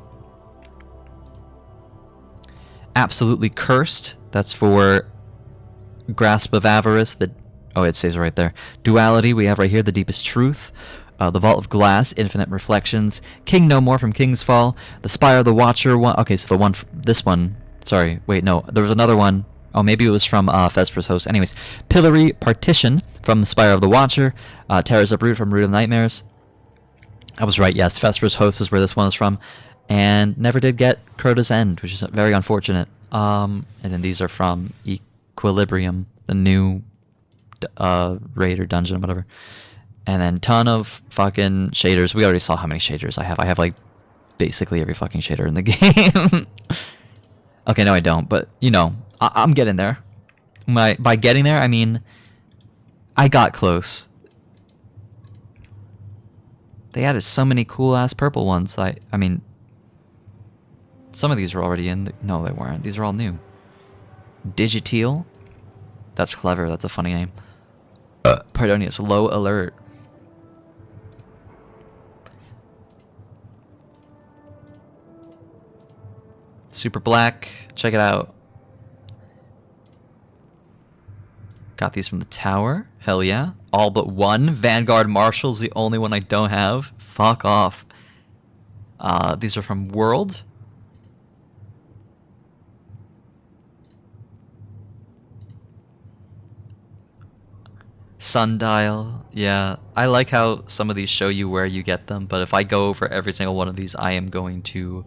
Absolutely Cursed. That's for Grasp of Avarice. Oh, it says right there. Duality, we have right here, The Deepest Truth. The Vault of Glass, Infinite Reflections. King No More from King's Fall. The Spire of the Watcher one. Okay, so the one, this one. Sorry, wait, no. There was another one. Oh, maybe it was from Vesper's Host. Anyways, Pillory Partition from Spire of the Watcher. Terrors Uproot from Root of Nightmares. I was right, yes. Vesper's Host is where this one is from. And never did get Crota's End, which is very unfortunate. And then these are from Equilibrium, the new raid or dungeon, whatever. And then ton of fucking shaders. We already saw how many shaders I have. I have like basically every fucking shader in the game. Okay, no I don't, but you know, I'm getting there. By getting there, I mean I got close. They added so many cool ass purple ones. I mean some of these are already in no they weren't. These are all new. Digiteal. That's clever. That's a funny name. Pardonius, Low Alert. Super Black. Check it out. Got these from the tower. Hell yeah. All but one. Vanguard Marshal's the only one I don't have. Fuck off. These are from World. Sundial. Yeah, I like how some of these show you where you get them, but if I go over every single one of these, I am going to,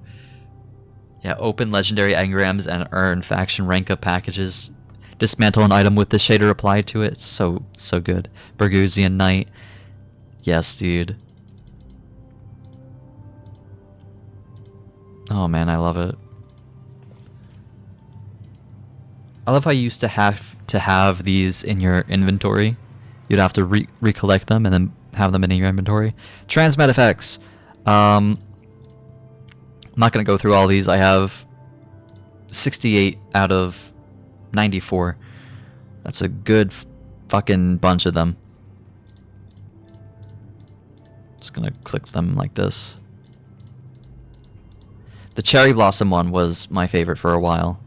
yeah, open legendary engrams and earn faction rank up packages. Dismantle an item with the shader applied to it. So good. Burgusian Knight. Yes, dude. Oh man, I love it. I love how you used to have these in your inventory. You'd have to recollect them and then have them in your inventory. Transmat effects. I'm not gonna go through all these. I have 68 out of 94. That's a good fucking bunch of them. Just gonna click them like this. The Cherry Blossom one was my favorite for a while.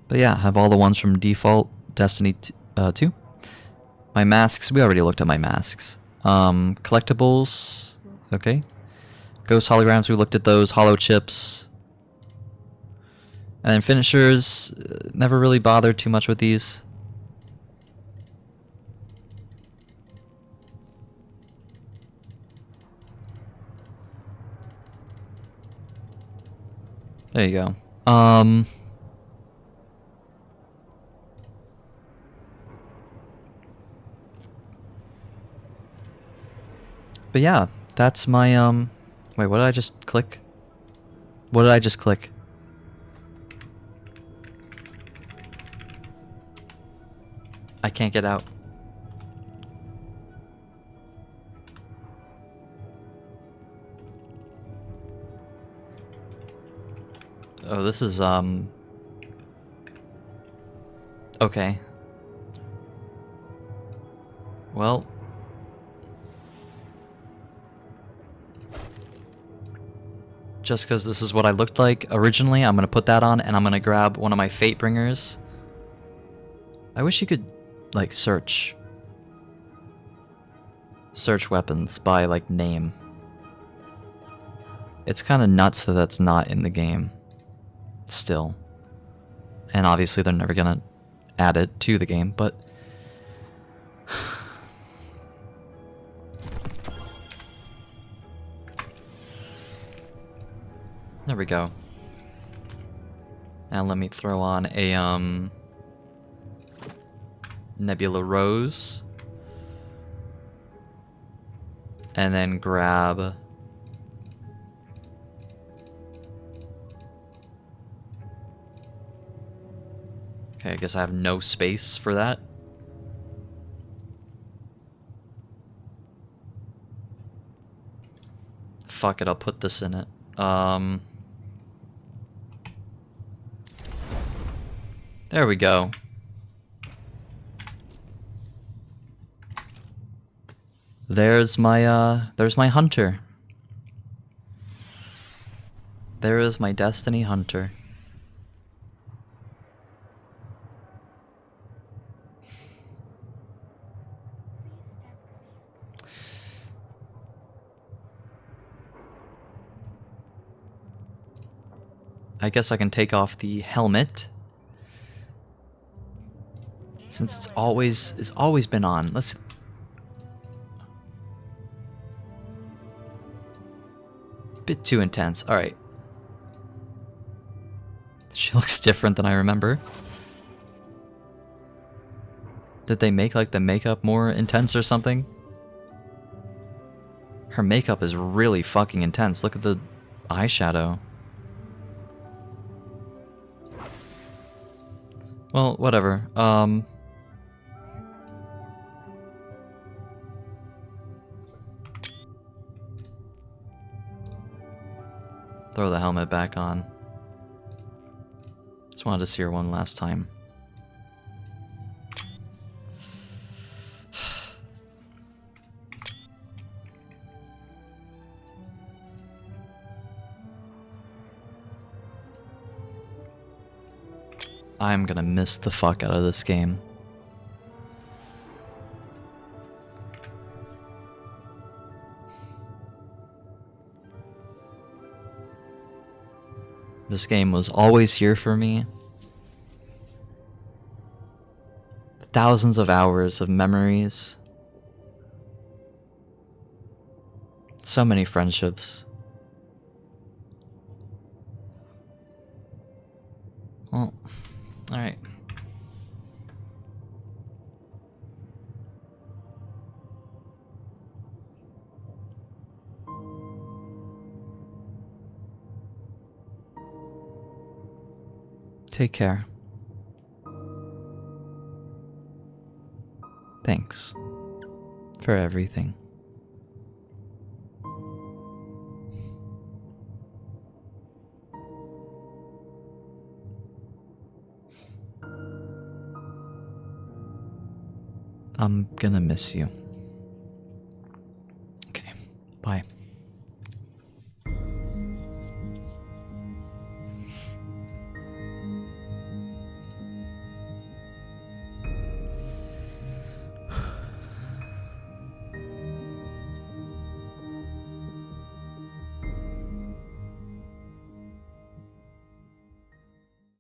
But yeah, I have all the ones from default Destiny 2. My masks, we already looked at my masks. Collectibles, okay. Ghost holograms, we looked at those. Hollow chips. And then finishers, never really bothered too much with these. There you go. But yeah, that's my wait, what did I just click? What did I just click? I can't get out. Oh, this is okay. Well, just because this is what I looked like originally, I'm gonna put that on, and I'm gonna grab one of my Fate Bringers. I wish you could, like, search weapons by, like, name. It's kind of nuts that that's not in the game still. And obviously they're never gonna add it to the game, but there we go. Now let me throw on a Nebula Rose. And then grab okay, I guess I have no space for that. Fuck it, I'll put this in it. There we go. There's my hunter. There is my Destiny hunter. I guess I can take off the helmet. Since it's always been on. Let's bit too intense. All right. She looks different than I remember. Did they make like the makeup more intense or something? Her makeup is really fucking intense. Look at the eyeshadow. Well, whatever. Throw the helmet back on. Just wanted to see her one last time. I'm gonna miss the fuck out of this game. This game was always here for me. Thousands of hours of memories. So many friendships. Well, alright. Take care. Thanks for everything. I'm gonna miss you. Okay, bye.